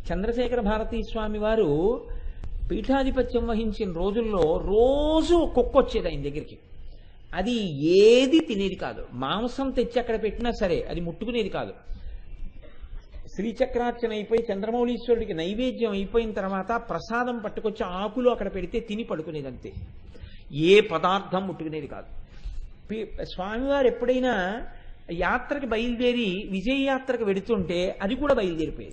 చంద్రశేఖర భారతీ స్వామి వారు పీఠాధిపత్యం వహించిన రోజుల్లో రోజు కుక్క వచ్చేది ఆయన దగ్గరికి. అది ఏది తినేది కాదు, మాంసం తెచ్చి అక్కడ పెట్టినా సరే అది ముట్టుకునేది కాదు. శ్రీచక్రార్చన అయిపోయి చంద్రమౌళీశ్వరుడికి నైవేద్యం అయిపోయిన తర్వాత ప్రసాదం పట్టుకొచ్చి ఆకులు అక్కడ పెడితే తిని పడుకునేది అంతే, ఏ పదార్థం ముట్టుకునేది కాదు. స్వామివారు ఎప్పుడైనా యాత్రకి బయలుదేరి విజయయాత్రకు వెడుతుంటే అది కూడా బయలుదేరిపోయి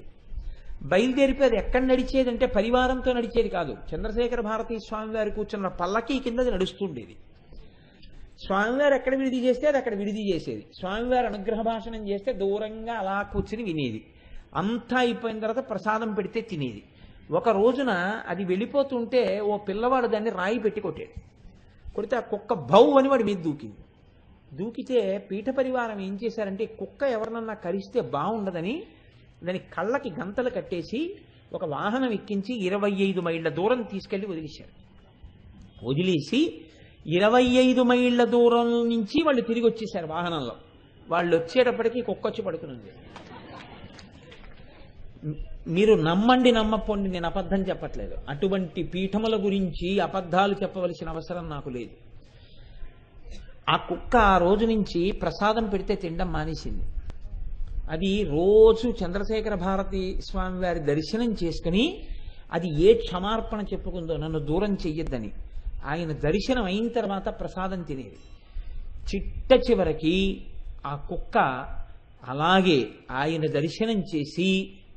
అది ఎక్కడ నడిచేదంటే పరివారంతో నడిచేది కాదు. చంద్రశేఖర భారతీ స్వామివారు కూర్చున్న పల్లకి కింద అది నడుస్తుండేది. స్వామివారు ఎక్కడ విడిది చేస్తే అది అక్కడ విడిది చేసేది. స్వామివారు అనుగ్రహ భాషణం చేస్తే దూరంగా అలా కూర్చుని వినేది. అంతా అయిపోయిన తర్వాత ప్రసాదం పెడితే తినేది. ఒక రోజున అది వెళ్ళిపోతుంటే ఓ పిల్లవాడు దాన్ని రాయి పెట్టి కొడితే ఆ కుక్క భౌ అని వాడి మీద దూకితే పీఠ పరివారం ఏం చేశారంటే కుక్క ఎవరినన్నా కరిస్తే బాగుండదని దాని కళ్ళకి గంతలు కట్టేసి ఒక వాహనం ఎక్కించి 25 మైళ్ళ దూరం తీసుకెళ్లి వదిలేసి 25 మైళ్ళ దూరం నుంచి వాళ్ళు తిరిగి వచ్చేసారు వాహనంలో. వాళ్ళు వచ్చేటప్పటికీ కుక్క వచ్చి పడుకునుంది. మీరు నమ్మండి నమ్మపోండి, నేను అబద్ధం చెప్పట్లేదు. అటువంటి పీఠముల గురించి అబద్ధాలు చెప్పవలసిన అవసరం నాకు లేదు. ఆ కుక్క ఆ రోజు నుంచి ప్రసాదం పెడితే తినడం మానేసింది. అది రోజు చంద్రశేఖర భారతీ స్వామి వారి దర్శనం చేసుకుని అది ఏ క్షమార్పణ చెప్పుకుందో నన్ను దూరం చెయ్యొద్దని ఆయన దర్శనం అయిన తర్వాత ప్రసాదం తినేది. చిట్ట చివరికి ఆ కుక్క అలాగే ఆయన దర్శనం చేసి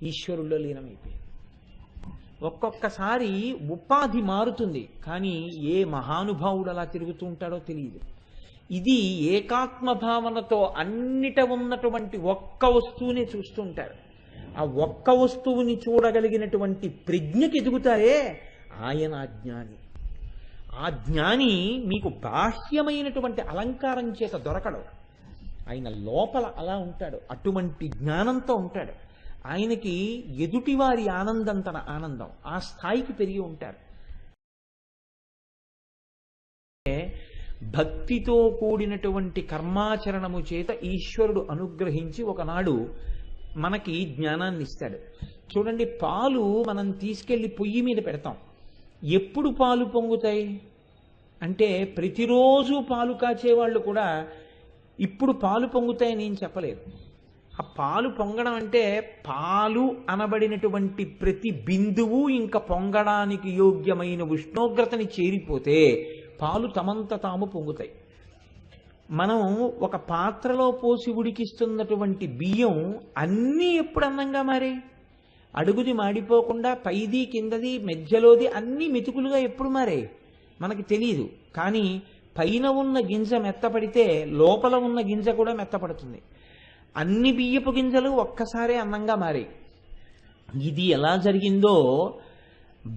ఈశ్వరుల్లో లీనమైపోయింది. ఒక్కొక్కసారి ఉపాధి మారుతుంది, కానీ ఏ మహానుభావుడు అలా తిరుగుతూ ఉంటాడో తెలియదు. ఇది ఏకాత్మ భావనతో అన్నిట ఉన్నటువంటి ఒక్క వస్తువునే చూస్తూ ఉంటారు. ఆ ఒక్క వస్తువుని చూడగలిగినటువంటి ప్రజ్ఞకి ఎదుగుతారే ఆయన జ్ఞాని. ఆ జ్ఞాని మీకు బాహ్యమైనటువంటి అలంకారం చేత దొరకడు, ఆయన లోపల అలా ఉంటాడు, అటువంటి జ్ఞానంతో ఉంటాడు. ఆయనకి ఎదుటివారి ఆనందం తన ఆనందం, ఆ స్థాయికి పెరిగి ఉంటారు. భక్తితో కూడినటువంటి కర్మాచరణము చేత ఈశ్వరుడు అనుగ్రహించి ఒకనాడు మనకి జ్ఞానాన్ని ఇస్తాడు. చూడండి, పాలు మనం తీసుకెళ్లి పొయ్యి మీద పెడతాం. ఎప్పుడు పాలు పొంగుతాయి అంటే ప్రతిరోజు పాలు కాచేవాళ్ళు కూడా ఇప్పుడు పాలు పొంగుతాయని ఏం చెప్పలేరు. ఆ పాలు పొంగడం అంటే పాలు అనబడినటువంటి ప్రతి బిందువు ఇంకా పొంగడానికి యోగ్యమైన ఉష్ణోగ్రతని చేరిపోతే పాలు తమంత తాము పొంగుతాయి. మనం ఒక పాత్రలో పోసి ఉడికిస్తున్నటువంటి బియ్యం అన్నీ ఎప్పుడు అన్నంగా మారాయి? అడుగుది మాడిపోకుండా పైది కిందది మధ్యలోది అన్నీ మెతుకులుగా ఎప్పుడు మారాయి మనకి తెలియదు. కానీ పైన ఉన్న గింజ మెత్తపడితే లోపల ఉన్న గింజ కూడా మెత్తపడుతుంది. అన్ని బియ్యపు గింజలు ఒక్కసారే అన్నంగా మారాయి. ఇది ఎలా జరిగిందో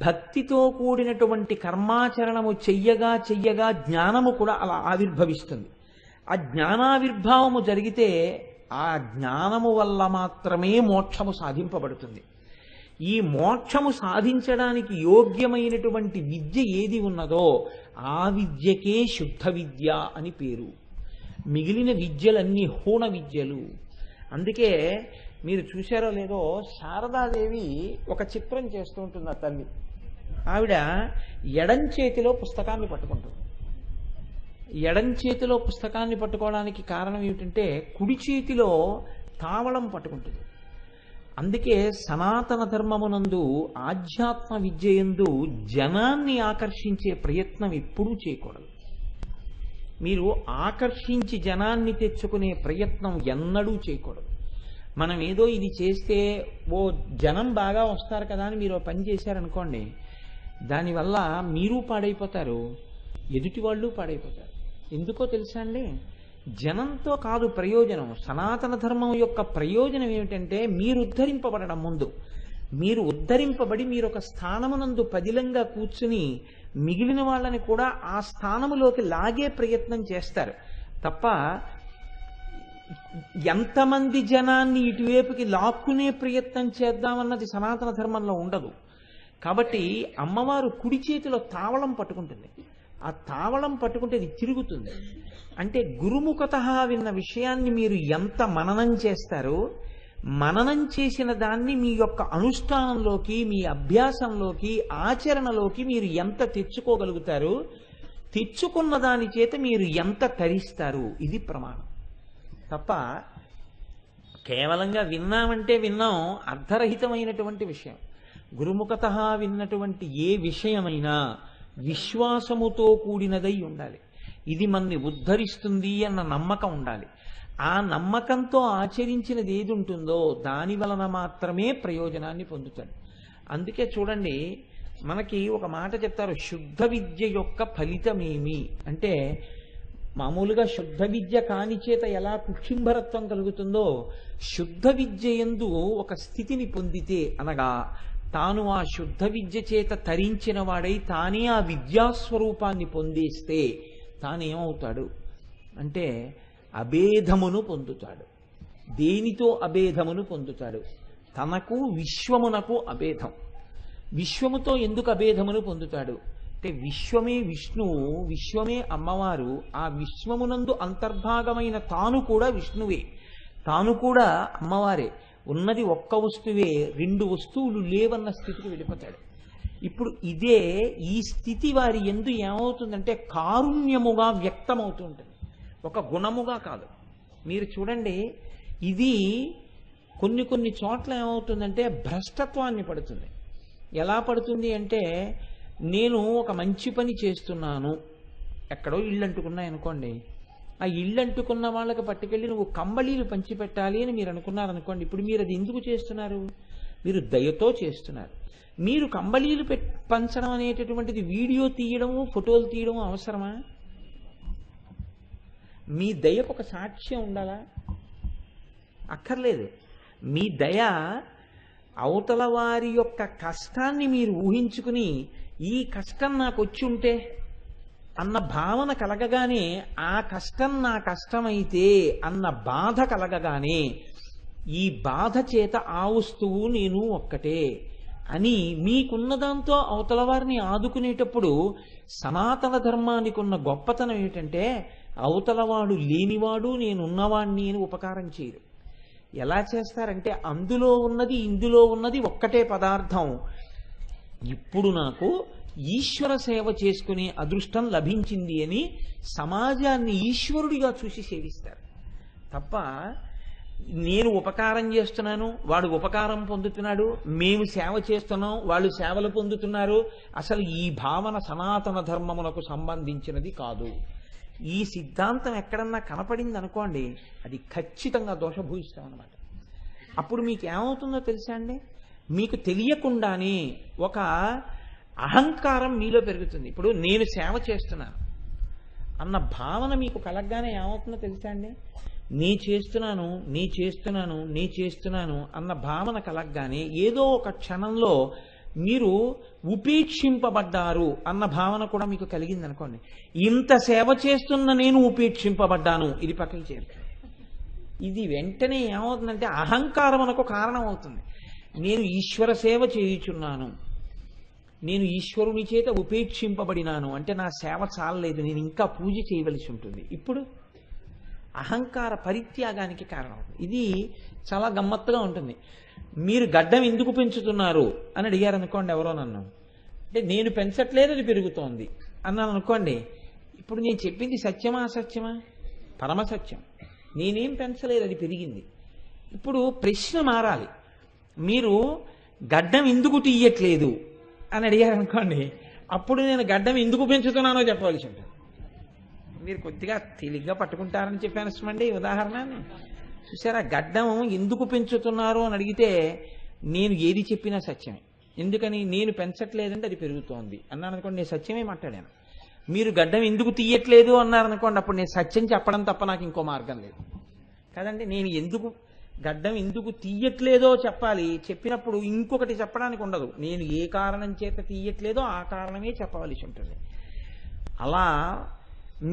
భక్తితో కూడినటువంటి కర్మాచరణము చెయ్యగా జ్ఞానము కూడా అలా ఆవిర్భవిస్తుంది. ఆ జ్ఞానావిర్భావము జరిగితే ఆ జ్ఞానము వల్ల మాత్రమే మోక్షము సాధింపబడుతుంది. ఈ మోక్షము సాధించడానికి యోగ్యమైనటువంటి విద్య ఏది ఉన్నదో ఆ విద్యకే శుద్ధ విద్య అని పేరు. మిగిలిన విద్యలన్నీ హూణ విద్యలు. అందుకే మీరు చూశారో లేదో, శారదాదేవి ఒక చిత్రం చేస్తూ ఉంటుంది. ఆ తల్లి ఆవిడ ఎడం చేతిలో పుస్తకాన్ని పట్టుకుంటుంది. ఎడం చేతిలో పుస్తకాన్ని పట్టుకోవడానికి కారణం ఏమిటంటే కుడి చేతిలో తావళం పట్టుకుంటుంది. అందుకే సనాతన ధర్మమునందు ఆధ్యాత్మ విద్యయందు జనాన్ని ఆకర్షించే ప్రయత్నం ఎప్పుడూ చేయకూడదు. మీరు ఆకర్షించి జనాన్ని తెచ్చుకునే ప్రయత్నం ఎన్నడూ చేయకూడదు. మనం ఏదో ఇది చేస్తే ఓ జనం బాగా వస్తారు కదా అని మీరు పని చేశారనుకోండి, దానివల్ల మీరు పాడైపోతారు, ఎదుటి వాళ్ళు పాడైపోతారు. ఎందుకో తెలుసా అండి? జనంతో కాదు ప్రయోజనం. సనాతన ధర్మం యొక్క ప్రయోజనం ఏమిటంటే మీరు ఉద్ధరింపబడడం. ముందు మీరు ఉద్ధరింపబడి మీరు ఒక స్థానమునందు పదిలంగా కూర్చుని మిగిలిన వాళ్ళని కూడా ఆ స్థానములోకి లాగే ప్రయత్నం చేస్తారు తప్ప ఎంతమంది జనాన్ని ఇటువైపుకి లాక్కునే ప్రయత్నం చేద్దామన్నది సనాతన ధర్మంలో ఉండదు. కాబట్టి అమ్మవారు కుడి చేతిలో తావళం పట్టుకుంటుంది. ఆ తావళం పట్టుకుంటే అది తిరుగుతుంది. అంటే గురుముఖత విన్న విషయాన్ని మీరు ఎంత మననం చేస్తారో, మననం చేసిన దాన్ని మీ యొక్క అనుష్ఠానంలోకి, మీ అభ్యాసంలోకి, ఆచరణలోకి మీరు ఎంత తెచ్చుకోగలుగుతారు, తెచ్చుకున్న దాని చేత మీరు ఎంత తరిస్తారు, ఇది ప్రమాణం. తప్ప కేవలంగా విన్నామంటే విన్నాం, అర్థరహితమైనటువంటి విషయం. గురుముఖత విన్నటువంటి ఏ విషయమైనా విశ్వాసముతో కూడినదై ఉండాలి. ఇది మనని ఉద్ధరిస్తుంది అన్న నమ్మకం ఉండాలి. ఆ నమ్మకంతో ఆచరించినది ఏది ఉంటుందో దాని వలన మాత్రమే ప్రయోజనాన్ని పొందుతాడు. అందుకే చూడండి, మనకి ఒక మాట చెప్తారు, శుద్ధ విద్య యొక్క ఫలితమేమి అంటే, మామూలుగా శుద్ధ విద్య కాని చేత ఎలా కుక్షింభరత్వం కలుగుతుందో, శుద్ధ విద్య యందు ఒక స్థితిని పొందితే, అనగా తాను ఆ శుద్ధ విద్య చేత తరించిన వాడై తానే ఆ విద్యాస్వరూపాన్ని పొందేస్తే తానేమవుతాడు అంటే అభేదమును పొందుతాడు. దేనితో అభేదమును పొందుతాడు? తనకు విశ్వమునకు అభేదం. విశ్వముతో ఎందుకు అభేదమును పొందుతాడు అంటే, విశ్వమే విష్ణువు, విశ్వమే అమ్మవారు. ఆ విశ్వమునందు అంతర్భాగమైన తాను కూడా విష్ణువే, తాను కూడా అమ్మవారే. ఉన్నది ఒక్క వస్తువే, రెండు వస్తువులు లేవన్న స్థితికి వెళ్ళిపోతాడు. ఇప్పుడు ఇదే ఈ స్థితి వారి యందు ఏమవుతుందంటే కారుణ్యముగా వ్యక్తమవుతూ ఉంటుంది, ఒక గుణముగా కాదు. మీరు చూడండి, ఇది కొన్ని కొన్ని చోట్ల ఏమవుతుందంటే భ్రష్టత్వాన్ని పడుతుంది. ఎలా పడుతుంది అంటే, నేను ఒక మంచి పని చేస్తున్నాను, ఎక్కడో ఇళ్ళు అంటుకున్నాయనుకోండి, ఆ ఇళ్ళు అంటుకున్న వాళ్ళకి పట్టుకెళ్ళి నువ్వు కంబళీలు పంచిపెట్టాలి అని మీరు అనుకున్నారనుకోండి. ఇప్పుడు మీరు అది ఎందుకు చేస్తున్నారు? మీరు దయతో చేస్తున్నారు. మీరు కంబళీలు పంచడం అనేటటువంటిది వీడియో తీయడము, ఫోటోలు తీయడము అవసరమా? మీ దయకు ఒక సాక్ష్యం ఉండాలా? అక్కర్లేదు. మీ దయ అవతల వారి యొక్క కష్టాన్ని మీరు ఊహించుకుని, ఈ కష్టం నాకు వచ్చి ఉంటే అన్న భావన కలగగానే, ఆ కష్టం నా కష్టమైతే అన్న బాధ కలగగానే, ఈ బాధ చేత ఆ వస్తువు నేను ఒక్కటే అని మీకున్న దాంతో అవతల వారిని ఆదుకునేటప్పుడు, సనాతన ధర్మానికి ఉన్న గొప్పతనం ఏమిటంటే, అవతలవాడు లేనివాడు నేనున్నవాణ్ణి అని ఉపకారం చేయరు. ఎలా చేస్తారంటే, అందులో ఉన్నది ఇందులో ఉన్నది ఒక్కటే పదార్థం, ఇప్పుడు నాకు ఈశ్వర సేవ చేసుకునే అదృష్టం లభించింది అని సమాజాన్ని ఈశ్వరుడిగా చూసి సేవిస్తారు. తప్ప నేను ఉపకారం చేస్తున్నాను, వాడు ఉపకారం పొందుతున్నాడు, మేము సేవ చేస్తున్నాం, వాళ్ళు సేవలు పొందుతున్నారు, అసలు ఈ భావన సనాతన ధర్మమునకు సంబంధించినది కాదు. ఈ సిద్ధాంతం ఎక్కడన్నా కనపడింది అనుకోండి, అది ఖచ్చితంగా దోషభూయిష్టం అన్నమాట. అప్పుడు మీకు ఏమవుతుందో తెలుసా అండి, మీకు తెలియకుండానే ఒక అహంకారం మీలో పెరుగుతుంది. ఇప్పుడు నేను సేవ చేస్తున్నాను అన్న భావన మీకు కలగగానే ఏమవుతుందో తెలుసా అండి, నీ చేస్తున్నాను నీ చేస్తున్నాను నీ చేస్తున్నాను అన్న భావన కలగగానే ఏదో ఒక క్షణంలో మీరు ఉపేక్షింపబడ్డారు అన్న భావన కూడా మీకు కలిగింది అనుకోండి. ఇంత సేవ చేస్తున్న నేను ఉపేక్షింపబడ్డాను, ఇది పక్కకి చేరుతుంది. ఇది వెంటనే ఏమవుతుందంటే అహంకారమునకు కారణం అవుతుంది. నేను ఈశ్వర సేవ చేయుచున్నాను, నేను ఈశ్వరుని చేత ఉపేక్షింపబడినాను అంటే నా సేవ చాలలేదు, నేను ఇంకా పూజ చేయవలసి ఉంటుంది. ఇప్పుడు అహంకార పరిత్యాగానికి కారణం. ఇది చాలా గమ్మత్తుగా ఉంటుంది. మీరు గడ్డం ఎందుకు పెంచుతున్నారు అని అడిగారు అనుకోండి ఎవరో నన్ను, అంటే నేను పెంచట్లేదు అది పెరుగుతోంది అన్నాను అనుకోండి. ఇప్పుడు నేను చెప్పింది సత్యమా అసత్యమా? పరమసత్యం. నేనేం పెంచలేదు, అది పెరిగింది. ఇప్పుడు ప్రశ్న మారాలి. మీరు గడ్డం ఎందుకు తీయట్లేదు అని అడిగారు అనుకోండి, అప్పుడు నేను గడ్డం ఎందుకు పెంచుతున్నానో చెప్పవలసి ఉంటుంది. మీరు కొద్దిగా తేలిగ్గా పట్టుకుంటారని చెప్పాను ఇష్టమండి ఉదాహరణ. చూసారా, గడ్డం ఎందుకు పెంచుతున్నారు అని అడిగితే నేను ఏది చెప్పినా సత్యమే. ఎందుకని? నేను పెంచట్లేదంటే అది పెరుగుతోంది అన్నాను అనుకోండి, నేను సత్యమే మాట్లాడాను. మీరు గడ్డం ఎందుకు తీయట్లేదు అన్నారనుకోండి, అప్పుడు నేను సత్యం చెప్పడం తప్ప నాకు ఇంకో మార్గం లేదు కదండి. నేను ఎందుకు గడ్డం ఎందుకు తీయట్లేదో చెప్పాలి, చెప్పినప్పుడు ఇంకొకటి చెప్పడానికి ఉండదు. నేను ఏ కారణం చేత తీయట్లేదో ఆ కారణమే చెప్పవలసి ఉంటుంది. అలా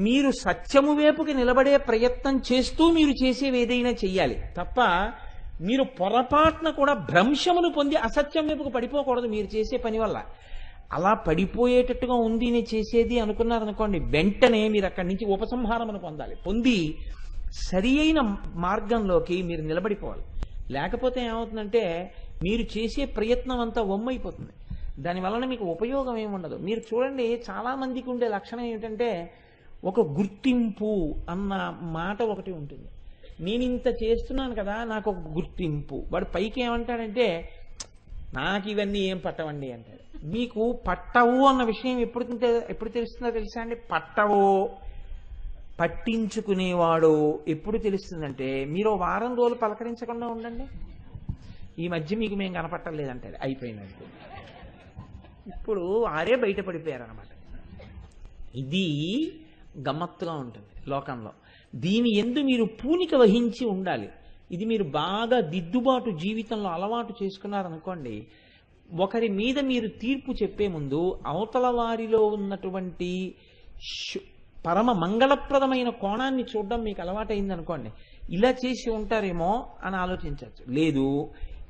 మీరు సత్యము వైపుకి నిలబడే ప్రయత్నం చేస్తూ మీరు చేసేవి ఏదైనా చెయ్యాలి తప్ప, మీరు పొరపాటున కూడా భ్రంశమును పొంది అసత్యం వైపుకు పడిపోకూడదు మీరు చేసే పని వల్ల. అలా పడిపోయేటట్టుగా ఉంది నేను చేసేది అనుకున్నారనుకోండి, వెంటనే మీరు అక్కడి నుంచి ఉపసంహారమును పొందాలి. పొంది సరి అయిన మార్గంలోకి మీరు నిలబడిపోవాలి. లేకపోతే ఏమవుతుందంటే మీరు చేసే ప్రయత్నం అంతా వమ్మైపోతుంది. దానివలన మీకు ఉపయోగం ఏముండదు. మీరు చూడండి, చాలామందికి ఉండే లక్షణం ఏమిటంటే ఒక గుర్తింపు అన్న మాట ఒకటి ఉంటుంది. నేను ఇంత చేస్తున్నాను కదా, నాకు ఒక గుర్తింపు. వాడు పైకి ఏమంటాడంటే నాకు ఇవన్నీ ఏం పట్టవండి అంటాడు. మీకు పట్టవు అన్న విషయం ఎప్పుడు తెలుస్తుందో తెలుసా అండి? పట్టవో పట్టించుకునేవాడు ఎప్పుడు తెలుస్తుందంటే మీరు వారం రోజులు పలకరించకుండా ఉండండి, ఈ మధ్య మీకు మేము కనపట్టలేదంటాడు, అయిపోయినట్టు. ఇప్పుడు ఆరే బయటపడిపోయారు అనమాట. ఇది గమ్మత్తుగా ఉంటుంది లోకంలో. దీని యందు మీరు పూనిక వహించి ఉండాలి. ఇది మీరు బాగా దిద్దుబాటు జీవితంలో అలవాటు చేసుకున్నారనుకోండి, ఒకరి మీద మీరు తీర్పు చెప్పే ముందు అవతల వారిలో ఉన్నటువంటి పరమ మంగళప్రదమైన కోణాన్ని చూడడం మీకు అలవాటైందనుకోండి, ఇలా చేసి ఉంటారేమో అని ఆలోచించవచ్చు. లేదు,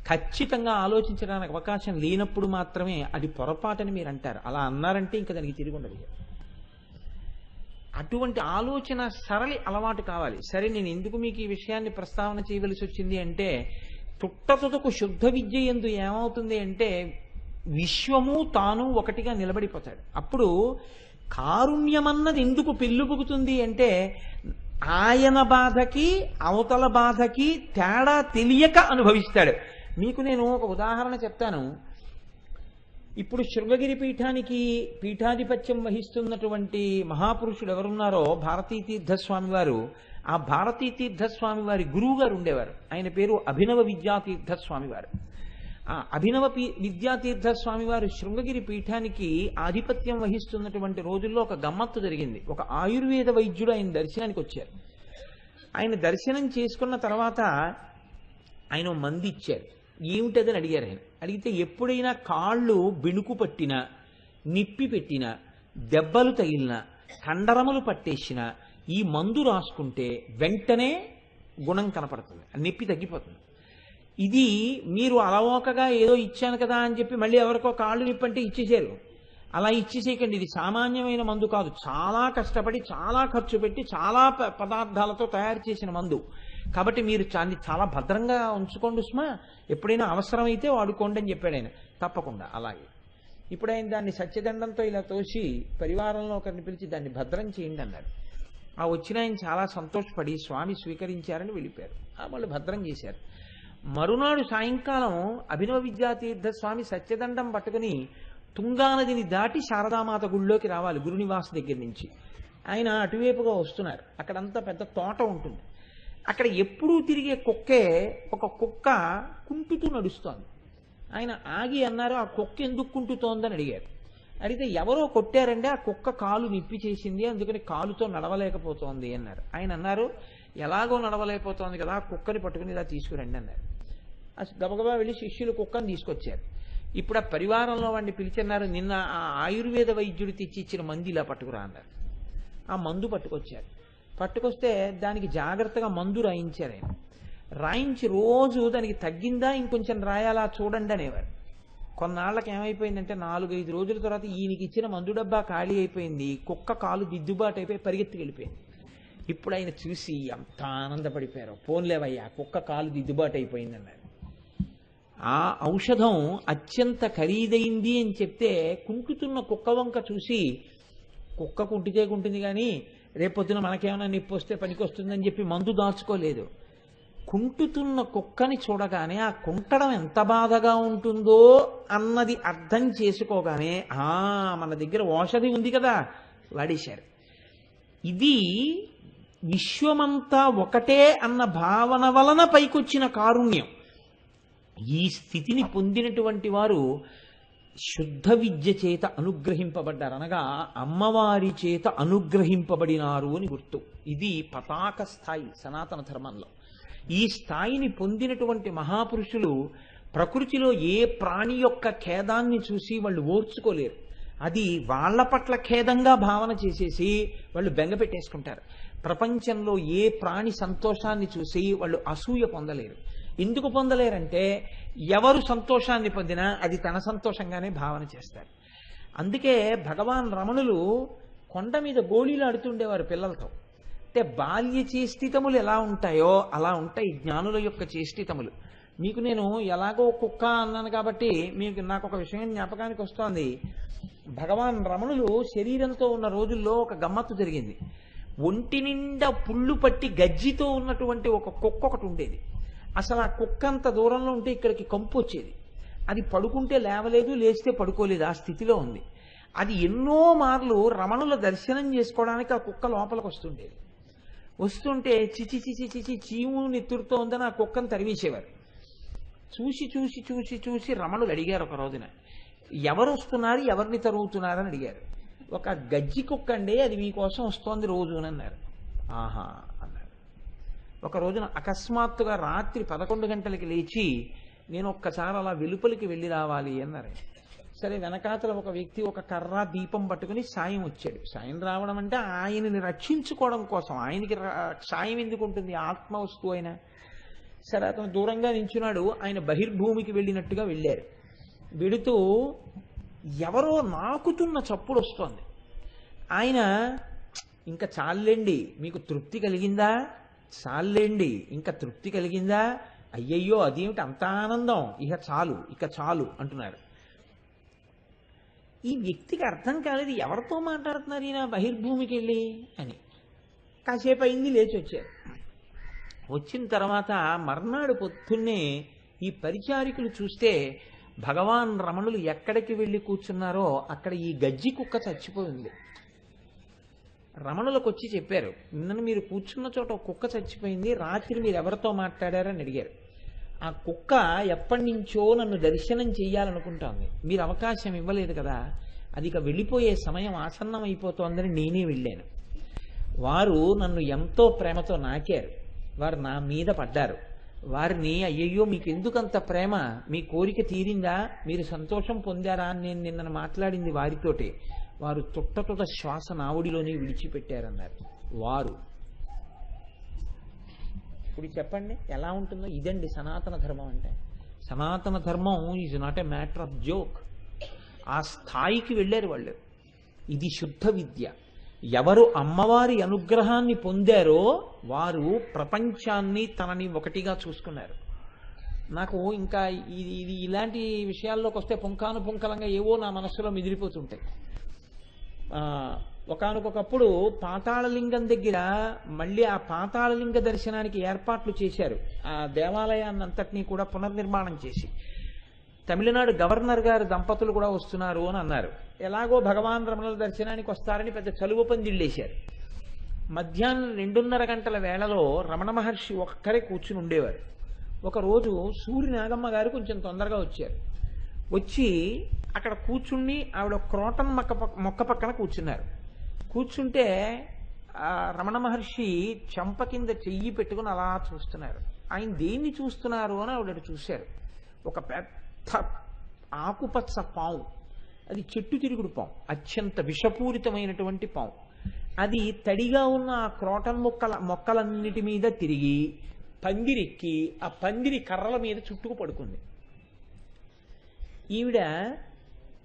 ఖచ్చితంగా ఆలోచించడానికి అవకాశం లేనప్పుడు మాత్రమే అది పొరపాటని మీరు అంటారు. అలా అన్నారంటే ఇంకా దానికి తిరిగి ఉండదు. అటువంటి ఆలోచన సరళి అలవాటు కావాలి. సరే, నేను ఎందుకు మీకు ఈ విషయాన్ని ప్రస్తావన చేయవలసి వచ్చింది అంటే, తుట్టతుదకు శుద్ధ విద్య యందు ఏమవుతుంది అంటే విశ్వము తాను ఒకటిగా నిలబడిపోతాడు. అప్పుడు కారుణ్యమన్నది ఎందుకు పెళ్ళుబుకుతుంది అంటే ఆయన బాధకి అవతల బాధకి తేడా తెలియక అనుభవిస్తాడు. మీకు నేను ఒక ఉదాహరణ చెప్తాను. ఇప్పుడు శృంగగిరి పీఠానికి పీఠాధిపత్యం వహిస్తున్నటువంటి మహాపురుషుడు ఎవరున్నారో భారతీతీర్థస్వామి వారు, ఆ భారతీతీర్థస్వామి వారి గురువు గారు ఉండేవారు. ఆయన పేరు అభినవ విద్యాతీర్థస్వామి వారు. ఆ అభినవ విద్యాతీర్థస్వామి వారు శృంగగిరి పీఠానికి ఆధిపత్యం వహిస్తున్నటువంటి రోజుల్లో ఒక గమ్మత్తు జరిగింది. ఒక ఆయుర్వేద వైద్యుడు ఆయన దర్శనానికి వచ్చారు. ఆయన దర్శనం చేసుకున్న తర్వాత ఆయన మంది ఇచ్చారు. ఏమిటదని అడిగారు. ఆయన అడిగితే ఎప్పుడైనా కాళ్ళు బెణుకు పట్టినా, నిప్పి పెట్టినా, దెబ్బలు తగిలినా, కండరములు పట్టేసినా ఈ మందు రాసుకుంటే వెంటనే గుణం కనపడుతుంది, నొప్పి తగ్గిపోతుంది. ఇది మీరు అలవోకగా ఏదో ఇచ్చాను కదా అని చెప్పి మళ్ళీ ఎవరికో కాళ్ళు నిప్పంటే ఇచ్చేసారు. అలా ఇచ్చేసేయకండి. ఇది సామాన్యమైన మందు కాదు. చాలా కష్టపడి, చాలా ఖర్చు పెట్టి, చాలా పదార్థాలతో తయారు చేసిన మందు. కాబట్టి మీరు చాలా భద్రంగా ఉంచుకోండి సుమా, ఎప్పుడైనా అవసరమైతే వాడుకోండి అని చెప్పాడు ఆయన. తప్పకుండా అలాగే. ఇప్పుడు ఆయన దాన్ని సత్యదండంతో ఇలా తోసి పరివారంలో ఒకరిని పిలిచి దాన్ని భద్రం చేయండి అన్నారు. ఆ వచ్చిన ఆయన చాలా సంతోషపడి స్వామి స్వీకరించారని వెళ్ళిపోయారు. వాళ్ళు భద్రం చేశారు. మరునాడు సాయంకాలం అభినవ విద్యాతీర్థ స్వామి సత్యదండం పట్టుకుని తుంగానదిని దాటి శారదామాత గుళ్ళోకి రావాలి గురునివాస్ దగ్గర నుంచి. ఆయన అటువైపుగా వస్తున్నారు. అక్కడంతా పెద్ద తోట ఉంటుంది. అక్కడ ఎప్పుడూ తిరిగే కుక్కే ఒక కుక్క కుంటుతూ నడుస్తోంది. ఆయన ఆగి అన్నారు, ఆ కుక్క ఎందుకు కుంటుతోందని అడిగారు. అడిగితే ఎవరో కొట్టారండి, ఆ కుక్క కాలు నిప్పి చేసింది, అందుకని కాలుతో నడవలేకపోతోంది అన్నారు. ఆయన అన్నారు, ఎలాగో నడవలేకపోతోంది కదా, ఆ కుక్కని పట్టుకుని ఇలా తీసుకురండి అన్నారు. గబగబా వెళ్ళి శిష్యులు కుక్కను తీసుకొచ్చారు. ఇప్పుడు ఆ పరివారంలో వాడిని పిలిచిన్నారు, నిన్న ఆ ఆయుర్వేద వైద్యుడు తెచ్చి ఇచ్చిన మందు ఇలా పట్టుకురా అన్నారు. ఆ మందు పట్టుకొచ్చారు. పట్టుకొస్తే దానికి జాగ్రత్తగా మందు రాయించారు. ఆయన రాయించి రోజు దానికి తగ్గిందా ఇంకొంచెం రాయాలా చూడండి అనేవారు. కొన్నాళ్ళకి ఏమైపోయిందంటే 4-5 రోజుల తర్వాత ఈయనకి ఇచ్చిన మందు డబ్బా ఖాళీ అయిపోయింది. కుక్క కాలు దిద్దుబాటు అయిపోయి పరిగెత్తి వెళ్ళిపోయింది. ఇప్పుడు ఆయన చూసి ఎంత ఆనందపడిపోయారు. పోన్లేవయ్యా, కుక్క కాలు దిద్దుబాటు అయిపోయింది అన్నారు. ఆ ఔషధం అత్యంత ఖరీదైంది అని చెప్తే కుంటుతున్న కుక్క వంక చూసి, కుక్క కుంటితే కుంటుంది కానీ రేపొద్దున మనకేమైనా నొప్పి వస్తే పనికొస్తుందని చెప్పి మందు దాచుకోలేదు. కుంటుతున్న కుక్కని చూడగానే ఆ కుంటడం ఎంత బాధగా ఉంటుందో అన్నది అర్థం చేసుకోగానే మన దగ్గర ఔషధి ఉంది కదా వాడేశారు. ఇది విశ్వమంతా ఒకటే అన్న భావన వలన పైకొచ్చిన కారుణ్యం. ఈ స్థితిని పొందినటువంటి వారు శుద్ధ విద్య చేత అనుగ్రహింపబడ్డారు, అనగా అమ్మవారి చేత అనుగ్రహింపబడినారు అని గుర్తు. ఇది పతాక స్థాయి సనాతన ధర్మంలో. ఈ స్థాయిని పొందినటువంటి మహాపురుషులు ప్రకృతిలో ఏ ప్రాణి యొక్క ఖేదాన్ని చూసి వాళ్ళు ఓర్చుకోలేరు. అది వాళ్ళ పట్ల ఖేదంగా భావన చేసేసి వాళ్ళు బెంగ పెట్టేసుకుంటారు. ప్రపంచంలో ఏ ప్రాణి సంతోషాన్ని చూసి వాళ్ళు అసూయ పొందలేరు. ఎందుకు పొందలేరంటే ఎవరు సంతోషాన్ని పొందినా అది తన సంతోషంగానే భావన చేస్తారు. అందుకే భగవాన్ రమణులు కొండ మీద గోళీలు ఆడుతుండేవారు పిల్లలతో. అంటే బాల్య చేష్టితములు ఎలా ఉంటాయో అలా ఉంటాయి జ్ఞానుల యొక్క చేష్టితములు. మీకు నేను ఎలాగో కుక్క అన్నాను కాబట్టి మీకు నాకు ఒక విషయం జ్ఞాపకానికి వస్తోంది. భగవాన్ రమణులు శరీరంతో ఉన్న రోజుల్లో ఒక గమ్మత్తు జరిగింది. ఒంటి నిండా పుళ్ళు పట్టి గజ్జితో ఉన్నటువంటి ఒక కుక్క ఒకటి ఉండేది. అసలు ఆ కుక్క అంత దూరంలో ఉంటే ఇక్కడికి కంపు వచ్చేది. అది పడుకుంటే లేవలేదు, లేస్తే పడుకోలేదు, ఆ స్థితిలో ఉంది. అది ఎన్నో మార్లు రమణుల దర్శనం చేసుకోవడానికి ఆ కుక్క లోపలికి వస్తుండేది. వస్తుంటే చిచి చిచి చిచి చీము నెత్తురుతో ఉందని ఆ కుక్కను తరివేసేవారు. చూసి చూసి చూసి చూసి రమణులు అడిగారు ఒక రోజున, ఎవరు వస్తున్నారు, ఎవరిని తరుగుతున్నారని అడిగారు. ఒక గజ్జి కుక్క అండి, అది మీకోసం వస్తోంది రోజు అని అన్నారు. ఆహా అన్నారు. ఒక రోజున అకస్మాత్తుగా రాత్రి 11 గంటలకి లేచి నేను ఒక్కసారి అలా వెలుపలికి వెళ్ళి రావాలి అన్నారు. సరే, వెనకాతల ఒక వ్యక్తి ఒక కర్ర దీపం పట్టుకుని సాయం వచ్చాడు. సాయం రావడం అంటే ఆయనని రక్షించుకోవడం కోసం. ఆయనకి సాయం ఎందుకు ఉంటుంది, ఆత్మ వస్తువు అయినా. సరే, అతను దూరంగా నించున్నాడు. ఆయన బహిర్భూమికి వెళ్ళినట్టుగా వెళ్ళారు. వెడుతూ ఎవరో నాకుతున్న చప్పుడు వస్తోంది. ఆయన, ఇంకా చాలండి, మీకు తృప్తి కలిగిందా, చాలండి, ఇంకా తృప్తి కలిగిందా, అయ్యయ్యో అదేమిటి అంత ఆనందం, ఇక చాలు, ఇక చాలు అంటున్నారు. ఈ వ్యక్తికి అర్థం కాలేదు, ఎవరితో మాట్లాడుతున్నారు ఈయన బహిర్భూమికి వెళ్ళి అని. కాసేపు అయింది, లేచి వచ్చారు. వచ్చిన తర్వాత మర్నాడు పొద్దున్నే ఈ పరిచారికులు చూస్తే భగవాన్ రమణులు ఎక్కడికి వెళ్ళి కూర్చున్నారో అక్కడ ఈ గజ్జి కుక్క చచ్చిపోయింది. రమణులకు వచ్చి చెప్పారు, నిన్న మీరు కూర్చున్న చోట ఒక కుక్క చచ్చిపోయింది, రాత్రి మీరు ఎవరితో మాట్లాడారని అడిగారు. ఆ కుక్క ఎప్పటి నుంచో నన్ను దర్శనం చెయ్యాలనుకుంటోంది, మీరు అవకాశం ఇవ్వలేదు కదా, అది ఇక వెళ్ళిపోయే సమయం ఆసన్నం అయిపోతోందని నేనే వెళ్ళాను. వారు నన్ను ఎంతో ప్రేమతో నాకారు, వారు నా మీద పడ్డారు. వారిని, అయ్యయ్యో మీకు ఎందుకంత ప్రేమ, మీ కోరిక తీరిందా, మీరు సంతోషం పొందారా అని నేను నిన్న మాట్లాడింది వారితోటి. వారు తుట్ట శ్వాస నావుడిలోనే విడిచిపెట్టారన్నారు. వారు ఇప్పుడు చెప్పండి ఎలా ఉంటుందో. ఇదండి సనాతన ధర్మం అంటే. సనాతన ధర్మం is not a matter of joke. ఆ స్థాయికి వెళ్ళారు వాళ్ళు. ఇది శుద్ధ విద్య. ఎవరు అమ్మవారి అనుగ్రహాన్ని పొందారో వారు ప్రపంచాన్ని తనని ఒకటిగా చూసుకున్నారు. నాకు ఇంకా ఇది ఇలాంటి విషయాల్లోకి వస్తే పుంఖానుపుంఖలంగా ఏవో నా మనస్సులో మిదిలిపోతుంటాయి. ఒకానొకప్పుడు పాతాళలింగం దగ్గర మళ్ళీ ఆ పాతాళలింగ దర్శనానికి ఏర్పాట్లు చేశారు. ఆ దేవాలయాన్ని అంతటినీ కూడా పునర్నిర్మాణం చేసి, తమిళనాడు గవర్నర్ గారు దంపతులు కూడా వస్తున్నారు అని అన్నారు. ఎలాగో భగవాన్ రమణుల దర్శనానికి వస్తారని పెద్ద చలువ పందిళ్ళేశారు. మధ్యాహ్నం 2:30 గంటల వేళలో రమణ మహర్షి ఒక్కరే కూర్చుని ఉండేవారు. ఒకరోజు సూర్య నాగమ్మ గారు కొంచెం తొందరగా వచ్చారు. వచ్చి అక్కడ కూర్చుని ఆవిడ క్రోటన్ మొక్క పక్కన కూర్చున్నారు. కూర్చుంటే రమణ మహర్షి చెంప కింద చెయ్యి పెట్టుకుని అలా చూస్తున్నారు. ఆయన దేన్ని చూస్తున్నారు అని ఆవిడ చూశారు. ఒక పెద్ద ఆకుపచ్చ పాము, అది చెట్టు తిరుగుడు పాము, అత్యంత విషపూరితమైనటువంటి పాము. అది తడిగా ఉన్న ఆ క్రోటన్ మొక్కలన్నిటి మీద తిరిగి పందిరెక్కి ఆ పందిరి కర్రల మీద చుట్టుకు పడుకుంది. ఈవిడ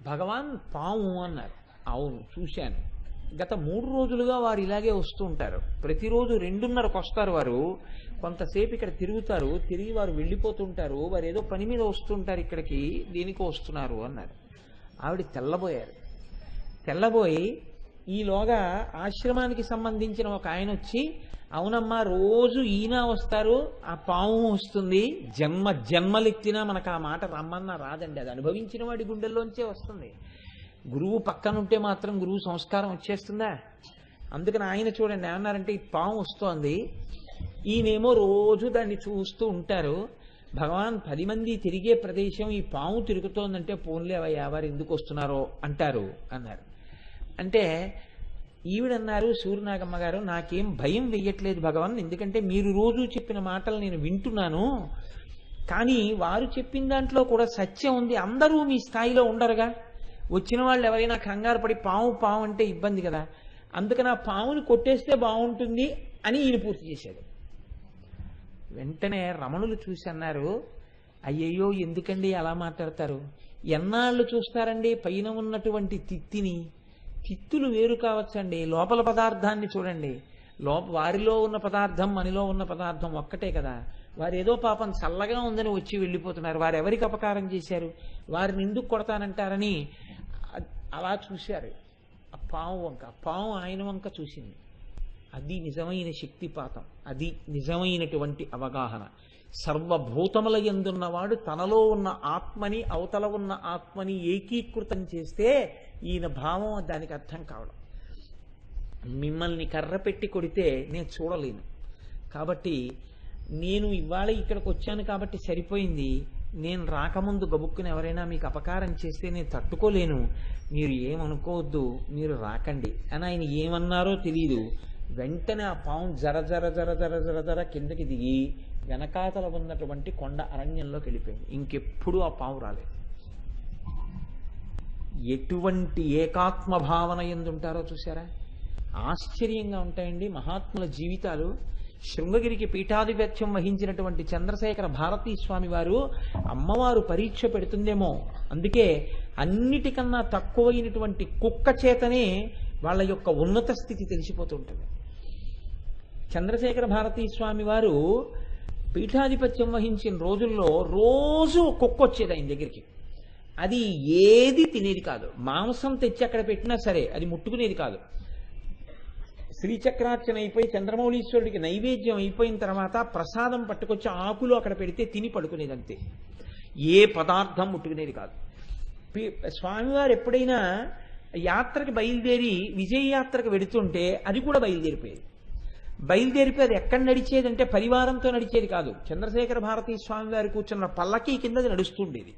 భగవాన్ పాము అన్నారు. అవును చూశాను, గత 3 రోజులుగా వారు ఇలాగే వస్తూ ఉంటారు. ప్రతిరోజు 2:30కు వస్తారు వారు, కొంతసేపు ఇక్కడ తిరుగుతారు, తిరిగి వారు వెళ్ళిపోతుంటారు, వారు ఏదో పని మీద వస్తుంటారు, ఇక్కడికి దేనికో వస్తున్నారు అన్నారు. ఆవిడ తెల్లబోయారు. తెల్లబోయి ఈలోగా ఆశ్రమానికి సంబంధించిన ఒక ఆయన వచ్చి, అవునమ్మా రోజు ఈయన వస్తారు, ఆ పాము వస్తుంది, జన్మలెత్తినా మనకు ఆ మాట రమ్మన్నా రాదండి, అది అనుభవించిన వాడి గుండెల్లోంచే వస్తుంది. గురువు పక్కనుంటే మాత్రం గురువు సంస్కారం వచ్చేస్తుందా? అందుకని ఆయన చూడండి ఏమన్నారంటే, ఈ పాము వస్తోంది, ఈయనేమో రోజు దాన్ని చూస్తూ ఉంటారు, భగవాన్ 10 మంది తిరిగే ప్రదేశం ఈ పాము తిరుగుతోందంటే పోన్లే అవయ్యా వారు ఎందుకు వస్తున్నారో అంటారు అన్నారు. అంటే ఈవిడన్నారు, సూర్యనాగమ్మ గారు, నాకేం భయం వెయ్యట్లేదు భగవాన్, ఎందుకంటే మీరు రోజు చెప్పిన మాటలు నేను వింటున్నాను, కానీ వారు చెప్పిన దాంట్లో కూడా సత్యం ఉంది, అందరూ మీ స్థాయిలో ఉండరుగా, వచ్చిన వాళ్ళు ఎవరైనా కంగారు పడి పాము అంటే ఇబ్బంది కదా, అందుకని ఆ పాముని కొట్టేస్తే బాగుంటుంది అని ఈయన పూర్తి చేశాడు. వెంటనే రమణులు చూసి అన్నారు, అయ్యయ్యో ఎందుకండి అలా మాట్లాడతారు, ఎన్నాళ్ళు చూస్తారండి పైన ఉన్నటువంటి తిత్తిని, తిత్తులు వేరు కావచ్చండి, లోపల పదార్థాన్ని చూడండి, వారిలో ఉన్న పదార్థం మనలో ఉన్న పదార్థం ఒక్కటే కదా, వారు ఏదో పాపం చల్లగా ఉందని వచ్చి వెళ్ళిపోతున్నారు, వారు ఎవరికి అపకారం చేశారు, వారిని ఎందుకు కొడతానంటారని అలా చూశారు. ఆ పాము వంక, పాము ఆయన వంక చూసింది. అది నిజమైన శక్తిపాతం, అది నిజమైనటువంటి అవగాహన. సర్వభూతముల యందున్నవాడు తనలో ఉన్న ఆత్మని అవతల ఉన్న ఆత్మని ఏకీకృతం చేస్తే ఈయన భావం దానికి అర్థం కావడం. మిమ్మల్ని కర్ర పెట్టి కొడితే నేను చూడలేను, కాబట్టి నేను ఇవాళ ఇక్కడికి వచ్చాను కాబట్టి సరిపోయింది, నేను రాకముందు గబుక్కుని ఎవరైనా మీకు అపకారం చేస్తే నేను తట్టుకోలేను, మీరు ఏమనుకోవద్దు, మీరు రాకండి అని ఆయన ఏమన్నారో తెలియదు. వెంటనే ఆ పాము జర జర జర జర జర జర కిందకి దిగి వెనకాతల ఉన్నటువంటి కొండ అరణ్యంలోకి వెళ్ళిపోయింది. ఇంకెప్పుడు ఆ పాము రాలేదు. ఎటువంటి ఏకాత్మ భావన ఎందుంటారో చూసారా, ఆశ్చర్యంగా ఉంటాయండి మహాత్ముల జీవితాలు. శృంగగిరికి పీఠాధిపత్యం వహించినటువంటి చంద్రశేఖర భారతీ స్వామి వారు అమ్మవారు పరీక్ష పెడుతుందేమో, అందుకే అన్నిటికన్నా తక్కువైనటువంటి కుక్క చేతనే వాళ్ళ యొక్క ఉన్నత స్థితి తెలిసిపోతుంటుంది. చంద్రశేఖర భారతీ స్వామి వారు పీఠాధిపత్యం వహించిన రోజుల్లో రోజు కుక్క వచ్చేది ఆయన దగ్గరికి. అది ఏది తినేది కాదు, మాంసం తెచ్చి అక్కడ పెట్టినా సరే అది ముట్టుకునేది కాదు. శ్రీచక్రార్చన అయిపోయి చంద్రమౌళీశ్వరుడికి నైవేద్యం అయిపోయిన తర్వాత ప్రసాదం పట్టుకొచ్చి ఆకులు అక్కడ పెడితే తిని పడుకునేది అంతే, ఏ పదార్థం ముట్టుకునేది కాదు. స్వామివారు ఎప్పుడైనా యాత్రకి బయలుదేరి విజయయాత్రకు వెడుతుంటే అది కూడా బయలుదేరిపోయేది. బయలుదేరిపోయి అది ఎక్కడ నడిచేదంటే పరివారంతో నడిచేది కాదు, చంద్రశేఖర భారతీ స్వామివారు కూర్చున్న పల్లకి కింద అది నడుస్తుండేది.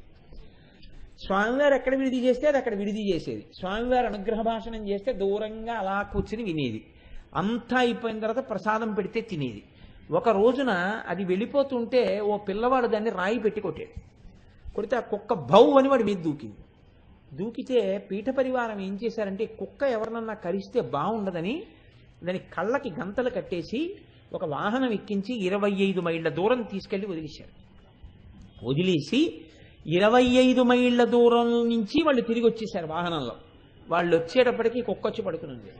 స్వామివారు ఎక్కడ విడిది చేస్తే అది అక్కడ విడిది చేసేది, స్వామివారు అనుగ్రహ భాషణం చేస్తే దూరంగా అలా కూర్చుని వినేది. అంతా అయిపోయిన తర్వాత ప్రసాదం పెడితే తినేది. ఒక రోజున అది వెళ్ళిపోతుంటే ఓ పిల్లవాడు దాన్ని రాయి పెట్టి కొట్టాడు. కొడితే ఆ కుక్క భౌ అని వాడి మీద దూకింది. దూకితే పీఠ పరివారం ఏం చేశారంటే కుక్క ఎవరినన్నా కరిస్తే బాగుండదని దాని కళ్ళకి గంతలు కట్టేసి ఒక వాహనం ఎక్కించి 25 మైళ్ళ దూరం తీసుకెళ్లి వదిలేశారు. వదిలేసి 25 మైళ్ళ దూరం నుంచి వాళ్ళు తిరిగి వచ్చేసారు వాహనంలో. వాళ్ళు వచ్చేటప్పటికీ కుక్క వచ్చి పడుకునుంది.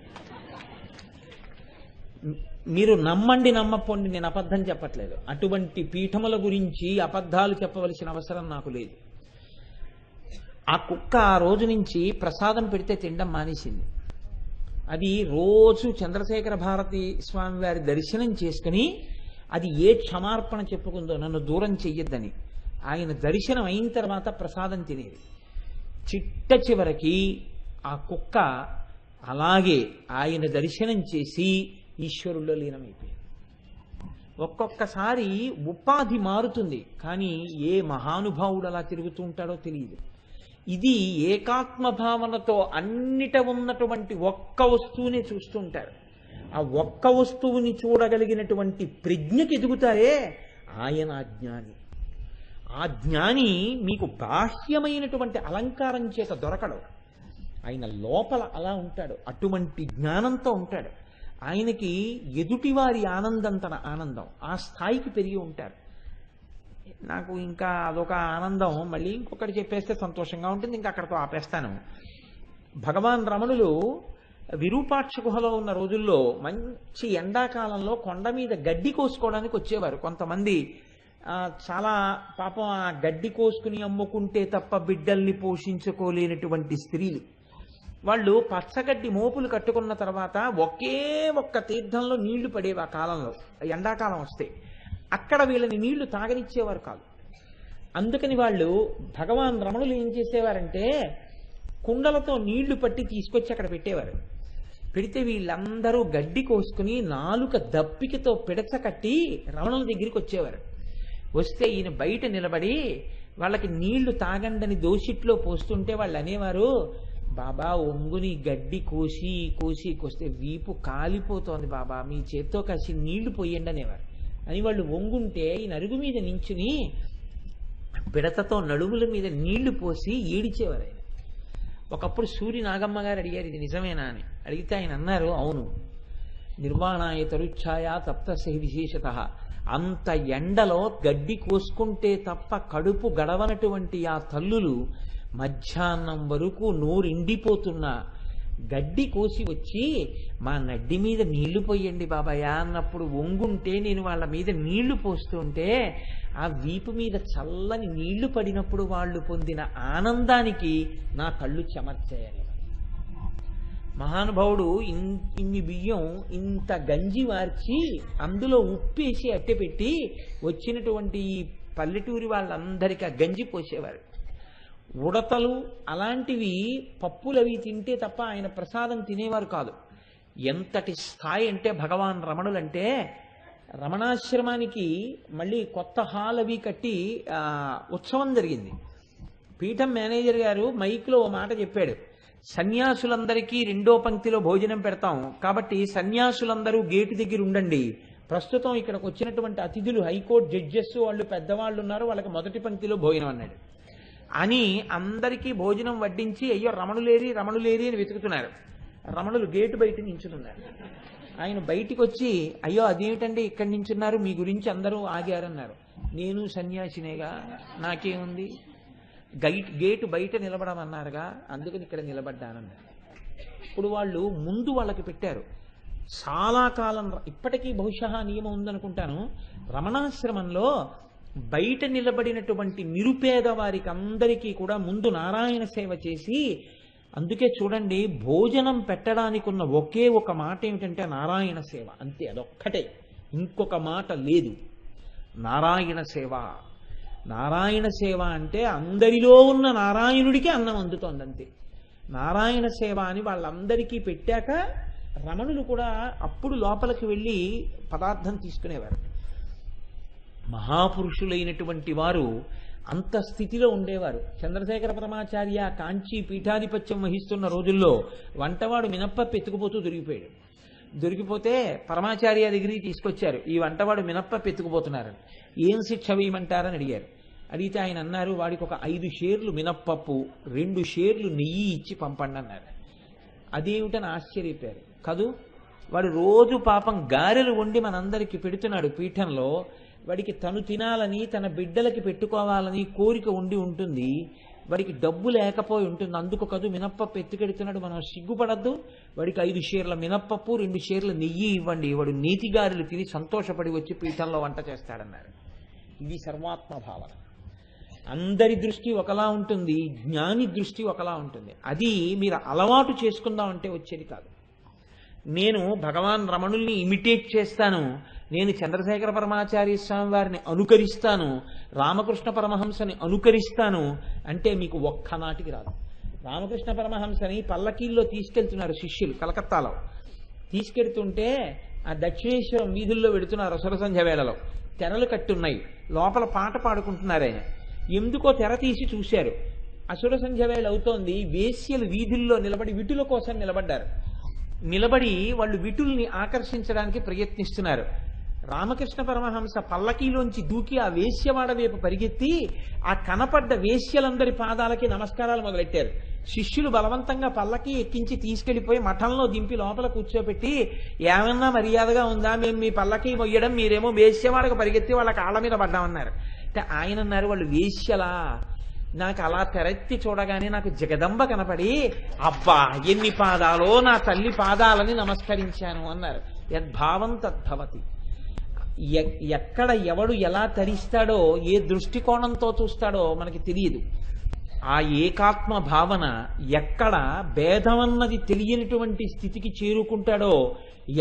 మీరు నమ్మండి నమ్మపోండి, నేను అబద్ధం చెప్పట్లేదు. అటువంటి పీఠముల గురించి అబద్ధాలు చెప్పవలసిన అవసరం నాకు లేదు. ఆ కుక్క ఆ రోజు నుంచి ప్రసాదం పెడితే తినడం మానేసింది. అది రోజు చంద్రశేఖర భారతీ స్వామి వారి దర్శనం చేసుకుని అది ఏ క్షమార్పణ చెప్పుకుందో నన్ను దూరం చెయ్యొద్దని ఆయన దర్శనం అయిన తర్వాత ప్రసాదం తినేది. చిట్ట చివరికి ఆ కుక్క అలాగే ఆయన దర్శనం చేసి ఈశ్వరుల్లో లీనమైపోయింది. ఒక్కొక్కసారి ఉపాధి మారుతుంది, కానీ ఏ మహానుభావుడు అలా తిరుగుతూ ఉంటాడో తెలియదు. ఇది ఏకాత్మ భావనతో అన్నిట ఉన్నటువంటి ఒక్క వస్తువునే చూస్తూ ఉంటారు. ఆ ఒక్క వస్తువుని చూడగలిగినటువంటి ప్రజ్ఞకి ఎదుగుతారే ఆయన జ్ఞాని. ఆ జ్ఞాని మీకు బాహ్యమైనటువంటి అలంకారం చేత దొరకడు, ఆయన లోపల అలా ఉంటాడు, అటువంటి జ్ఞానంతో ఉంటాడు. ఆయనకి ఎదుటివారి ఆనందం తన ఆనందం, ఆ స్థాయికి పెరిగి ఉంటారు. నాకు ఇంకా అదొక ఆనందం, మళ్ళీ ఇంకొకటి చెప్పేస్తే సంతోషంగా ఉంటుంది, ఇంకా అక్కడితో ఆపేస్తాను. భగవాన్ రమణులు విరూపాక్ష గుహలో ఉన్న రోజుల్లో మంచి ఎండాకాలంలో కొండ మీద గడ్డి కోసుకోవడానికి వచ్చేవారు కొంతమంది. చాలా పాపం ఆ గడ్డి కోసుకుని అమ్ముకుంటే తప్ప బిడ్డల్ని పోషించుకోలేనటువంటి స్త్రీలు. వాళ్ళు పచ్చగడ్డి మోపులు కట్టుకున్న తర్వాత ఒకే ఒక్క తీర్థంలో నీళ్లు పడేవి ఆ కాలంలో, ఎండాకాలం వస్తే. అక్కడ వీళ్ళని నీళ్లు తాగనిచ్చేవారు కాదు. అందుకని వాళ్ళు భగవాన్ రమణులు ఏం చేసేవారంటే కుండలతో నీళ్లు పట్టి తీసుకొచ్చి అక్కడ పెట్టేవారు. పెడితే వీళ్ళందరూ గడ్డి కోసుకుని నాలుక దప్పికతో పిడచ కట్టి రమణుల దగ్గరికి వచ్చేవారు. వస్తే ఈయన బయట నిలబడి వాళ్ళకి నీళ్లు తాగండని దోసిట్లో పోస్తుంటే వాళ్ళు అనేవారు, బాబా ఒంగుని గడ్డి కోసి కోసి కోస్తే వీపు కాలిపోతోంది బాబా, మీ చేత్తో కాసి నీళ్లు పోయండి అనేవారు. అని వాళ్ళు వంగుంటే ఈ నరుగు మీద నించుని పిడతతో నడుముల మీద నీళ్లు పోసి ఏడిచేవారు ఆయన. ఒకప్పుడు సూర్య నాగమ్మ గారు అడిగారు ఇది నిజమేనా అని. అడిగితే ఆయన అన్నారు, అవును, నిర్వాణాయ తరుఛాయ తప్తస్య విశేషత. అంత ఎండలో గడ్డి కోసుకుంటే తప్ప కడుపు గడవనటువంటి ఆ తల్లులు మధ్యాహ్నం వరకు నోరిండిపోతున్నా గడ్డి కోసి వచ్చి మా నడ్డి మీద నీళ్లు పోయండి బాబాయ్ అన్నప్పుడు వంగుంటే నేను వాళ్ళ మీద నీళ్లు పోస్తుంటే ఆ వీపు మీద చల్లని నీళ్లు పడినప్పుడు వాళ్ళు పొందిన ఆనందానికి నా కళ్ళు చెమర్చాయని. మహానుభావుడు ఇన్ని బియ్యం ఇంత గంజి వార్చి అందులో ఉప్పేసి అట్టెపెట్టి వచ్చినటువంటి ఈ పల్లెటూరి వాళ్ళందరికీ ఆ గంజి పోసేవారు. ఉడతలు అలాంటివి పప్పులవి తింటే తప్ప ఆయన ప్రసాదం తినేవారు కాదు. ఎంతటి స్థాయి అంటే భగవాన్ రమణులంటే రమణాశ్రమానికి మళ్ళీ కొత్త హాల్ అవి కట్టి ఉత్సవం జరిగింది. పీఠం మేనేజర్ గారు మైక్లో ఓ మాట చెప్పాడు, సన్యాసులందరికీ రెండో పంక్తిలో భోజనం పెడతాం కాబట్టి సన్యాసులందరూ గేటు దగ్గర ఉండండి, ప్రస్తుతం ఇక్కడికి వచ్చినటువంటి అతిథులు హైకోర్టు జడ్జెస్ వాళ్ళు పెద్దవాళ్ళు ఉన్నారు, వాళ్ళకి మొదటి పంక్తిలో భోజనం అన్నాడు. అని అందరికీ భోజనం వడ్డించి అయ్యో రమణులేరి అని వెతుకుతున్నారు. రమణులు గేటు బయట నించుతున్నారు. ఆయన బయటికి వచ్చి అయ్యో అదేమిటండి ఇక్కడి నించున్నారు, మీ గురించి అందరూ ఆగారన్నారు. నేను సన్యాసినేగా, నాకేముంది, గేటు బయట నిలబడమన్నారుగా అందుకని ఇక్కడ నిలబడ్డానన్నారు. ఇప్పుడు వాళ్ళు ముందు వాళ్ళకి పెట్టారు. చాలా కాలం ఇప్పటికీ బహుశా నియమం ఉందనుకుంటాను, రమణాశ్రమంలో బయట నిలబడినటువంటి నిరుపేద వారికి అందరికీ కూడా ముందు నారాయణ సేవ చేసి, అందుకే చూడండి భోజనం పెట్టడానికి ఉన్న ఒకే ఒక మాట ఏమిటంటే నారాయణ సేవ, అంతే, అదొక్కటే, ఇంకొక మాట లేదు. నారాయణ సేవ. నారాయణ సేవ అంటే అందరిలో ఉన్న నారాయణుడికి అన్నం అందుతోంది అంతే. నారాయణ సేవ అని వాళ్ళందరికీ పెట్టాక రమణులు కూడా అప్పుడు లోపలికి వెళ్ళి పదార్థం తీసుకునేవారు. మహాపురుషులైనటువంటి వారు అంత స్థితిలో ఉండేవారు. చంద్రశేఖర పరమాచార్య కాంచీ పీఠాధిపత్యం వహిస్తున్న రోజుల్లో వంటవాడు మినప్పప్పు ఎత్తుకుపోతూ దొరికిపోయాడు. దొరికిపోతే పరమాచార్య దగ్గరికి తీసుకొచ్చారు, ఈ వంటవాడు మినప్పప్పు ఎత్తుకుపోతున్నారని, ఏం శిక్ష వేయమంటారని అడిగారు. అడిగితే ఆయన అన్నారు, వాడికి ఒక 5 షేర్లు మినప్పప్పు 2 షేర్లు నెయ్యి ఇచ్చి పంపండి అన్నారు. అదేమిటని ఆశ్చర్యపోయారు. కదూ, వాడు రోజు పాపం గారెలు వండి మనందరికీ పెడుతున్నాడు పీఠంలో, వాడికి తను తినాలని తన బిడ్డలకి పెట్టుకోవాలని కోరిక ఉండి ఉంటుంది, వాడికి డబ్బు లేకపోయి ఉంటుంది, అందుకు కదూ మినప్పప్పు ఎత్తుకెడుతున్నాడు, మనం సిగ్గుపడద్దు, వాడికి 5 షేర్ల మినప్పప్పు 2 షేర్ల నెయ్యి ఇవ్వండి, వాడు నీతిగారులు తిని సంతోషపడి వచ్చి పీఠంలో వంట చేస్తాడన్నారు. ఇది సర్వాత్మ భావన. అందరి దృష్టి ఒకలా ఉంటుంది, జ్ఞాని దృష్టి ఒకలా ఉంటుంది. అది మీరు అలవాటు చేసుకుందామంటే వచ్చేది కాదు. నేను భగవాన్ రమణుల్ని ఇమిటేట్ చేస్తాను, నేను చంద్రశేఖర పరమాచార్య స్వామి వారిని అనుకరిస్తాను, రామకృష్ణ పరమహంసని అనుకరిస్తాను అంటే మీకు ఒక్కనాటికి రాదు. రామకృష్ణ పరమహంసని పల్లకీల్లో తీసుకెళ్తున్నారు శిష్యులు కలకత్తాలో. తీసుకెడుతుంటే ఆ దక్షిణేశ్వరం వీధుల్లో వెడుతున్నారు అసుర సంధ్య వేళలో, తెరలు కట్టున్నాయి, లోపల పాట పాడుకుంటున్నారు. ఆయన ఎందుకో తెర తీసి చూశారు, అసుర సంధ్య వేళ అవుతోంది, వేశ్యలు వీధుల్లో నిలబడి విటుల కోసం నిలబడ్డారు. నిలబడి వాళ్ళు విటుల్ని ఆకర్షించడానికి ప్రయత్నిస్తున్నారు. రామకృష్ణ పరమహంస పల్లకీలోంచి దూకి ఆ వేశ్యవాడ వైపు పరిగెత్తి ఆ కనపడ్డ వేశ్యలందరి పాదాలకి నమస్కారాలు మొదలెట్టారు. శిష్యులు బలవంతంగా పల్లకి ఎక్కించి తీసుకెళ్లిపోయి మఠంలో దింపి లోపల కూర్చోబెట్టి, ఏమన్నా మర్యాదగా ఉందా, మేము మీ పల్లకి మొయ్యడం, మీరేమో వేశ్యవాడకు పరిగెత్తి వాళ్ళ కాళ్ళ మీద పడ్డామన్నారు. అంటే ఆయన అన్నారు, వాళ్ళు వేశ్యలా, నాకు అలా తెరెత్తి చూడగానే నాకు జగదంబ కనపడి అబ్బా ఎన్ని పాదాలో నా తల్లి పాదాలని నమస్కరించాను అన్నారు. యద్భావం తద్భవతి. ఎక్కడ ఎవడు ఎలా తరిస్తాడో, ఏ దృష్టికోణంతో చూస్తాడో మనకి తెలియదు. ఆ ఏకాత్మ భావన ఎక్కడ భేదమన్నది తెలియనిటువంటి స్థితికి చేరుకుంటాడో,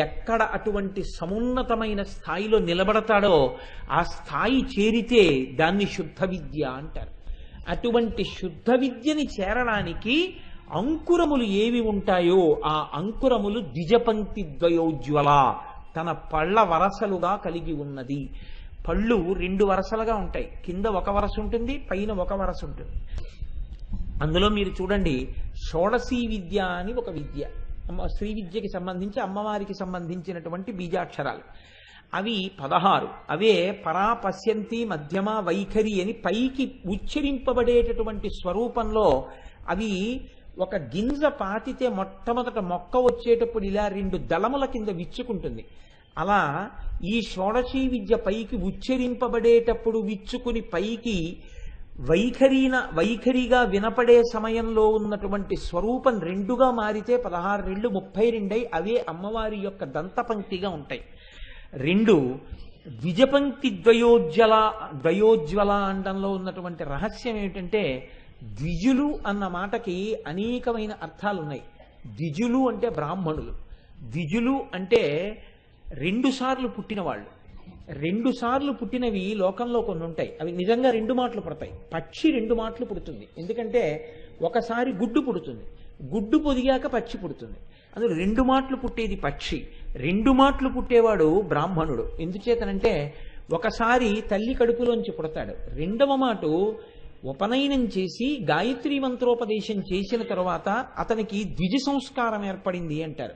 ఎక్కడ అటువంటి సమున్నతమైన స్థాయిలో నిలబడతాడో, ఆ స్థాయి చేరితే దాన్ని శుద్ధ విద్య అంటారు. అటువంటి శుద్ధ విద్యని చేరడానికి అంకురములు ఏవి ఉంటాయో ఆ అంకురములు ద్విజపంక్తి ద్వయోజ్వల, తన పళ్ళ వరసలుగా కలిగి ఉన్నది. పళ్ళు 2 వరసలుగా ఉంటాయి, కింద ఒక వరస ఉంటుంది, పైన ఒక వరస ఉంటుంది. అందులో మీరు చూడండి, షోడశీ విద్య అని ఒక విద్య, శ్రీ విద్యకి సంబంధించి అమ్మవారికి సంబంధించినటువంటి బీజాక్షరాలు. అవి 16. అవే పరా, పశ్యంతి, మధ్యమ, వైఖరి అని పైకి ఉచ్చరింపబడేటటువంటి స్వరూపంలో అవి ఒక గింజ పాతితే మొట్టమొదట మొక్క వచ్చేటప్పుడు ఇలా 2 దళముల కింద విచ్చుకుంటుంది. అలా ఈ షోడశీ విద్య పైకి ఉచ్చరింపబడేటప్పుడు విచ్చుకుని పైకి వైఖరిగా వినపడే సమయంలో ఉన్నటువంటి స్వరూపం రెండుగా మారితే 16 రెళ్ళు 32 అవే అమ్మవారి యొక్క దంతపంక్తిగా ఉంటాయి. రెండు ద్విజపంక్తి ద్వయోజ్వల అండంలో ఉన్నటువంటి రహస్యం ఏమిటంటే, ద్విజులు అన్న మాటకి అనేకమైన అర్థాలు ఉన్నాయి. ద్విజులు అంటే బ్రాహ్మణులు, ద్విజులు అంటే 2 సార్లు పుట్టిన వాళ్ళు. 2 సార్లు పుట్టినవి లోకంలో కొన్ని ఉంటాయి, అవి నిజంగా 2 మాటలు పుడతాయి. పక్షి 2 మాటలు పుడుతుంది, ఎందుకంటే ఒకసారి గుడ్డు పుడుతుంది, గుడ్డు పొదిగాక పక్షి పుడుతుంది. అందులో 2 మాటలు పుట్టేది పక్షి, 2 మాటలు పుట్టేవాడు బ్రాహ్మణుడు. ఎందుచేతనంటే ఒకసారి తల్లి కడుపులోంచి పుడతాడు, రెండవ మాట ఉపనయనం చేసి గాయత్రీ మంత్రోపదేశం చేసిన తరువాత అతనికి ద్విజ సంస్కారం ఏర్పడింది అంటారు.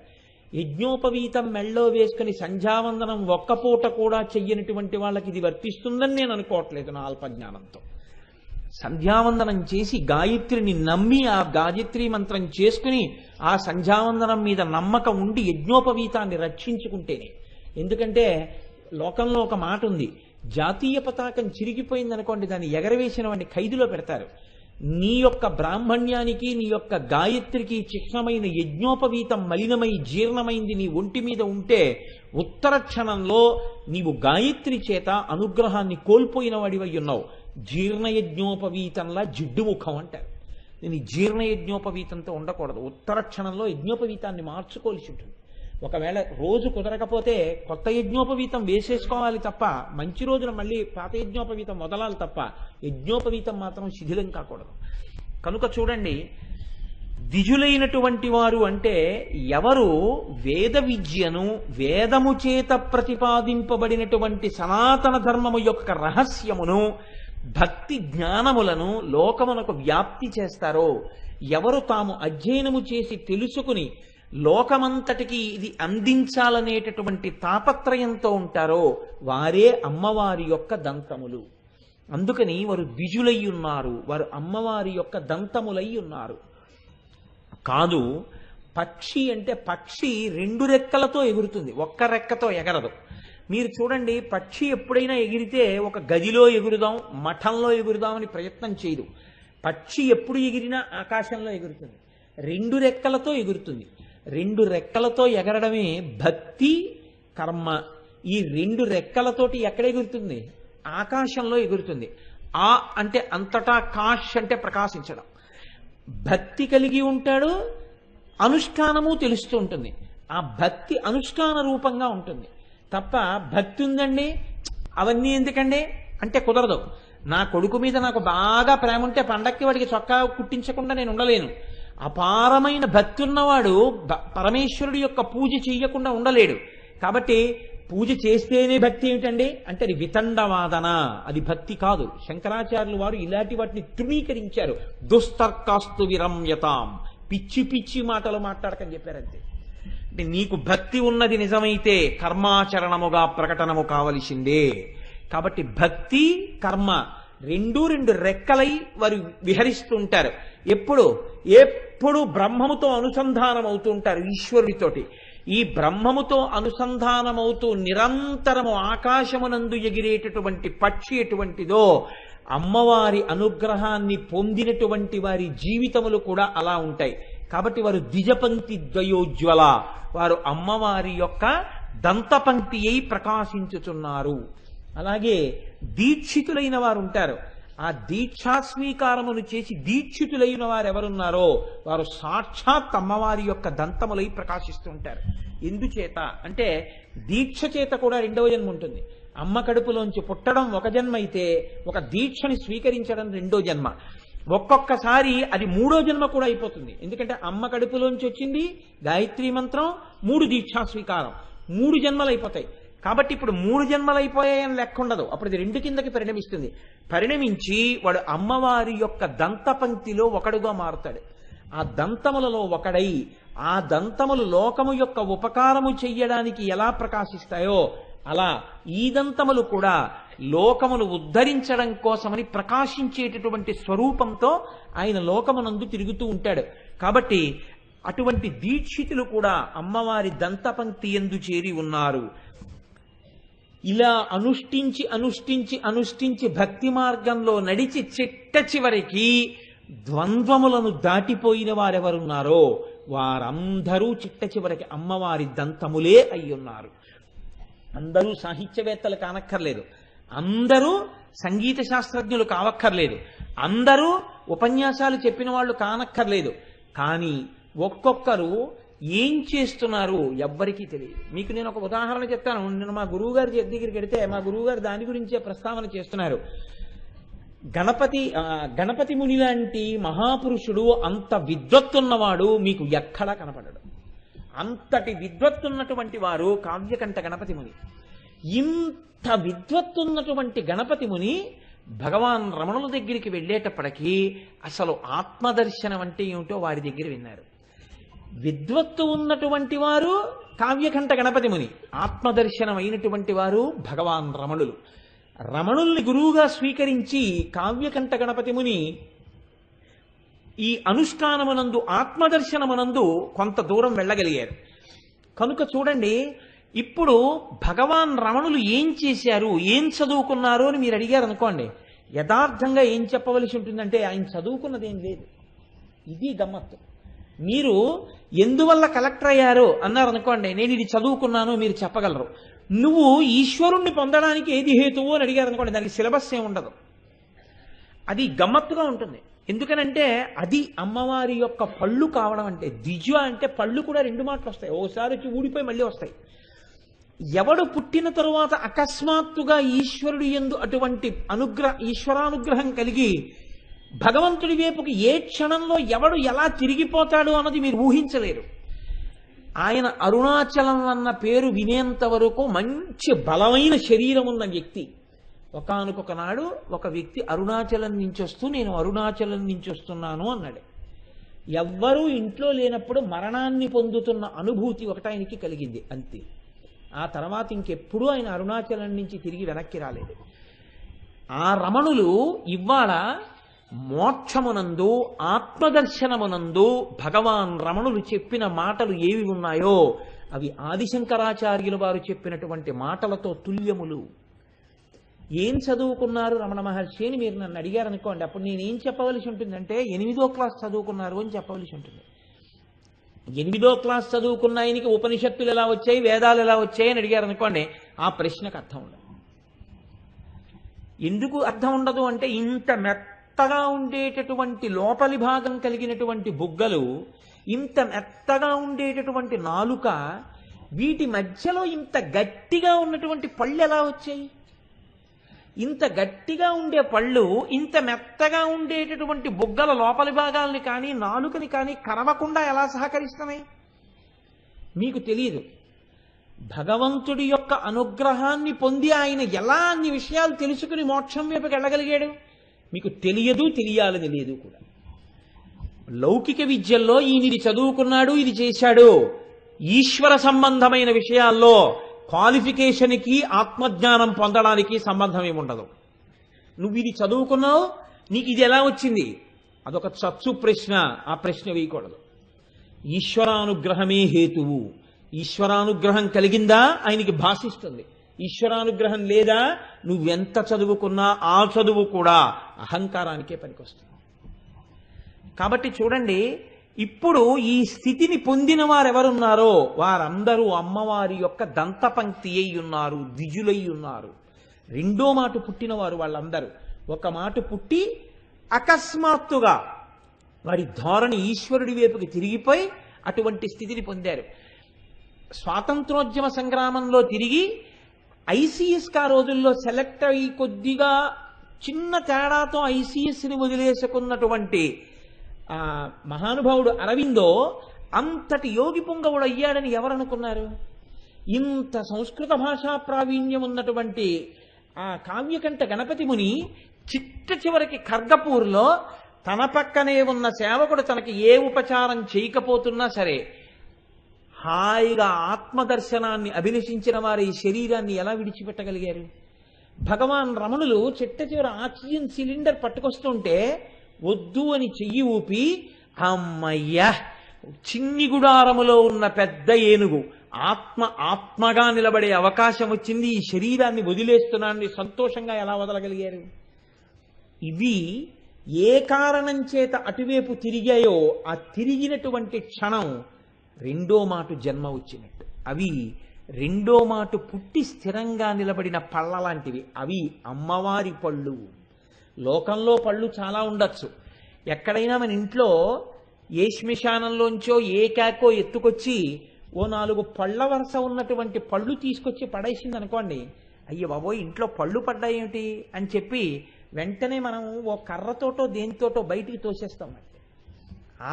యజ్ఞోపవీతం మెళ్ళో వేసుకుని సంధ్యావందనం ఒక్కపూట కూడా చెయ్యనటువంటి వాళ్ళకి ఇది వర్తిస్తుందని నేను అనుకోవట్లేదు నా అల్పజ్ఞానంతో. సంధ్యావందనం చేసి గాయత్రిని నమ్మి ఆ గాయత్రీ మంత్రం చేసుకుని ఆ సంధ్యావందనం మీద నమ్మకం ఉండి యజ్ఞోపవీతాన్ని రక్షించుకుంటేనే. ఎందుకంటే లోకంలో ఒక మాట ఉంది, జాతీయ పతాకం చిరిగిపోయిందనుకోండి దాన్ని ఎగరవేసిన వాడిని ఖైదులో పెడతారు. నీ యొక్క బ్రాహ్మణ్యానికి నీ యొక్క గాయత్రికి చిహ్నమైన యజ్ఞోపవీతం మలినమై జీర్ణమైంది నీ ఒంటి మీద ఉంటే ఉత్తర క్షణంలో నీవు గాయత్రి చేత అనుగ్రహాన్ని కోల్పోయిన వాడివై ఉన్నావు. జీర్ణయజ్ఞోపవీతంలా జిడ్డు ముఖం అంటారు. నేను జీర్ణయజ్ఞోపవీతంతో ఉండకూడదు, ఉత్తర క్షణంలో యజ్ఞోపవీతాన్ని మార్చుకోవాల్సి ఉంటుంది. ఒకవేళ రోజు కుదరకపోతే కొత్త యజ్ఞోపవీతం వేసేసుకోవాలి తప్ప, మంచి రోజున మళ్ళీ పాత యజ్ఞోపవీతం వదలాలి తప్ప యజ్ఞోపవీతం మాత్రం శిథిలం కాకూడదు. కనుక చూడండి, ద్విజులైనటువంటి వారు అంటే ఎవరు వేద విద్యను, వేదము చేత ప్రతిపాదింపబడినటువంటి సనాతన ధర్మము యొక్క రహస్యమును, భక్తి జ్ఞానములను లోకమునకు వ్యాప్తి చేస్తారో, ఎవరు తాము అధ్యయనము చేసి తెలుసుకుని లోకమంతటికి ఇది అందించాలనేటటువంటి తాపత్రయంతో ఉంటారో వారే అమ్మవారి యొక్క దంతములు. అందుకని వారు ద్విజులై ఉన్నారు, వారు అమ్మవారి యొక్క దంతములై ఉన్నారు. కాదు, పక్షి అంటే పక్షి 2 రెక్కలతో ఎగురుతుంది, ఒక్క రెక్కతో ఎగరదు. మీరు చూడండి, పక్షి ఎప్పుడైనా ఎగిరితే ఒక గదిలో ఎగురుదాం, మఠంలో ఎగురుదామని ప్రయత్నం చేయదు. పక్షి ఎప్పుడు ఎగిరినా ఆకాశంలో ఎగురుతుంది, 2 రెక్కలతో ఎగురుతుంది. 2 రెక్కలతో ఎగరడమే భక్తి కర్మ. ఈ 2 రెక్కలతోటి ఎక్కడ ఎగురుతుంది? ఆకాశంలో ఎగురుతుంది. ఆ అంటే అంతటా, కాష్ అంటే ప్రకాశించడం. భక్తి కలిగి ఉంటాడు, అనుష్ఠానము తెలుస్తూ ఉంటుంది. ఆ భక్తి అనుష్ఠాన రూపంగా ఉంటుంది తప్ప భక్తి ఉందండి అవన్నీ ఎందుకండి అంటే కుదరదు. నా కొడుకు మీద నాకు బాగా ప్రేమ ఉంటే పండక్కి వాడికి చొక్కా కుట్టించకుండా నేను ఉండలేను. అపారమైన భక్తి ఉన్నవాడు పరమేశ్వరుడి యొక్క పూజ చెయ్యకుండా ఉండలేడు. కాబట్టి పూజ చేస్తేనే భక్తి ఏమిటండి అంటే అది వితండవాదన, అది భక్తి కాదు. శంకరాచార్యులు వారు ఇలాంటి వాటిని తృణీకరించారు. దుస్తర్కాస్తు విరమ్యతాం, పిచ్చి పిచ్చి మాటలు మాట్లాడకని చెప్పారంతే. అంటే నీకు భక్తి ఉన్నది నిజమైతే కర్మాచరణముగా ప్రకటనము కావలసిందే. కాబట్టి భక్తి కర్మ 2 రెక్కలై వారు విహరిస్తూ ఉంటారు. ఎప్పుడు బ్రహ్మముతో అనుసంధానం అవుతూ ఉంటారు ఈశ్వరుడితోటి. ఈ బ్రహ్మముతో అనుసంధానమవుతూ నిరంతరము ఆకాశమునందు ఎగిరేటటువంటి పక్షి ఎటువంటిదో అమ్మవారి అనుగ్రహాన్ని పొందినటువంటి వారి జీవితములు కూడా అలా ఉంటాయి. కాబట్టి వారు ద్విజపంక్తి ద్వయోజ్వల, వారు అమ్మవారి యొక్క దంతపంక్తి అయి ప్రకాశించుచున్నారు. అలాగే దీక్షితులైన వారు ఉంటారు. ఆ దీక్షాస్వీకారమును చేసి దీక్షితులైన వారు ఎవరున్నారో వారు సాక్షాత్ అమ్మవారి యొక్క దంతములై ప్రకాశిస్తూ ఉంటారు. ఎందుచేత అంటే దీక్ష చేత కూడా 2వ జన్మ ఉంటుంది. అమ్మ కడుపులోంచి పుట్టడం ఒక జన్మ అయితే ఒక దీక్షని స్వీకరించడం 2వ జన్మ. ఒక్కొక్కసారి అది 3వ జన్మ కూడా అయిపోతుంది. ఎందుకంటే అమ్మ కడుపులోంచి వచ్చింది గాయత్రీ మంత్రం, 3 దీక్షా స్వీకారం, 3 జన్మలు అయిపోతాయి. కాబట్టి ఇప్పుడు 3 జన్మలు అయిపోయాయని లెక్క ఉండదు. అప్పుడు ఇది 2 కిందకి పరిణమిస్తుంది. పరిణమించి వాడు అమ్మవారి యొక్క దంతపంక్తిలో ఒకడుగా మారుతాడు. ఆ దంతములలో ఒకడై ఆ దంతములు లోకము యొక్క ఉపకారము చెయ్యడానికి ఎలా ప్రకాశిస్తాయో అలా ఈ దంతములు కూడా లోకమును ఉద్ధరించడం కోసమని ప్రకాశించేటటువంటి స్వరూపంతో ఆయన లోకమునందు తిరుగుతూ ఉంటాడు. కాబట్టి అటువంటి దీక్షితులు కూడా అమ్మవారి దంతపంక్తి యందు చేరి ఉన్నారు. ఇలా అనుష్ఠించి అనుష్ఠించి అనుష్ఠించి భక్తి మార్గంలో నడిచి చిట్ట చివరికి ద్వంద్వములను దాటిపోయిన వారెవరున్నారో వారందరూ చిట్ట చివరికి అమ్మవారి దంతములే అయ్యున్నారు. అందరూ సాహిత్యవేత్తలు కానక్కర్లేదు, అందరూ సంగీత శాస్త్రజ్ఞులు కావక్కర్లేదు, అందరూ ఉపన్యాసాలు చెప్పిన వాళ్ళు కానక్కర్లేదు. కానీ ఒక్కొక్కరు ఏం చేస్తున్నారు ఎవ్వరికీ తెలియదు. మీకు నేను ఒక ఉదాహరణ చెప్తాను. నేను మా గురువు గారి దగ్గరికి వెడితే మా గురువు గారు దాని గురించే ప్రస్తావన చేస్తున్నారు. గణపతి ముని లాంటి మహాపురుషుడు, అంత విద్వత్తున్నవాడు మీకు ఎక్కడా కనపడడు. అంతటి విద్వత్తున్నటువంటి వారు కావ్యకంఠ గణపతి ముని. ఇంత విద్వత్తున్నటువంటి గణపతి ముని భగవాన్ రమణుల దగ్గరికి వెళ్ళేటప్పటికీ అసలు ఆత్మదర్శనం అంటే ఏమిటో వారి దగ్గర విన్నారు. విద్వత్తు ఉన్నటువంటి వారు కావ్యకంఠ గణపతి ముని, ఆత్మదర్శనం అయినటువంటి వారు భగవాన్ రమణులు. రమణుల్ని గురువుగా స్వీకరించి కావ్యకంఠ గణపతి ముని ఈ అనుష్ఠానమునందు ఆత్మదర్శనమునందు కొంత దూరం వెళ్ళగలిగారు. కనుక చూడండి, ఇప్పుడు భగవాన్ రమణులు ఏం చేశారు, ఏం చదువుకున్నారు అని మీరు అడిగారు అనుకోండి, యథార్థంగా ఏం చెప్పవలసి ఉంటుందంటే ఆయన చదువుకున్నది ఏం లేదు. ఇది గమ్మత్తు. మీరు ఎందువల్ల కలెక్టర్ అయ్యారో అన్నారు అనుకోండి, నేను ఇది చదువుకున్నాను మీరు చెప్పగలరు. నువ్వు ఈశ్వరుణ్ణి పొందడానికి ఏది హేతువు అని అడిగారు అనుకోండి, దానికి సిలబస్ ఏమి ఉండదు. అది గమ్మత్తుగా ఉంటుంది. ఎందుకనంటే అది అమ్మవారి యొక్క పళ్ళు కావడం అంటే. దిజు అంటే పళ్ళు కూడా రెండు మాటలు వస్తాయి, ఓసారి వచ్చి ఊడిపోయి మళ్ళీ వస్తాయి. ఎవడు పుట్టిన తరువాత అకస్మాత్తుగా ఈశ్వరుడు యందు అటువంటి ఈశ్వరానుగ్రహం కలిగి భగవంతుడి వైపుకి ఏ క్షణంలో ఎవడు ఎలా తిరిగిపోతాడు అన్నది మీరు ఊహించలేరు. ఆయన అరుణాచలం అన్న పేరు వినేంత వరకు మంచి బలమైన శరీరం ఉన్న వ్యక్తి. ఒకానొక నాడు ఒక వ్యక్తి అరుణాచలం నుంచి వస్తూ నేను అరుణాచలం నుంచి వస్తున్నాను అన్నాడు. ఎవ్వరూ ఇంట్లో లేనప్పుడు మరణాన్ని పొందుతున్న అనుభూతి ఒకటి ఆయనకి కలిగింది, అంతే. ఆ తర్వాత ఇంకెప్పుడూ ఆయన అరుణాచలం నుంచి తిరిగి వెనక్కి రాలేదు. ఆ రమణులు ఇవాళ మోక్షమునందు ఆత్మదర్శనమునందు భగవాన్ రమణులు చెప్పిన మాటలు ఏవి ఉన్నాయో అవి ఆదిశంకరాచార్యుల వారు చెప్పినటువంటి మాటలతో తుల్యములు. ఏం చదువుకున్నారు రమణ మహర్షి అని మీరు నన్ను అడిగారు అనుకోండి, అప్పుడు నేనేం చెప్పవలసి ఉంటుందంటే 8వ క్లాస్ చదువుకున్నారు అని చెప్పవలసి ఉంటుంది. 8వ క్లాస్ చదువుకున్న ఆయనకి ఉపనిషత్తులు ఎలా వచ్చాయి, వేదాలు ఎలా వచ్చాయి అని అడిగారు అనుకోండి, ఆ ప్రశ్నకు అర్థం ఉండదు. ఎందుకు అర్థం ఉండదు అంటే ఇంత మెత్తగా ఉండేటటువంటి లోపలి భాగం కలిగినటువంటి బుగ్గలు, ఇంత మెత్తగా ఉండేటటువంటి నాలుక, వీటి మధ్యలో ఇంత గట్టిగా ఉన్నటువంటి పళ్ళు ఎలా వచ్చాయి? ఇంత గట్టిగా ఉండే పళ్ళు ఇంత మెత్తగా ఉండేటటువంటి బుగ్గల లోపలి భాగాల్ని కానీ నాలుకని కానీ కరవకుండా ఎలా సహకరిస్తున్నాయి? మీకు తెలియదు. భగవంతుడి యొక్క అనుగ్రహాన్ని పొంది ఆయన ఎలా అన్ని విషయాలు తెలుసుకుని మోక్షం వైపుకి వెళ్ళగలిగాడు? మీకు తెలియదు, తెలియాలని లేదు కూడా. లౌకిక విద్యల్లో ఈయన ఇది చదువుకున్నాడు, ఇది చేశాడు. ఈశ్వర సంబంధమైన విషయాల్లో క్వాలిఫికేషన్కి ఆత్మజ్ఞానం పొందడానికి సంబంధం ఏముండదు. నువ్వు ఇది చదువుకున్నావు, నీకు ఇది ఎలా వచ్చింది? అదొక చచ్చు ప్రశ్న, ఆ ప్రశ్న వేయకూడదు. ఈశ్వరానుగ్రహమే హేతువు. ఈశ్వరానుగ్రహం కలిగిందా ఆయనకి భాషిస్తుంది. ఈశ్వరానుగ్రహం లేదా నువ్వెంత చదువుకున్నా ఆ చదువు కూడా అహంకారానికే పనికొస్తుంది. కాబట్టి చూడండి, ఇప్పుడు ఈ స్థితిని పొందిన వారెవరున్నారో వారందరూ అమ్మవారి యొక్క దంతపంక్తి అయి ఉన్నారు, ద్విజులై ఉన్నారు. రెండో మాట పుట్టినవారు వాళ్ళందరూ. ఒక మాట పుట్టి అకస్మాత్తుగా వారి ధోరణి ఈశ్వరుడి వైపుకి తిరిగిపోయి అటువంటి స్థితిని పొందారు. స్వాతంత్రోద్యమ సంగ్రామంలో తిరిగి ఐసీఎస్కి ఆ రోజుల్లో సెలెక్ట్ అయ్యి కొద్దిగా చిన్న తేడాతో ఐసీఎస్ని వదిలేసుకున్నటువంటి మహానుభావుడు అరవిందో అంతటి యోగి పుంగవుడు అయ్యాడని ఎవరనుకున్నారు? ఇంత సంస్కృత భాషా ప్రావీణ్యం ఉన్నటువంటి ఆ కావ్యకంఠ గణపతి ముని చిట్ట చివరికి ఖర్గపూర్లో తన పక్కనే ఉన్న సేవకుడు తనకి ఏ ఉపచారం చేయకపోతున్నా సరే హాయిగా ఆత్మదర్శనాన్ని అభిలషించిన వారి శరీరాన్ని ఎలా విడిచిపెట్టగలిగారు? భగవాన్ రమణులు చిట్ట చివరి ఆక్సిజన్ సిలిండర్ పట్టుకొస్తుంటే వద్దు అని చెయ్యి ఊపి, అమ్మయ్యా చిన్ని గుడారములో ఉన్న పెద్ద ఏనుగు ఆత్మగా నిలబడే అవకాశం వచ్చింది, ఈ శరీరాన్ని వదిలేస్తున్నాన్ని సంతోషంగా ఎలా వదలగలిగారు? ఇవి ఏ కారణం చేత అటువైపు తిరిగాయో ఆ తిరిగినటువంటి క్షణం రెండో మాటు జన్మ వచ్చినట్టు. అవి రెండో మాటు పుట్టి స్థిరంగా నిలబడిన పళ్ళ లాంటివి. అవి అమ్మవారి పళ్ళు. లోకంలో పళ్ళు చాలా ఉండొచ్చు. ఎక్కడైనా మన ఇంట్లో ఏ శ్మశానంలోంచో ఏ కేకో ఎత్తుకొచ్చి ఓ 4 పళ్ళ వరుస ఉన్నటువంటి పళ్ళు తీసుకొచ్చి పడేసింది అనుకోండి, అయ్యో బాబోయ్ ఇంట్లో పళ్ళు పడ్డాయేమిటి అని చెప్పి వెంటనే మనం ఓ కర్రతోటో దేనితోటో బయటికి తోసేస్తాం.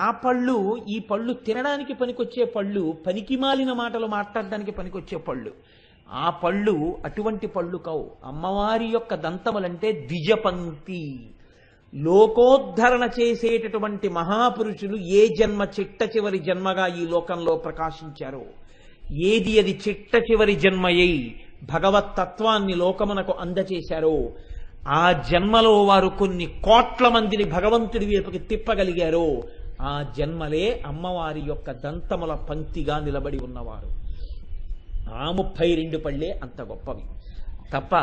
ఆ పళ్ళు ఈ పళ్ళు తినడానికి పనికొచ్చే పళ్ళు, పనికిమాలిన మాటలు మాట్లాడడానికి పనికొచ్చే పళ్ళు. ఆ పళ్ళు అటువంటి పళ్ళు కావు. అమ్మవారి యొక్క దంతములంటే ద్విజపంక్తి, లోకోద్ధరణ చేసేటటువంటి మహాపురుషులు ఏ జన్మ చిట్ట చివరి జన్మగా ఈ లోకంలో ప్రకాశించారో, ఏది అది చిట్ట చివరి జన్మయ్యి భగవత్తత్వాన్ని లోకమునకు అందచేశారో, ఆ జన్మలో వారు కొన్ని కోట్ల మందిని భగవంతుడి వైపుకి తిప్పగలిగారో, ఆ జన్మలే అమ్మవారి యొక్క దంతముల పంక్తిగా నిలబడి ఉన్నవారు. ఆ 32 పళ్ళే అంత గొప్పవి తప్ప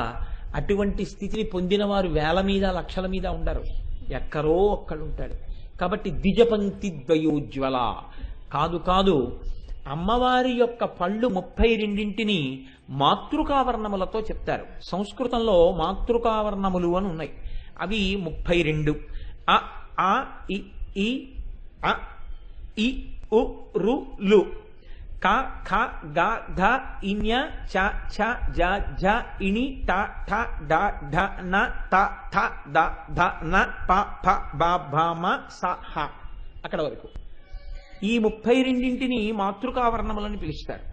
అటువంటి స్థితిని పొందిన వారు వేల మీద లక్షల మీద ఉండరు, ఎక్కడో ఒక్కడుంటాడు. కాబట్టి ద్విజపంక్తి ద్వయోజ్వల కాదు. అమ్మవారి యొక్క పళ్ళు 32ంటిని మాతృకావర్ణములతో చెప్తారు. సంస్కృతంలో మాతృకావర్ణములు అని ఉన్నాయి. అవి 32. అ ఆ ఇ ఈ అ ఇ ఉ రు లు, క ఖ గ ఘ ఇఞ చ ఛ జ ఝ ఇణి ట ఠ డ ఢ న త థ ద ధ న ప ఫ బ భ మ స హ. అక్కడ వరకు ఈ 32ంటిని మాతృకావర్ణములని పిలుస్తారు.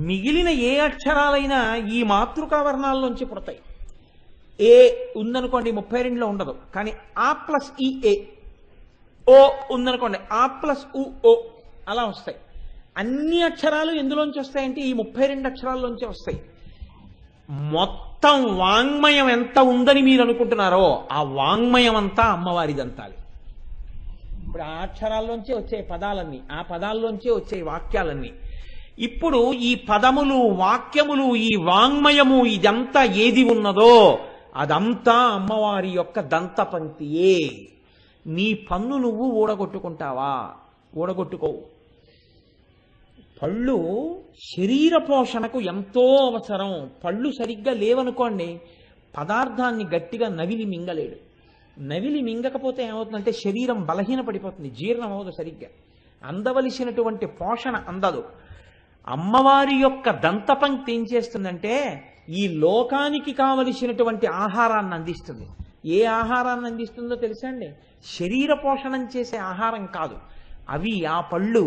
మిగిలిన ఏ అక్షరాలైనా ఈ మాతృకావర్ణాల్లోంచి పుడతాయి. ఏ ఉందనుకోండి 32లో ఉండదు, కానీ ఆ ప్లస్ ఈ ఏ, ఓ ఉందనుకోండి ఆ ప్లస్ ఉ ఓ, అలా వస్తాయి. అన్ని అక్షరాలు ఎందులోంచి వస్తాయంటే ఈ 32 అక్షరాల్లోంచి వస్తాయి. మొత్తం వాంగ్మయం ఎంత ఉందని మీరు అనుకుంటున్నారో ఆ వాంగ్మయం అంతా అమ్మవారి దంతాలి. ఇప్పుడు ఆ అక్షరాల్లోంచే వచ్చే పదాలన్నీ, ఆ పదాల్లోంచే వచ్చే వాక్యాలన్నీ. ఇప్పుడు ఈ పదములు, వాక్యములు, ఈ వాంగ్మయము, ఇదంతా ఏది ఉన్నదో అదంతా అమ్మవారి యొక్క దంత పంక్తియే. నీ పన్ను నువ్వు ఊడగొట్టుకుంటావా? ఊడగొట్టుకోవు. పళ్ళు శరీర పోషణకు ఎంతో అవసరం. పళ్ళు సరిగ్గా లేవనుకోండి, పదార్థాన్ని గట్టిగా నవిలి మింగలేడు. నవిలి మింగకపోతే ఏమవుతుందంటే శరీరం బలహీన పడిపోతుంది, జీర్ణం అవ్వదు సరిగ్గా, అందవలసినటువంటి పోషణ అందదు. అమ్మవారి యొక్క దంతపంక్తి ఏం చేస్తుందంటే ఈ లోకానికి కావలసినటువంటి ఆహారాన్ని అందిస్తుంది. ఏ ఆహారాన్ని అందిస్తుందో తెలుసా అండి? శరీర పోషణం చేసే ఆహారం కాదు. అవి ఆ పళ్ళు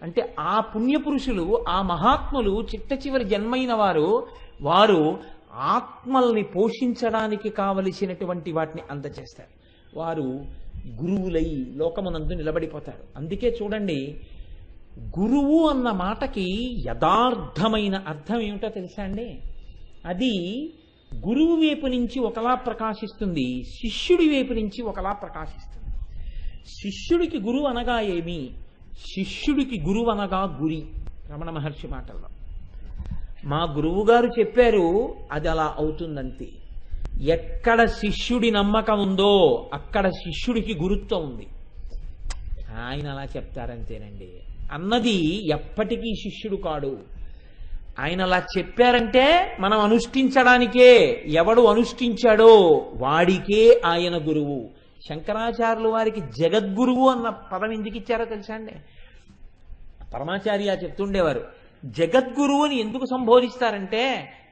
అంటే ఆ పుణ్యపురుషులు, ఆ మహాత్ములు, చిట్ట చివరి జన్మైన వారు ఆత్మల్ని పోషించడానికి కావలసినటువంటి వాటిని అందచేస్తారు. వారు గురువులై లోకమునందు నిలబడిపోతారు. అందుకే చూడండి, గురువు అన్న మాటకి యథార్థమైన అర్థం ఏమిటో తెలుసా అండి? అది గురువు వైపు నుంచి ఒకలా ప్రకాశిస్తుంది, శిష్యుడి వైపు నుంచి ఒకలా ప్రకాశిస్తుంది. శిష్యుడికి గురువు అనగా ఏమి? శిష్యుడికి గురువు అనగా గురి. రమణ మహర్షి మాటల్లో మా గురువు గారు చెప్పారు, అది అలా అవుతుందంతే. ఎక్కడ శిష్యుడి నమ్మకం ఉందో అక్కడ శిష్యుడికి గురుత్వం ఉంది. ఆయన అలా చెప్తారంతేనండి అన్నది ఎప్పటికీ శిష్యుడు కాడు. ఆయన అలా చెప్పారంటే మనం అనుష్ఠించడానికే. ఎవడు అనుష్ఠించాడో వాడికే ఆయన గురువు. శంకరాచార్యుల వారికి జగద్గురువు అన్న పదం ఎందుకు ఇచ్చారో తెలుసా అండి? పరమాచార్య చెప్తుండేవారు, జగద్గురువు అని ఎందుకు సంబోధిస్తారంటే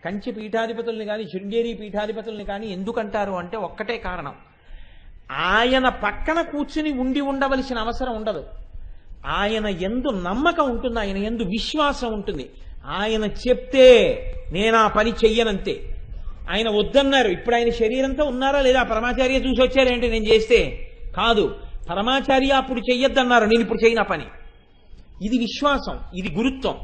కంచి పీఠాధిపతుల్ని కానీ శృంగేరి పీఠాధిపతుల్ని కానీ ఎందుకంటారు అంటే ఒక్కటే కారణం, ఆయన పక్కన కూర్చుని ఉండవలసిన అవసరం ఉండదు. ఆయన యందు నమ్మకం ఉంటుంది, ఆయన యందు విశ్వాసం ఉంటుంది. ఆయన చెప్తే నేను ఆ పని చెయ్యనంతే. ఆయన వద్దన్నారు, ఇప్పుడు ఆయన శరీరంతో ఉన్నారా లేదా? పరమాచార్య చూసి వచ్చారేంటి నేను చేస్తే? కాదు, పరమాచార్య అప్పుడు చెయ్యొద్దన్నారు, నేను ఇప్పుడు చేయన పని. ఇది విశ్వాసం, ఇది గురుత్వం.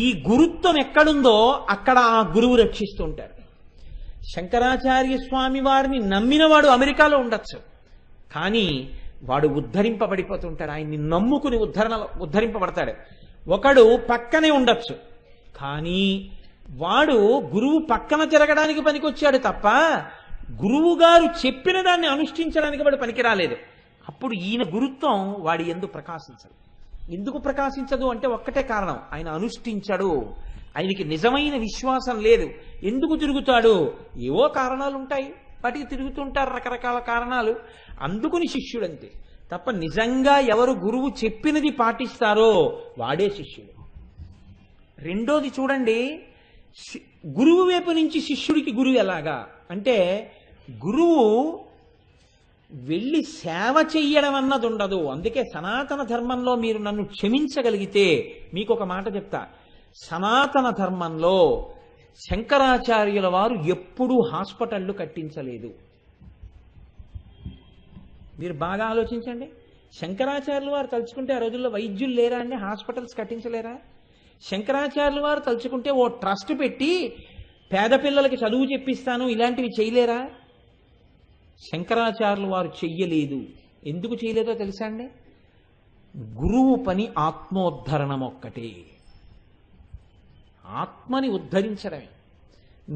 ఈ గురుత్వం ఎక్కడుందో అక్కడ ఆ గురువు రక్షిస్తూ ఉంటారు. శంకరాచార్య స్వామి వారిని నమ్మినవాడు అమెరికాలో ఉండొచ్చు, కానీ వాడు ఉద్ధరింపబడిపోతుంటాడు. ఆయన్ని నమ్ముకుని ఉద్ధరింపబడతాడు. ఒకడు పక్కనే ఉండొచ్చు, కానీ వాడు గురువు పక్కన తిరగడానికి పనికొచ్చాడు తప్ప గురువు గారు చెప్పిన దాన్ని అనుష్ఠించడానికి వాడు పనికి రాలేదు. అప్పుడు ఈయన గురుత్వం వాడి యందు ప్రకాశించదు. ఎందుకు ప్రకాశించదు అంటే ఒక్కటే కారణం, ఆయన అనుష్ఠించడు. ఆయనకి నిజమైన విశ్వాసం లేదు. ఎందుకు తిరుగుతాడు? ఏవో కారణాలు ఉంటాయి, వాటికి తిరుగుతుంటారు, రకరకాల కారణాలు. అందుకుని శిష్యుడంతే తప్ప నిజంగా ఎవరు గురువు చెప్పినది పాటిస్తారో వాడే శిష్యుడు. రెండోది చూడండి, గురువు వైపు నుంచి శిష్యుడికి గురువు ఎలాగా అంటే, గురువు వెళ్ళి సేవ చెయ్యడం అన్నది ఉండదు. అందుకే సనాతన ధర్మంలో మీరు నన్ను క్షమించగలిగితే మీకు ఒక మాట చెప్తా. సనాతన ధర్మంలో శంకరాచార్యుల వారు ఎప్పుడూ హాస్పిటళ్లు కట్టించలేదు. మీరు బాగా ఆలోచించండి. శంకరాచార్యుల వారు తలుచుకుంటే ఆ రోజుల్లో వైద్యులు లేరా అండి? హాస్పిటల్స్ కట్టించలేరా? శంకరాచార్యుల వారు తలుచుకుంటే ఓ ట్రస్ట్ పెట్టి పేద పిల్లలకి చదువు చెప్పిస్తాను ఇలాంటివి చేయలేరా? శంకరాచార్యుల వారు చెయ్యలేదు. ఎందుకు చేయలేదో తెలుసా అండి? గురువు పని ఆత్మోద్ధరణం ఒక్కటే. ఆత్మని ఉద్ధరించడమే,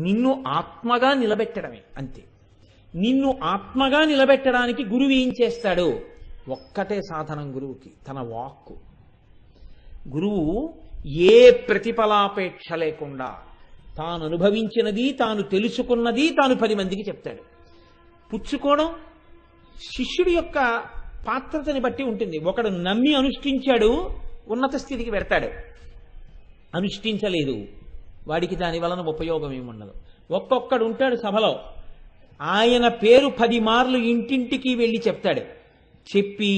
నిన్ను ఆత్మగా నిలబెట్టడమే, అంతే. నిన్ను ఆత్మగా నిలబెట్టడానికి గురువు ఏం చేస్తాడు? ఒక్కటే సాధనం గురువుకి, తన వాక్కు. గురువు ఏ ప్రతిఫలాపేక్ష లేకుండా తాను అనుభవించినది, తాను తెలుసుకున్నది తాను 10 మందికి చెప్తాడు. పుచ్చుకోవడం శిష్యుడి యొక్క పాత్రతని బట్టి ఉంటుంది. ఒకడు నమ్మి అనుష్ఠించాడు, ఉన్నత స్థితికి పెడతాడు. అనుష్ఠించలేదు, వాడికి దాని వలన ఉపయోగం ఏముండదు. ఒక్కొక్కడు ఉంటాడు సభలో, ఆయన పేరు 10 మార్లు ఇంటింటికి వెళ్ళి చెప్తాడు. చెప్పి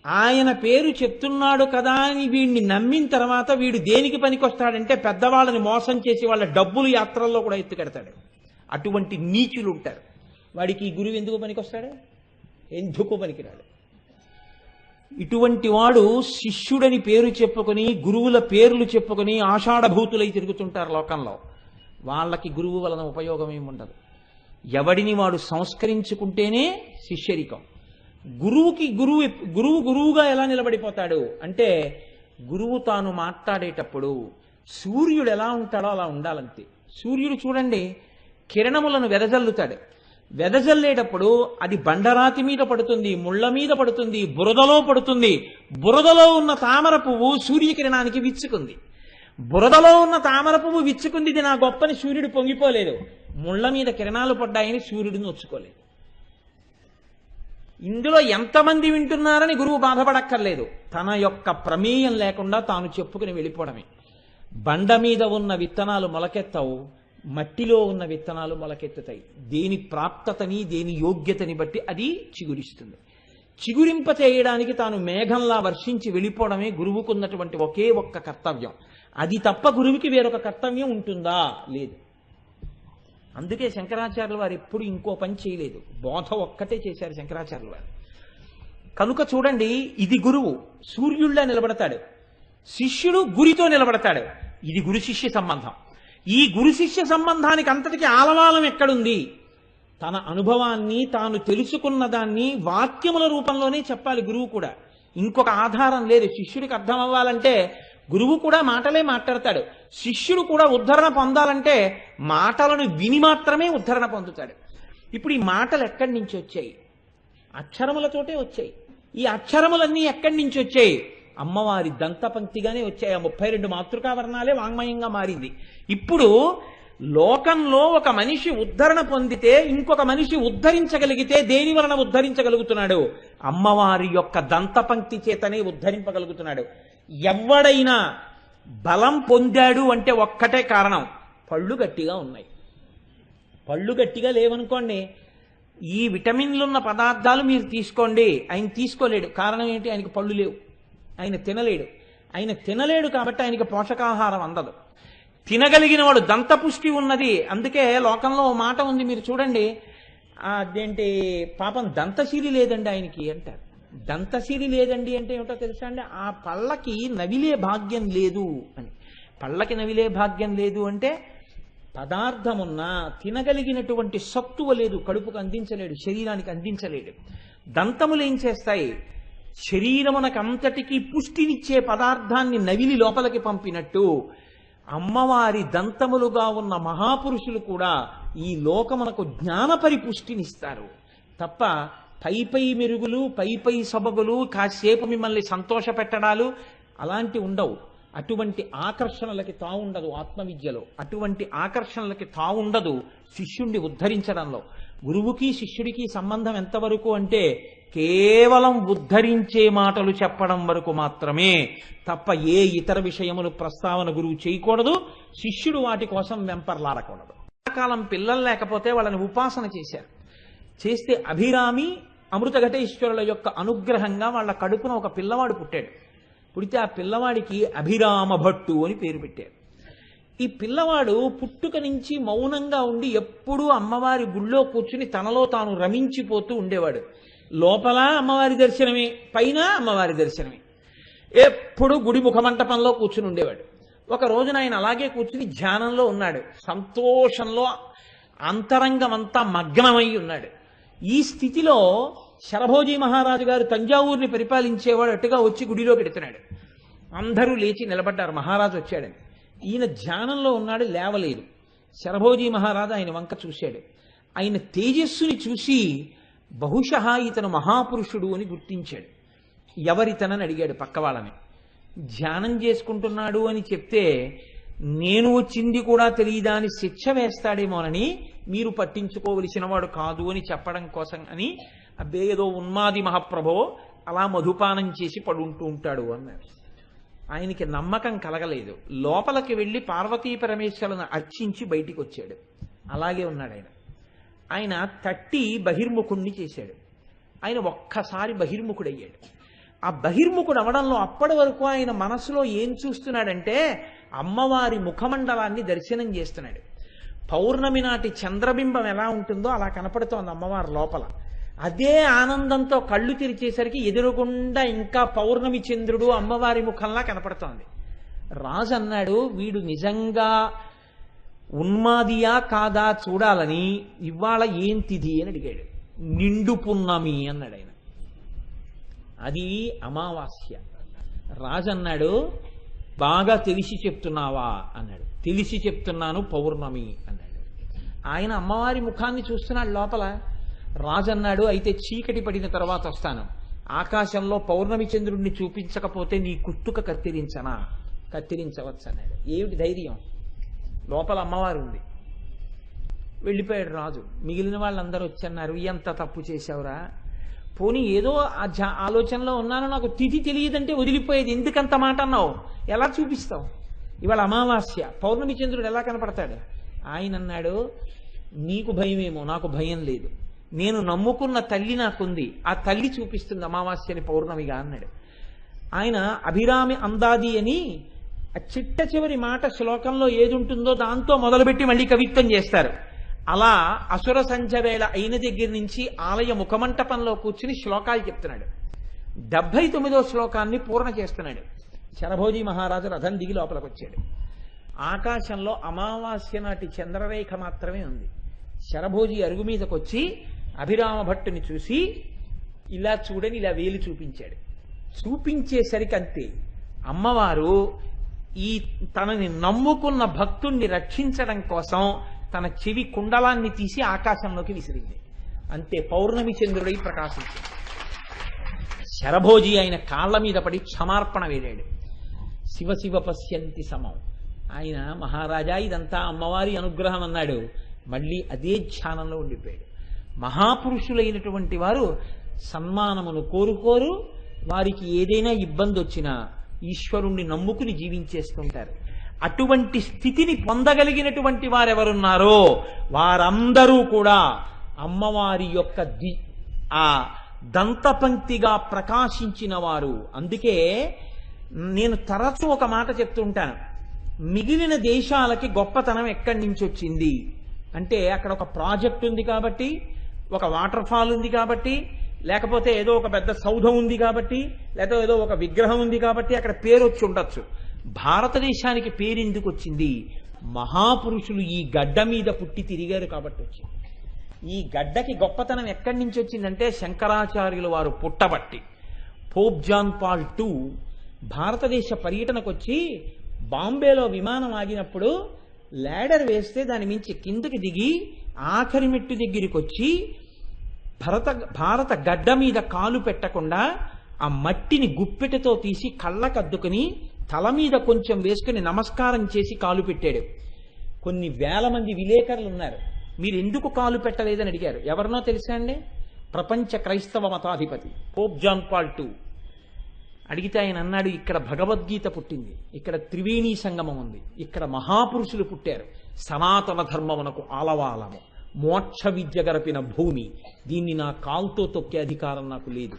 ఆయన పేరు చెప్తున్నాడు కదా అని వీడిని నమ్మిన తర్వాత వీడు దేనికి పనికొస్తాడంటే పెద్దవాళ్ళని మోసం చేసి వాళ్ళ డబ్బులు యాత్రల్లో కూడా ఎత్తుకెడతాడు. అటువంటి నీచులు ఉంటారు. వాడికి ఈ గురువు ఎందుకు పనికొస్తాడు? ఎందుకు పనికిరాడు. ఇటువంటి వాడు శిష్యుడని పేరు చెప్పుకొని గురువుల పేర్లు చెప్పుకొని ఆషాఢభూతులై తిరుగుతుంటారు లోకంలో. వాళ్ళకి గురువు వలన ఉపయోగం ఏముండదు. ఎవడిని వాడు సంస్కరించుకుంటేనే శిష్యరికం. గురువుకి గురువుగా ఎలా నిలబడిపోతాడు అంటే, గురువు తాను మాట్లాడేటప్పుడు సూర్యుడు ఎలా ఉంటాడో అలా ఉండాలంతే. సూర్యుడు చూడండి, కిరణములను వెదజల్లుతాడు. వెదజల్లేటప్పుడు అది బండరాతి మీద పడుతుంది, ముళ్ళ మీద పడుతుంది, బురదలో పడుతుంది. బురదలో ఉన్న తామర పువ్వు సూర్యకిరణానికి విచ్చుకుంది. బురదలో ఉన్న తామర పువ్వు విచ్చుకుంది, ఇది నా గొప్పని సూర్యుడు పొంగిపోలేదు. ముళ్ళ మీద కిరణాలు పడ్డాయని సూర్యుడిని నొచ్చుకోలేదు. ఇందులో ఎంతమంది వింటున్నారని గురువు బాధపడక్కర్లేదు. తన యొక్క ప్రమేయం లేకుండా తాను చెప్పుకుని వెళ్ళిపోవడమే. బండ మీద ఉన్న విత్తనాలు మొలకెత్తవు, మట్టిలో ఉన్న విత్తనాలు మొలకెత్తుతాయి. దేని ప్రాప్తతని, దేని యోగ్యతని బట్టి అది చిగురిస్తుంది. చిగురింప చేయడానికి తాను మేఘంలా వర్షించి వెళ్ళిపోవడమే గురువుకున్నటువంటి ఒకే ఒక్క కర్తవ్యం. అది తప్ప గురువుకి వేరొక కర్తవ్యం ఉంటుందా? లేదు. అందుకే శంకరాచార్యుల వారు ఎప్పుడు ఇంకో పని చేయలేదు, బోధ ఒక్కటే చేశారు శంకరాచార్యుల వారు. కనుక చూడండి, ఇది గురువు సూర్యుడిలా నిలబడతాడు, శిష్యుడు గురితో నిలబడతాడు. ఇది గురు శిష్య సంబంధం. ఈ గురు శిష్య సంబంధానికి అంతటికి ఆలవాలం ఎక్కడుంది? తన అనుభవాన్ని, తాను తెలుసుకున్న దాన్ని వాక్యముల రూపంలోనే చెప్పాలి గురువు కూడా. ఇంకొక ఆధారం లేదు. శిష్యుడికి అర్థం అవ్వాలంటే గురువు కూడా మాటలే మాట్లాడతాడు. శిష్యుడు కూడా ఉద్ధరణ పొందాలంటే మాటలను విని మాత్రమే ఉద్ధరణ పొందుతాడు. ఇప్పుడు ఈ మాటలు ఎక్కడి నుంచి వచ్చాయి? అక్షరములతోటే వచ్చాయి. ఈ అక్షరములన్నీ ఎక్కడి నుంచి వచ్చాయి? అమ్మవారి దంతపంక్తిగానే వచ్చాయి. ఆ 32 మాతృకావర్ణాలే వాంగ్మయంగా మారింది. ఇప్పుడు లోకంలో ఒక మనిషి ఉద్ధరణ పొందితే ఇంకొక మనిషి ఉద్ధరించగలిగితే దేని వలన ఉద్ధరించగలుగుతున్నాడు? అమ్మవారి యొక్క దంతపంక్తి చేతనే ఉద్ధరింపగలుగుతున్నాడు. ఎవడైనా బలం పొందాడు అంటే ఒక్కటే కారణం, పళ్ళు గట్టిగా ఉన్నాయి. పళ్ళు గట్టిగా లేవనుకోండి, ఈ విటమిన్లున్న పదార్థాలు మీరు తీసుకోండి, ఆయన తీసుకోలేడు. కారణం ఏంటి? ఆయనకి పళ్ళు లేవు, ఆయన తినలేడు. ఆయన తినలేడు కాబట్టి ఆయనకి పోషకాహారం అందదు. తినగలిగిన వాడు దంతపుష్టి ఉన్నది. అందుకే లోకంలో ఓ మాట ఉంది, మీరు చూడండి, అదేంటి పాపం దంతశీలి లేదండి ఆయనకి అంటారు. దంతశీలి లేదండి అంటే ఏమిటో తెలుసా అండి? ఆ పళ్ళకి నవిలే భాగ్యం లేదు అని. పళ్ళకి నవిలే భాగ్యం లేదు అంటే పదార్థమున్నా తినగలిగినటువంటి సత్తువ లేదు, కడుపుకు అందించలేడు, శరీరానికి అందించలేడు. దంతములు ఏం చేస్తాయి? శరీరమునకంతటికీ పుష్టినిచ్చే పదార్థాన్ని నవిలి లోపలికి పంపినట్టు అమ్మవారి దంతములుగా ఉన్న మహాపురుషులు కూడా ఈ లోకమునకు జ్ఞాన పరిపుష్టినిస్తారు తప్ప పై మెరుగులు పై సబగులు కాసేపు మిమ్మల్ని సంతోష పెట్టడాలు అలాంటి ఉండవు. అటువంటి ఆకర్షణలకి తావుండదు ఆత్మవిద్యలో. అటువంటి ఆకర్షణలకి తావుండదు శిష్యుణ్ణి ఉద్ధరించడంలో. గురువుకి శిష్యుడికి సంబంధం ఎంతవరకు అంటే కేవలం ఉద్ధరించే మాటలు చెప్పడం వరకు మాత్రమే తప్ప ఏ ఇతర విషయములు ప్రస్తావన గురువు చేయకూడదు, శిష్యుడు వాటి కోసం వెంపర్లాడకూడదు. కాలం పిల్లలు లేకపోతే వాళ్ళని ఉపాసన చేశారు. చేస్తే అభిరామి అమృతఘటేశ్వరుల యొక్క అనుగ్రహంగా వాళ్ళ కడుపున ఒక పిల్లవాడు పుట్టాడు. పుడితే ఆ పిల్లవాడికి అభిరామ భట్టు అని పేరు పెట్టారు. ఈ పిల్లవాడు పుట్టుక నుంచి మౌనంగా ఉండి ఎప్పుడూ అమ్మవారి గుళ్ళో కూర్చుని తనలో తాను రమించిపోతూ ఉండేవాడు. లోపల అమ్మవారి దర్శనమే, పైన అమ్మవారి దర్శనమే. ఎప్పుడు గుడి ముఖమంటపంలో కూర్చుని ఉండేవాడు. ఒక రోజున ఆయన అలాగే కూర్చుని ధ్యానంలో ఉన్నాడు. సంతోషంలో అంతరంగమంతా మగ్నమై ఉన్నాడు. ఈ స్థితిలో శరభోజీ మహారాజు గారు తంజావూరుని పరిపాలించేవాడు అట్టుగా వచ్చి గుడిలో పెడుతున్నాడు. అందరూ లేచి నిలబడ్డారు, మహారాజు వచ్చాడని. ఈయన ధ్యానంలో ఉన్నాడు, లేవలేదు. శరభోజీ మహారాజు ఆయన వంక చూశాడు. ఆయన తేజస్సుని చూసి బహుశః ఇతను మహాపురుషుడు అని గుర్తించాడు. ఎవరితనని అడిగాడు పక్క వాళ్ళని. ధ్యానం చేసుకుంటున్నాడు అని చెప్తే నేను వచ్చింది కూడా తెలియదా అని శిక్ష వేస్తాడేమోనని మీరు పట్టించుకోవలసిన వాడు కాదు అని చెప్పడం కోసం అని అబ్బే ఏదో ఉన్మాది మహాప్రభో అలా మధుపానం చేసి పడుంటూ ఉంటాడు అన్నారు. ఆయనకి నమ్మకం కలగలేదు. లోపలికి వెళ్ళి పార్వతీ పరమేశ్వరులను అర్చించి బయటికి వచ్చాడు. అలాగే ఉన్నాడు ఆయన. ఆయన తట్టి బహిర్ముఖుణ్ణి చేశాడు. ఆయన ఒక్కసారి బహిర్ముఖుడయ్యాడు. ఆ బహిర్ముఖుడు అవడంలో అప్పటి వరకు ఆయన మనసులో ఏం చూస్తున్నాడంటే అమ్మవారి ముఖమండలాన్ని దర్శనం చేస్తున్నాడు. పౌర్ణమి నాటి చంద్రబింబం ఎలా ఉంటుందో అలా కనపడుతోంది అమ్మవారి లోపల. అదే ఆనందంతో కళ్ళు తెరిచేసరికి ఎదురుగుండా ఇంకా పౌర్ణమి చంద్రుడు అమ్మవారి ముఖంలా కనపడుతోంది. రాజు అన్నాడు, వీడు నిజంగా ఉన్మాదియా కాదా చూడాలని ఇవాళ ఏం తిథి అని అడిగాడు. నిండు పున్నమి అన్నాడు ఆయన. అది అమావాస్య. రాజు అన్నాడు, బాగా తెలిసి చెప్తున్నావా అన్నాడు. తెలిసి చెప్తున్నాను, పౌర్ణమి అన్నాడు. ఆయన అమ్మవారి ముఖాన్ని చూస్తున్నాడు లోపల. రాజు అన్నాడు, అయితే చీకటి పడిన తర్వాత వస్తాను. ఆకాశంలో పౌర్ణమి చంద్రుడిని చూపించకపోతే నీ కుత్తుక కత్తిరించనా? కత్తిరించవచ్చు అన్నాడు. ఏమిటి ధైర్యం? లోపల అమ్మవారు ఉంది. వెళ్ళిపోయాడు రాజు. మిగిలిన వాళ్ళందరూ వచ్చన్నారు, ఎంత తప్పు చేశావురా, పోనీ ఏదో ఆలోచనలో ఉన్నాను, నాకు తిథి తెలియదంటే వదిలిపోయేది, ఎందుకంత మాట అన్నావు? ఎలా చూపిస్తావు? ఇవాళ అమావాస్య, పౌర్ణమి చంద్రుడు ఎలా కనపడతాడు? ఆయన అన్నాడు, నీకు భయమేమో, నాకు భయం లేదు. నేను నమ్ముకున్న తల్లి నాకుంది, ఆ తల్లి చూపిస్తుంది అమావాస్యని పౌర్ణమిగా అన్నాడు. ఆయన అభిరామి అందాది అని ఆ చిట్ట చివరి మాట శ్లోకంలో ఏది ఉంటుందో దాంతో మొదలుపెట్టి మళ్ళీ కవిత్వం చేస్తారు. అలా అసుర సంధ్య వేళ అయిన దగ్గర నుంచి ఆలయ ముఖమంటపంలో కూర్చుని శ్లోకాలు చెప్తున్నాడు. 79వ శ్లోకాన్ని పూర్ణ చేస్తున్నాడు. శరభోజీ మహారాజు రథం దిగి లోపలికి వచ్చాడు. ఆకాశంలో అమావాస్య నాటి చంద్రరేఖ మాత్రమే ఉంది. శరభోజీ అరుగు మీదకి వచ్చి అభిరామ భట్టుని చూసి ఇలా చూడని ఇలా వేలు చూపించాడు. చూపించేసరికి అంతే అమ్మవారు ఈ తనని నమ్ముకున్న భక్తుణ్ణి రక్షించడం కోసం తన చెవి కుండలాన్ని తీసి ఆకాశంలోకి విసిరింది. అంతే పౌర్ణమి చంద్రుడై ప్రకాశించింది. శరభోజీ ఆయన కాళ్ళ మీద పడి క్షమార్పణ వేడాడు. శివ శివ పశ్యంతి సమం. ఆయన మహారాజా ఇదంతా అమ్మవారి అనుగ్రహం అన్నాడు. మళ్ళీ అదే ధ్యానంలో ఉండిపోయాడు. మహాపురుషులైనటువంటి వారు సన్మానమును కోరుకోరు. వారికి ఏదైనా ఇబ్బంది వచ్చినా ఈశ్వరుణ్ణి నమ్ముకుని జీవించేస్తుంటారు. అటువంటి స్థితిని పొందగలిగినటువంటి వారెవరున్నారో వారందరూ కూడా అమ్మవారి యొక్క ఆ దంతపంక్తిగా ప్రకాశించిన వారు. అందుకే నేను తరచూ ఒక మాట చెప్తుంటాను, మిగిలిన దేశాలకి గొప్పతనం ఎక్కడి నుంచి వచ్చింది అంటే అక్కడ ఒక ప్రాజెక్ట్ ఉంది కాబట్టి, ఒక వాటర్ ఫాల్ ఉంది కాబట్టి, లేకపోతే ఏదో ఒక పెద్ద సౌధం ఉంది కాబట్టి, లేకపోతే ఏదో ఒక విగ్రహం ఉంది కాబట్టి అక్కడ పేరు వచ్చి ఉండొచ్చు. భారతదేశానికి పేరు ఎందుకు వచ్చింది? మహాపురుషులు ఈ గడ్డ మీద పుట్టి తిరిగారు కాబట్టి వచ్చింది. ఈ గడ్డకి గొప్పతనం ఎక్కడి నుంచి వచ్చిందంటే శంకరాచార్యులు వారు పుట్టబట్టి. పోప్ జాన్ పాల్ II భారతదేశ పర్యటనకు వచ్చి బాంబేలో విమానం ఆగినప్పుడు ల్యాడర్ వేస్తే దాని మించి కిందకి దిగి ఆఖరి మెట్టు దగ్గరికి వచ్చి భారత గడ్డ మీద కాలు పెట్టకుండా ఆ మట్టిని గుప్పెటతో తీసి కళ్ళకద్దుకుని తల మీద కొంచెం వేసుకుని నమస్కారం చేసి కాలు పెట్టాడు. కొన్ని వేల మంది విలేకరులు ఉన్నారు. మీరు ఎందుకు కాలు పెట్టలేదని అడిగారు. ఎవరినో తెలుసా అండి? ప్రపంచ క్రైస్తవ మతాధిపతి పోప్ జాన్ పాల్ II. అడిగితే ఆయన అన్నాడు, ఇక్కడ భగవద్గీత పుట్టింది, ఇక్కడ త్రివేణీ సంగమం ఉంది, ఇక్కడ మహాపురుషులు పుట్టారు, సనాతన ధర్మమునకు ఆలవాలము, మోక్ష విద్య గరపిన భూమి, దీన్ని నా కాల్తో తొక్కే అధికారం నాకు లేదు,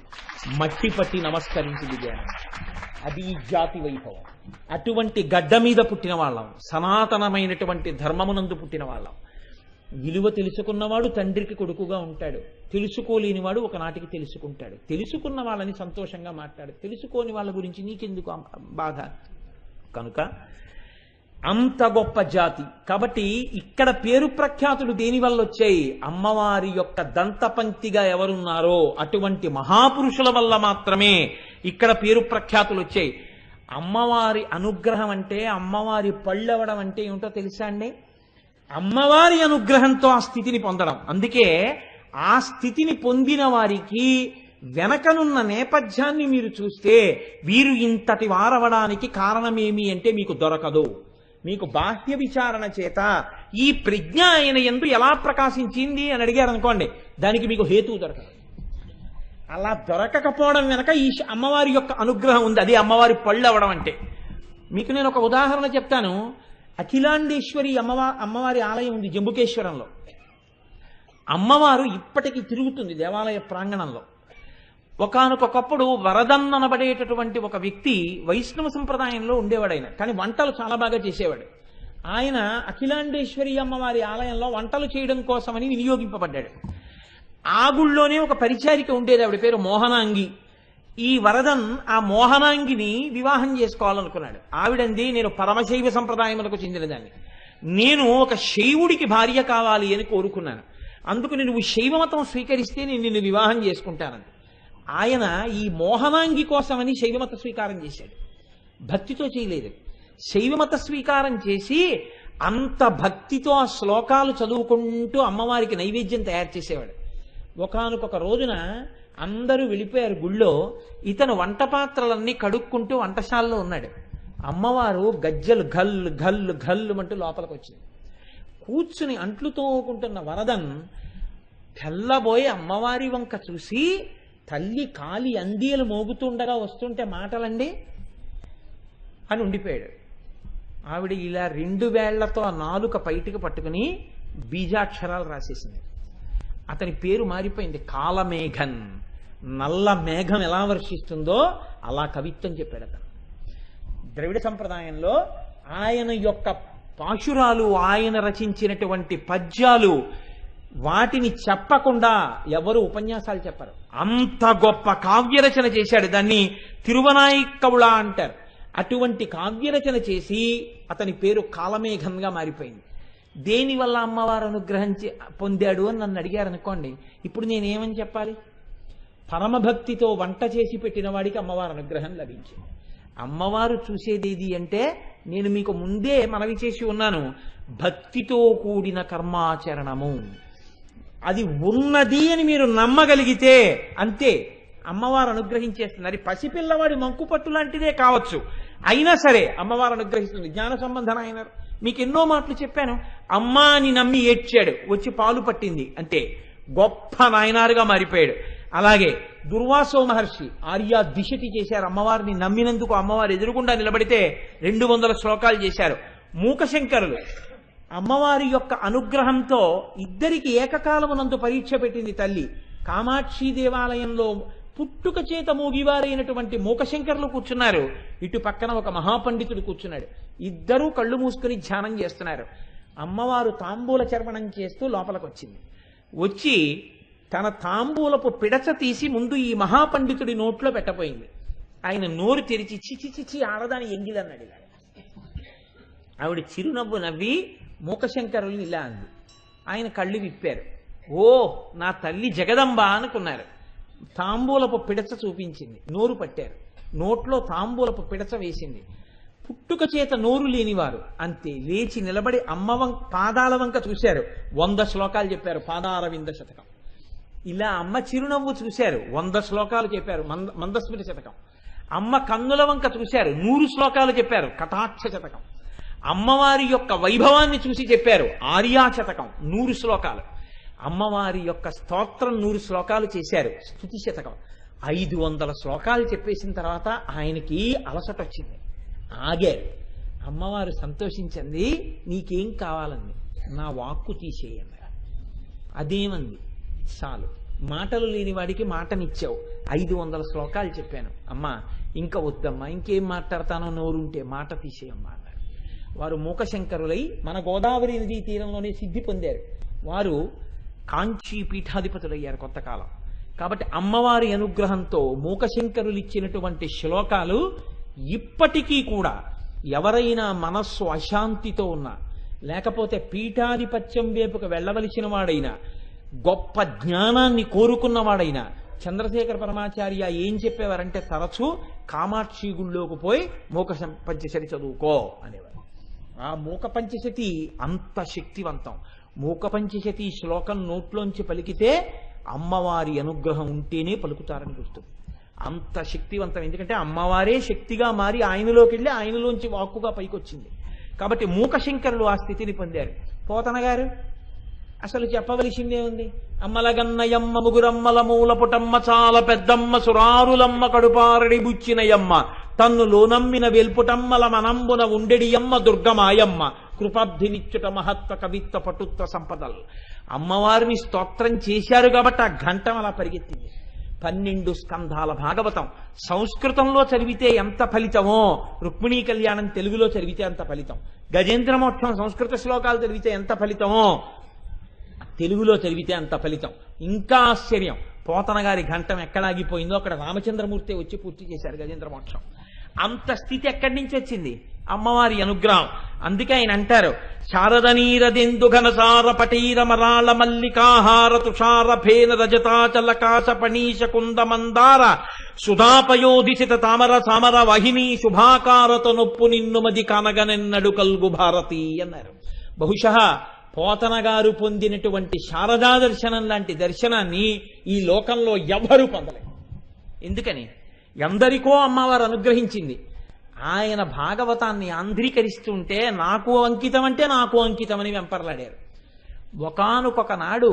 మట్టి పట్టి నమస్కరించి దిగాను. అది ఈ జాతి వైభవం. అటువంటి గడ్డ మీద పుట్టిన వాళ్ళం, సనాతనమైనటువంటి ధర్మమునందు పుట్టిన వాళ్ళం. విలువ తెలుసుకున్నవాడు తండ్రికి కొడుకుగా ఉంటాడు, తెలుసుకోలేనివాడు ఒకనాటికి తెలుసుకుంటాడు. తెలుసుకున్న వాళ్ళని సంతోషంగా మాట్లాడు, తెలుసుకోని వాళ్ళ గురించి నీకెందుకు బాధ? కనుక అంత గొప్ప జాతి. కాబట్టి ఇక్కడ పేరు ప్రఖ్యాతులు దేనివల్ల వచ్చాయి? అమ్మవారి యొక్క దంతపంక్తిగా ఎవరున్నారో అటువంటి మహాపురుషుల వల్ల మాత్రమే ఇక్కడ పేరు ప్రఖ్యాతులు వచ్చాయి. అమ్మవారి అనుగ్రహం అంటే, అమ్మవారి పళ్ళెవడం అంటే ఏమిటో తెలుసా అండి? అమ్మవారి అనుగ్రహంతో ఆ స్థితిని పొందడం. అందుకే ఆ స్థితిని పొందిన వారికి వెనకనున్న నేపథ్యాన్ని మీరు చూస్తే వీరు ఇంతటి వారవడానికి కారణమేమి అంటే మీకు దొరకదు. మీకు బాహ్య విచారణ చేత ఈ ప్రజ్ఞ ఆయన యందు ఎలా ప్రకాశించింది అని అడిగారు అనుకోండి, దానికి మీకు హేతువు దొరకదు. అలా దొరకకపోవడం వెనక ఈ అమ్మవారి యొక్క అనుగ్రహం ఉంది. అది అమ్మవారి పళ్ళు అవ్వడం అంటే. మీకు నేను ఒక ఉదాహరణ చెప్తాను. అఖిలాండేశ్వరి అమ్మవారి ఆలయం ఉంది జంబుకేశ్వరంలో. అమ్మవారు ఇప్పటికీ తిరుగుతుంది దేవాలయ ప్రాంగణంలో. ఒకానొకప్పుడు వరదన్ అనబడేటటువంటి ఒక వ్యక్తి వైష్ణవ సంప్రదాయంలో ఉండేవాడు. ఆయన కానీ వంటలు చాలా బాగా చేసేవాడు. ఆయన అఖిలాండేశ్వరి అమ్మవారి ఆలయంలో వంటలు చేయడం కోసమని వినియోగింపబడ్డాడు. ఆ గుళ్ళోనే ఒక పరిచారిక ఉండేది, ఆవిడ పేరు మోహనాంగి. ఈ వరదన్ ఆ మోహనాంగిని వివాహం చేసుకోవాలనుకున్నాడు. ఆవిడంది, నేను పరమశైవ సంప్రదాయములకు చెందినదాన్ని, నేను ఒక శైవుడికి భార్య కావాలి అని కోరుకున్నాను, అందుకు నువ్వు శైవమతం స్వీకరిస్తే నేను నిన్ను వివాహం చేసుకుంటానని. ఆయన ఈ మోహనాంగి కోసమని శైవమత స్వీకారం చేశాడు. భక్తితో చేయలేదు. శైవమత స్వీకారం చేసి అంత భక్తితో ఆ శ్లోకాలు చదువుకుంటూ అమ్మవారికి నైవేద్యం తయారు చేసేవాడు. ఒకానొక రోజున అందరూ వెళ్ళిపోయారు గుళ్ళో. ఇతను వంట పాత్రలన్నీ కడుక్కుంటూ వంటశాలలో ఉన్నాడు. అమ్మవారు గజ్జలు గల్లు గల్లు గల్లు అంటూ లోపలికి వచ్చింది. కూర్చుని అంట్లు తోముకుంటున్న వరదన్ తెల్లబోయి అమ్మవారి వంక చూసి, తల్లి కాలి అందియలు మోగుతుండగా వస్తుంటే మాటలండి అని ఉండిపోయాడు. ఆవిడ ఇలా 2 వేళ్లతో ఆ నాలుక బయటికి పట్టుకుని బీజాక్షరాలు రాసేసింది. అతని పేరు మారిపోయింది, కాలమేఘన్. నల్ల మేఘం ఎలా వర్షిస్తుందో అలా కవిత్వం చెప్పాడు అతను. ద్రవిడ సంప్రదాయంలో ఆయన యొక్క పాశురాలు, ఆయన రచించినటువంటి పద్యాలు, వాటిని చెప్పకుండా ఎవరు ఉపన్యాసాలు చెప్పరు. అంత గొప్ప కావ్యరచన చేశాడు. దాన్ని తిరువనాయిక్కవుళ అంటారు. అటువంటి కావ్యరచన చేసి అతని పేరు కాలమేఘంగా మారిపోయింది. దేనివల్ల అమ్మవారు అనుగ్రహం పొందాడు అని నన్ను అడిగారు అనుకోండి, ఇప్పుడు నేనేమని చెప్పాలి? పరమభక్తితో వంట చేసి పెట్టిన వాడికి అమ్మవారు అనుగ్రహం లభించింది. అమ్మవారు చూసేదేది అంటే, నేను మీకు ముందే మనవి చేసి ఉన్నాను, భక్తితో కూడిన కర్మాచరణము. అది ఉన్నది అని మీరు నమ్మగలిగితే అంతే, అమ్మవారు అనుగ్రహించేస్తుంది. అది పసిపిల్లవాడి మంకుపట్టు లాంటిదే కావచ్చు, అయినా సరే అమ్మవారు అనుగ్రహిస్తుంది. జ్ఞాన సంబంధన అయినారు. మీకు ఎన్నో మాటలు చెప్పాను. అమ్మ అని నమ్మి ఏడ్చాడు, వచ్చి పాలు పట్టింది, అంటే గొప్ప నాయనారుగా మారిపోయాడు. అలాగే దుర్వాసో మహర్షి ఆర్యా దిశతి చేశారు. అమ్మవారిని నమ్మినందుకు అమ్మవారు ఎదురుగుండా నిలబడితే 200 శ్లోకాలు చేశారు. మూకశంకరులు అమ్మవారి యొక్క అనుగ్రహంతో ఇద్దరికి ఏకకాలమునందు పరీక్ష పెట్టింది తల్లి. కామాక్షి దేవాలయంలో పుట్టుక చేత మూగివారైనటువంటి మూకశంకరులు కూర్చున్నారు, ఇటు పక్కన ఒక మహాపండితుడు కూర్చున్నాడు. ఇద్దరూ కళ్ళు మూసుకుని ధ్యానం చేస్తున్నారు. అమ్మవారు తాంబూల చర్వణం చేస్తూ లోపలికి వచ్చింది. వచ్చి తన తాంబూలపు పిడచ తీసి ముందు ఈ మహాపండితుడి నోట్లో పెట్టబోయింది. ఆయన నోరు తెరిచి చిచి చిచి ఆడదాని ఎంగిలన్నాడు. ఇలా ఆవిడ చిరునవ్వు నవ్వి మూకశంకరుల్ని ఇలా అంది. ఆయన కళ్ళు విప్పారు. ఓ నా తల్లి జగదంబ అనుకున్నారు. తాంబూలపు పిడచ చూపించింది, నోరు పట్టారు. నోట్లో తాంబూలపు పిడచ వేసింది. పుట్టుక చేత నోరు లేనివారు అంతే లేచి నిలబడి పాదాల వంక చూశారు. 100 శ్లోకాలు చెప్పారు పాదారవింద శతకం. ఇలా అమ్మ చిరునవ్వు చూశారు, 100 శ్లోకాలు చెప్పారు మందస్మిత శతకం. అమ్మ కన్నుల వంక చూశారు, 100 శ్లోకాలు చెప్పారు కటాక్ష శతకం. అమ్మవారి యొక్క వైభవాన్ని చూసి చెప్పారు ఆర్యా శతకం 100 శ్లోకాలు. అమ్మవారి యొక్క స్తోత్రం 100 శ్లోకాలు చేశారు స్తుతి శతకం. 500 శ్లోకాలు చెప్పేసిన తర్వాత ఆయనకి అలసట వచ్చింది, ఆగారు. అమ్మవారు సంతోషించింది, నీకేం కావాలండి, నా వాక్కు తీసేయండి. అదేమంది, చాలు, మాటలు లేని వాడికి మాటనిచ్చావు, 500 శ్లోకాలు చెప్పాను అమ్మా, ఇంకా వద్దమ్మా, ఇంకేం మాట్లాడతానో, నోరుంటే మాట తీసేయమ్మా అన్నారు. వారు మూకశంకరులై మన గోదావరి నదీ తీరంలోనే సిద్ధి పొందారు. వారు కాంచీ పీఠాధిపతులయ్యారు కొంతకాలం. కాబట్టి అమ్మవారి అనుగ్రహంతో మూకశంకరులు ఇచ్చినటువంటి శ్లోకాలు ఇప్పటికీ కూడా ఎవరైనా మనస్సు అశాంతితో ఉన్నా, లేకపోతే పీఠాధిపత్యం వైపుకు వెళ్ళవలసిన వాడైనా, గొప్ప జ్ఞానాన్ని కోరుకున్నవాడైనా, చంద్రశేఖర పరమాచార్య ఏం చెప్పేవారంటే తరచూ కామాక్షి గుళ్ళోకి పోయి మూక పంచశతి చదువుకో అనేవారు. ఆ మూక పంచశతి అంత శక్తివంతం. మూక పంచశతి శ్లోకం నోట్లోంచి పలికితే అమ్మవారి అనుగ్రహం ఉంటేనే పలుకుతారని గుర్తు. అంత శక్తివంతం. ఎందుకంటే అమ్మవారే శక్తిగా మారి ఆయనలోకి వెళ్ళి ఆయనలోంచి వాక్కుగా పైకొచ్చింది. కాబట్టి మూకశంకరులు ఆ స్థితిని పొందారు. పోతన గారు అసలు చెప్పవలసిందే ఉంది. అమ్మలగన్నయమ్మ ముగురమ్మల మూలపుటమ్మ చాలా పెద్దమ్మ సురారులమ్మ కడుపారడి బుచ్చినయమ్మ తన్ను లోనమ్మిన వెల్పుటమ్మల మనంబున ఉండెడియమ్మ దుర్గమాయమ్మ కృపాబ్ధినిచ్చుట మహత్వ కవిత్వ పటుత్వ సంపదలు. అమ్మవారిని స్తోత్రం చేశారు కాబట్టి ఆ ఘంటం అలా పరిగెత్తింది. 12 స్కంధాల భాగవతం సంస్కృతంలో చదివితే ఎంత ఫలితమో, రుక్మిణీ కళ్యాణం తెలుగులో చదివితే అంత ఫలితం. గజేంద్రమోక్షం సంస్కృత శ్లోకాలు చదివితే ఎంత ఫలితమో, తెలుగులో చదివితే అంత ఫలితం. ఇంకా ఆశ్చర్యం, పోతన గారి ఘంటం ఎక్కడాగిపోయిందో అక్కడ రామచంద్రమూర్తి వచ్చి పూర్తి చేశారు గజేంద్రమోక్షం. అంత స్థితి ఎక్కడి నుంచి వచ్చింది? అమ్మవారి అనుగ్రహం. అందుకే ఆయన అంటారు, శారదనీరదెందు ఘనసార పటీర మరాళ మల్లికాహార తుషార ఫేన రజతాచలకాశ పణీష కుంద మందార సుధాపయోధిసిత తామర సామర వాహిని శుభాకారత నొప్పు నిన్ను మది కనగనెన్నడు కల్గు భారతి అన్నారు. బహుశః పోతన గారు పొందినటువంటి శారదా దర్శనం లాంటి దర్శనాన్ని ఈ లోకంలో ఎవ్వరూ పొందలేదు. ఎందుకని? ఎందరికో అమ్మవారు అనుగ్రహించింది. ఆయన భాగవతాన్ని ఆంధ్రీకరిస్తుంటే నాకు అంకితం అంటే నాకు అంకితం అని వెంపర్లాడారు. ఒకానొక నాడు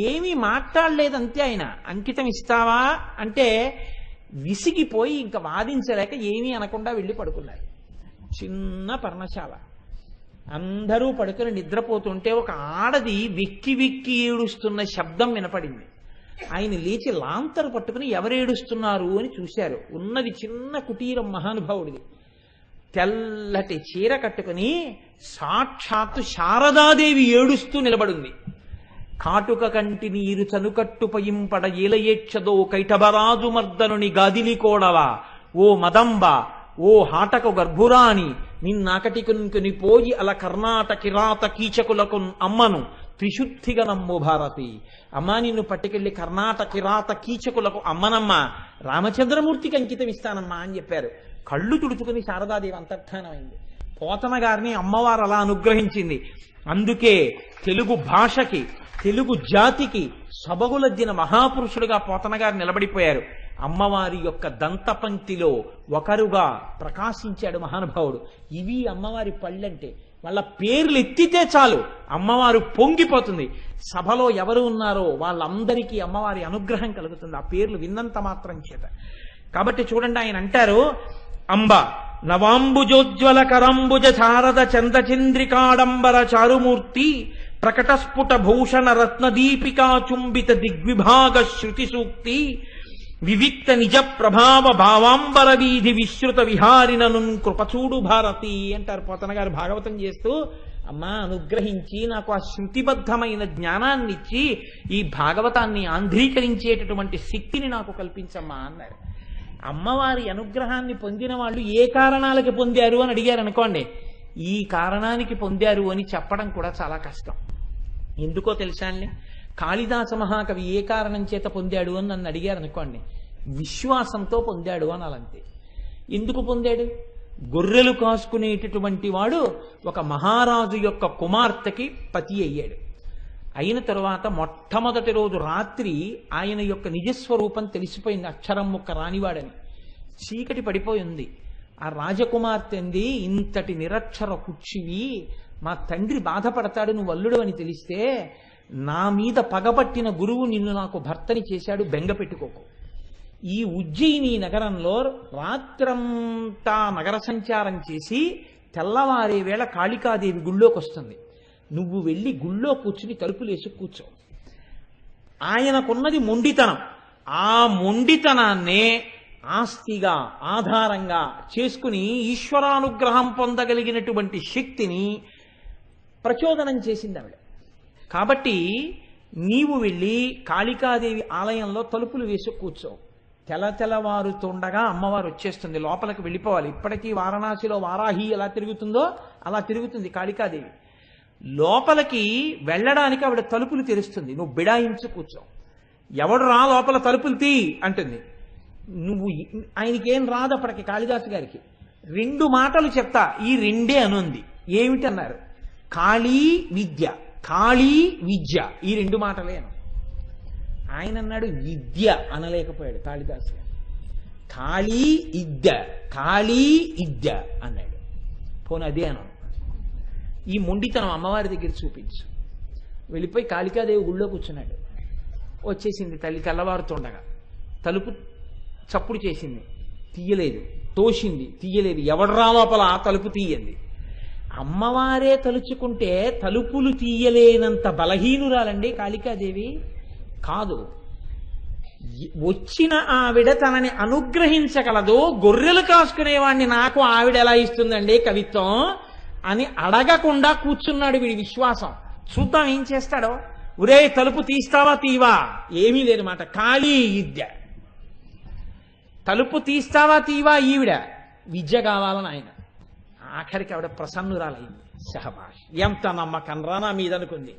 ఏమీ మాట్లాడలేదంతే. ఆయన అంకితం ఇస్తావా అంటే విసిగిపోయి ఇంకా వాదించలేక ఏమీ అనకుండా వెళ్ళి పడుకున్నారు. చిన్న పర్ణశాల, అందరూ పడుకుని నిద్రపోతుంటే ఒక ఆడది వెక్కి వెక్కి ఏడుస్తున్న శబ్దం వినపడింది. ఆయన లేచి లాంతరు పట్టుకుని ఎవరేడుస్తున్నారు అని చూశారు. ఉన్నది చిన్న కుటీరం మహానుభావుడిది. తెల్లటి చీర కట్టుకుని సాక్షాత్తు శారదాదేవి ఏడుస్తూ నిలబడింది. కాటుక కంటి నీరు చనుకట్టు పయింపడ ఏలయేక్షదో కైటబరాజు మర్దనుని గాదిలి కోడవా ఓ మదంబ ఓ హాటకు గర్భురాని నిన్నాకటికుని పోయి అల కర్ణాటకిరాత కీచకులకు అమ్మను త్రిశుద్ధిగా నమ్ము భారతి. అమ్మా, నిన్ను పట్టుకెళ్లి కర్ణాటకిరాత కీచకులకు అమ్మనమ్మ, రామచంద్రమూర్తికి అంకితం ఇస్తానమ్మా అని చెప్పారు. కళ్ళు తుడుచుకుని శారదాదేవి అంతర్ధానమైంది. పోతన గారిని అమ్మవారు అలా అనుగ్రహించింది. అందుకే తెలుగు భాషకి, తెలుగు జాతికి సబగులద్దిన మహాపురుషుడుగా పోతన గారు నిలబడిపోయారు. అమ్మవారి యొక్క దంతపంక్తిలో ఒకరుగా ప్రకాశించాడు మహానుభావుడు. ఇవి అమ్మవారి పళ్ళంటే. వాళ్ళ పేర్లు ఎత్తితే చాలు అమ్మవారు పొంగిపోతుంది. సభలో ఎవరు ఉన్నారో వాళ్ళందరికీ అమ్మవారి అనుగ్రహం కలుగుతుంది ఆ పేర్లు విన్నంత మాత్రం చేత. కాబట్టి చూడండి, ఆయన అంటారు, అంబ నవాంబుజోజ్వల కరంబుజ శారద చంద్రచంద్రికాడంబర చారుమూర్తి ప్రకటస్ఫుట భూషణ రత్నదీపికా చుంబిత దిగ్విభాగ శృతి సూక్తి వివిక్త నిజ ప్రభావ భావాంబర వీధి విశ్రుత విహారినను కృపచూడు భారతి అంటారు పోతన గారు భాగవతం చేస్తూ. అమ్మా, అనుగ్రహించి నాకు ఆ శృతిబద్ధమైన జ్ఞానాన్ని ఇచ్చి ఈ భాగవతాన్ని ఆంధ్రీకరించేటటువంటి శక్తిని నాకు కల్పించమ్మా అన్నారు. అమ్మవారి అనుగ్రహాన్ని పొందిన వాళ్ళు ఏ కారణాలకి పొందారు అని అడిగారు అనుకోండి, ఈ కారణానికి పొందారు అని చెప్పడం కూడా చాలా కష్టం. ఎందుకో తెలుసా అండి? కాళిదాస మహాకవి ఏ కారణం చేత పొందాడు అని నన్ను అడిగారు అనుకోండి, విశ్వాసంతో పొందాడు అనాలంతే. ఎందుకు పొందాడు? గొర్రెలు కాసుకునేటటువంటి వాడు ఒక మహారాజు యొక్క కుమార్తెకి పతి అయ్యాడు. అయిన తరువాత మొట్టమొదటి రోజు రాత్రి ఆయన యొక్క నిజస్వరూపం తెలిసిపోయింది, అక్షరం ముక్క రానివాడని. చీకటి పడిపోయింది. ఆ రాజకుమార్తె అంది, ఇంతటి నిరక్షర కుచ్చివి, మా తండ్రి బాధపడతాడు నువ్వు అల్లుడు అని తెలిస్తే, నా మీద పగబట్టిన గురువు నిన్ను నాకు భర్తని చేశాడు, బెంగ పెట్టుకోకు. ఈ ఉజ్జయిని నగరంలో రాత్రంతా నగర సంచారం చేసి తెల్లవారే వేళ కాళికాదేవి గుళ్ళోకి వస్తుంది. నువ్వు వెళ్ళి గుళ్ళో కూర్చుని తలుపులేసి కూర్చో. ఆయనకున్నది మొండితనం. ఆ మొండితనాన్నే ఆస్తిగా ఆధారంగా చేసుకుని ఈశ్వరానుగ్రహం పొందగలిగినటువంటి శక్తిని ప్రచోదనం చేసింది ఆవిడ. కాబట్టి నీవు వెళ్ళి కాళికాదేవి ఆలయంలో తలుపులు వేసి కూర్చో. తెల్లవారుతుండగా అమ్మవారు వచ్చేస్తుంది, లోపలికి వెళ్ళిపోవాలి. ఇప్పటికీ వారణాసిలో వారాహి ఎలా తిరుగుతుందో అలా తిరుగుతుంది కాళికాదేవి. లోపలికి వెళ్ళడానికి ఆవిడ తలుపులు తెరుస్తుంది, నువ్వు బిడాయించు కూర్చో. ఎవడు రా లోపల తలుపులు తీ అంటుంది. నువ్వు ఆయనకేం రాదు అప్పటికి కాళిదాసు గారికి. 2 మాటలు చెప్తా, ఈ 2 అనుంది. ఏమిటన్నారు? కాళీ విద్య, కాళీ విద్య, ఈ 2 మాటలేను. ఆయన అన్నాడు విద్య అనలేకపోయాడు కాళిదాసు గారు. కాళీ ఇద్య, కాళీ ఇద్య అన్నాడు. పోనీ అదే అను. ఈ మొండితనం అమ్మవారి దగ్గర చూపించు. వెళ్ళిపోయి కాళికాదేవి గుళ్ళో కూర్చున్నాడు. వచ్చేసింది తల్లి తెల్లవారుతుండగా. తలుపు చప్పుడు చేసింది, తీయలేదు. తోసింది, తీయలేదు. ఎవడ్రా లోపల తలుపు తీయండి. అమ్మవారే తలుచుకుంటే తలుపులు తీయలేనంత బలహీనురాలండి కాళికాదేవి కాదు. వచ్చిన ఆవిడ తనని అనుగ్రహించగలదు. గొర్రెలు కాసుకునేవాడిని నాకు ఆవిడ ఎలా ఇస్తుందండి కవిత్వం అని అడగకుండా కూర్చున్నాడు వీడి విశ్వాసం. చూద్దాం ఏం చేస్తాడో. ఒరే తలుపు తీస్తావా తీవా? ఏమీ లేదు మాట. ఖాళీ విద్య. తలుపు తీస్తావా తీవా ఈవిడ. విద్య కావాలని ఆయన. ఆఖరికి ఆవిడ ప్రసన్నురాలైంది. శహబాష్, ఎంత నమ్మకం రా నా మీద అనుకుంది.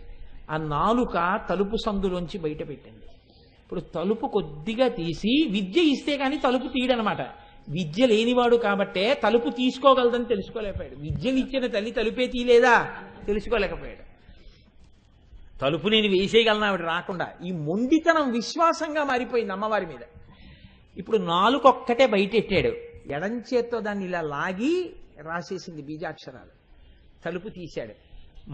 ఆ నాలుక తలుపు సందులోంచి బయట పెట్టింది. ఇప్పుడు తలుపు కొద్దిగా తీసి విద్య ఇస్తే కానీ తలుపు తీయడనమాట. విద్య లేనివాడు కాబట్టే తలుపు తీసుకోగలదని తెలుసుకోలేకపోయాడు. విద్యను ఇచ్చిన తల్లి తలుపే తీయలేదా తెలుసుకోలేకపోయాడు. తలుపు నేను వేసేయగలను ఆవిడ రాకుండా. ఈ మొండితనం విశ్వాసంగా మారిపోయింది అమ్మవారి మీద. ఇప్పుడు నాలుకొక్కటే బయటెట్టాడు. ఎడం చేత్తో దాన్ని ఇలా లాగి రాసేసింది బీజాక్షరాలు. తలుపు తీశాడు.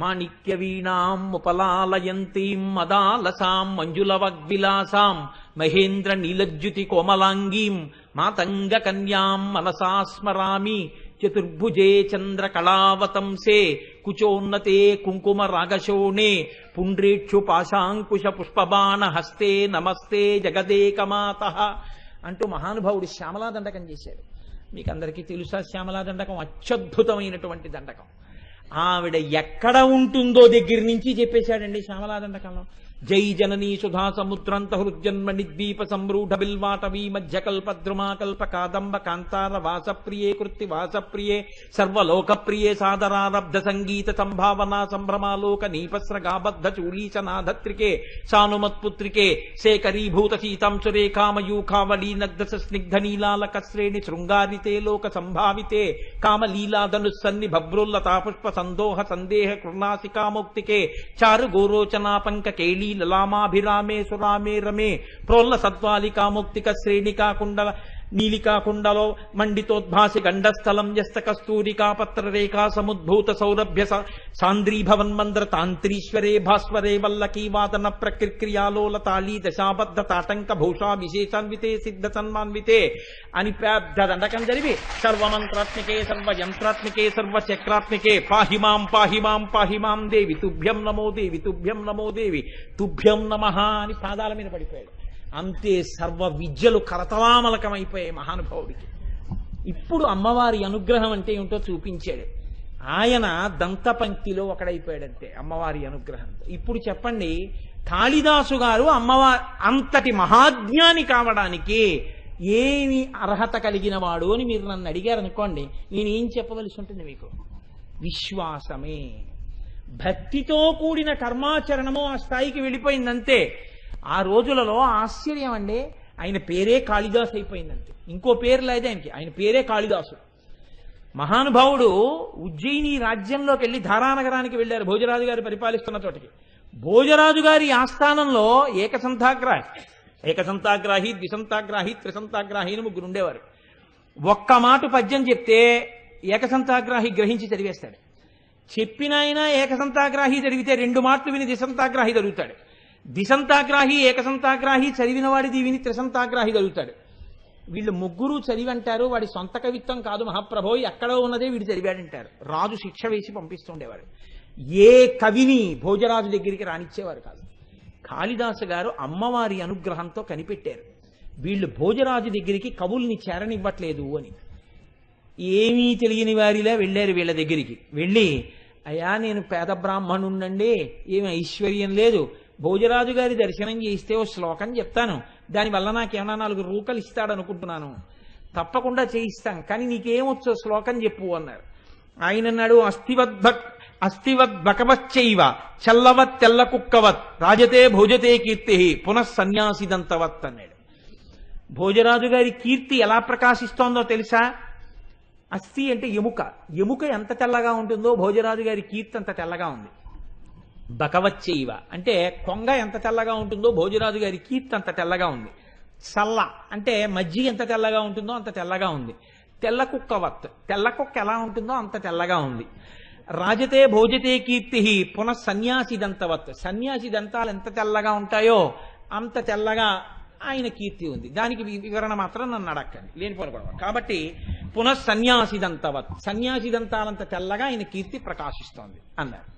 మాణిక్య వీణాం ఉపలాలయంతీం మదాలసాం మంజులవగ్విలాసాం మహేంద్ర నీలజ్యుతి కోమలాంగీం మాతంగ కన్యాం మనసా స్మరామి చతుర్భుజే చంద్ర కళావతంసే కుచోన్నతే కుంకుమ రాగశోణే పుండ్రేక్షు పాశాంకుశ పుష్పబాణ హస్తే నమస్తే జగదేకమాతః అంటూ మహానుభావుడు శ్యామలా దండకం చేశాడు. మీకు అందరికీ తెలుసా శ్యామలా దండకం అత్యద్భుతమైనటువంటి దండకం. ఆవిడ ఎక్కడ ఉంటుందో దగ్గర నుంచి చెప్పేశాడండి శ్యామలా దండకంలో. జై జననీ సుధా సముద్రంత హృజ్జన్మ నిద్వీప సంరూఢ బిల్వాటవీ మధ్యకల్పద్రుమాకల్ప కాదంబ కాంతార వాసప్రియే కృత్తి వాసప్రియే సర్వలోకప్రియే సాదరారబ్ధ సంగీత సంభావనా సంభ్రమాలోక నీపస్రగాబద్ధ చూలీచనాధత్రికే సానుమత్పుత్రికే శేఖరీభూత సీతాంశురే కామయూఖావళీనగ్ధ స్నిగ్ధ నీలాలక శ్రేణి శృంగారితే లోక సంభావితే కామలీలాధనుస్సన్ని భభ్రుల్లతా పుష్ప సందోహ సందేహ కృణాసికామౌక్తికే చారు గోరోచనా పంక కేళీ లలామాభిరామే సురామే రమే ప్రోల్ల సద్వాలికాముక్తిక శ్రేణికాకుండల నీలికాకుండలో మండితోద్భాసి గండస్థలం యస్త కస్తూరికా పత్రరేఖా సముద్భూత సౌరభ్య సాంద్రీభవన్మంద్ర తాంత్రీశ్వరే భాస్వరే వల్లకీ వాదన ప్రక్రియాలోల తాళీ దశాబద్ధ తాటంక భూషా విశేషాన్వితే సిద్ధ సన్మాన్వితే అని పెద్ద దండకం జరిపి సర్వమంత్రాత్మికే సర్వయంత్రాత్మికే సర్వచక్రాత్మికే పాహిమాం పాహిమాం పాహిమాం దేవి తుభ్యం నమో దేవి తుభ్యం నమో దేవి తుభ్యం నమః అని పాదాల మీద పడిపోయాడు. అంతే, సర్వ విద్యలు కరతలామలకమైపోయాయి మహానుభావుడికి. ఇప్పుడు అమ్మవారి అనుగ్రహం అంటే ఏమిటో చూపించాడు. ఆయన దంతపంక్తిలో ఒకడైపోయాడంతే అమ్మవారి అనుగ్రహంతో. ఇప్పుడు చెప్పండి, కాళిదాసు గారు అమ్మవారి అంతటి మహాజ్ఞాని కావడానికి ఏమి అర్హత కలిగిన వాడు అని మీరు నన్ను అడిగారు అనుకోండి, నేనేం చెప్పవలసి ఉంటుంది మీకు? విశ్వాసమే. భక్తితో కూడిన కర్మాచరణము ఆ స్థాయికి వెళ్ళిపోయిందంతే. ఆ రోజులలో ఆశ్చర్యం అండి, ఆయన పేరే కాళిదాసు అయిపోయిందంతే, ఇంకో పేరు లేదు ఆయనకి, ఆయన పేరే కాళిదాసు. మహానుభావుడు ఉజ్జయిని రాజ్యంలోకి వెళ్ళి ధారానగరానికి వెళ్ళారు, భోజరాజు గారు పరిపాలిస్తున్న చోటకి. భోజరాజు గారి ఆస్థానంలో ఏకసంతాగ్రాహి, ద్విసంతాగ్రాహి, త్రిసంతాగ్రాహి అని ముగ్గురు ఉండేవారు. ఒక్క మాట పద్యం చెప్తే ఏకసంతాగ్రాహి గ్రహించి చదివేస్తాడు. చెప్పిన ఆయన ఏకసంతాగ్రాహి చదివితే 2 మాటలు విని ద్విసంతాగ్రాహి చదువుతాడు. ద్విసంతాగ్రాహి ఏకసంతాగ్రాహి చదివిన వాడిది విని త్రిసంతాగ్రాహి చదువుతాడు. వీళ్ళు ముగ్గురు చదివి అంటారు, వాడి సొంత కవిత్వం కాదు మహాప్రభో, ఎక్కడో ఉన్నదే వీడు చదివాడంటారు. రాజు శిక్ష వేసి పంపిస్తుండేవాడు. ఏ కవిని భోజరాజు దగ్గరికి రానిచ్చేవారు కాదు. కాళిదాసు గారు అమ్మవారి అనుగ్రహంతో కనిపెట్టారు, వీళ్ళు భోజరాజు దగ్గరికి కవుల్ని చేరనివ్వట్లేదు అని. ఏమీ తెలియని వారిలా వెళ్ళారు వీళ్ళ దగ్గరికి. వెళ్ళి, అయ్యా నేను పేద బ్రాహ్మణుండండి, ఏమి ఐశ్వర్యం లేదు, భోజరాజు గారి దర్శనం చేయిస్తే ఓ శ్లోకం చెప్తాను, దానివల్ల నాకేమన్నా 4 రూకలు ఇస్తాడనుకుంటున్నాను, తప్పకుండా చేయిస్తాం, కానీ నీకేమొచ్చో శ్లోకం చెప్పు అన్నారు. ఆయన అన్నాడు, అస్థివద్ బకవచ్చైవ చల్లవత్ తెల్ల కుక్కవత్ రాజతే భోజతే కీర్తి పునఃసన్యాసిదంతవత్ అన్నాడు. భోజరాజు గారి కీర్తి ఎలా ప్రకాశిస్తోందో తెలుసా? అస్థి అంటే ఎముక, ఎముక ఎంత తెల్లగా ఉంటుందో భోజరాజు గారి కీర్తి అంత తెల్లగా ఉంది. బకవచ్చైవ అంటే కొంగ ఎంత తెల్లగా ఉంటుందో భోజరాజు గారి కీర్తి అంత తెల్లగా ఉంది. చల్ల అంటే మజ్జిగ ఎంత తెల్లగా ఉంటుందో అంత తెల్లగా ఉంది. తెల్ల కుక్కవత్, తెల్ల కుక్క ఎలా ఉంటుందో అంత తెల్లగా ఉంది. రాజతే భోజతే కీర్తి పునఃసన్యాసి దంతవత్, సన్యాసి దంతాలు ఎంత తెల్లగా ఉంటాయో అంత తెల్లగా ఆయన కీర్తి ఉంది. దానికి వివరణ మాత్రం నన్ను అడక్కండి, లేనిపోని గొడవ. కాబట్టి పునఃసన్యాసి దంతవత్, సన్యాసి దంతాలంత తెల్లగా ఆయన కీర్తి ప్రకాశిస్తోంది అన్నారు.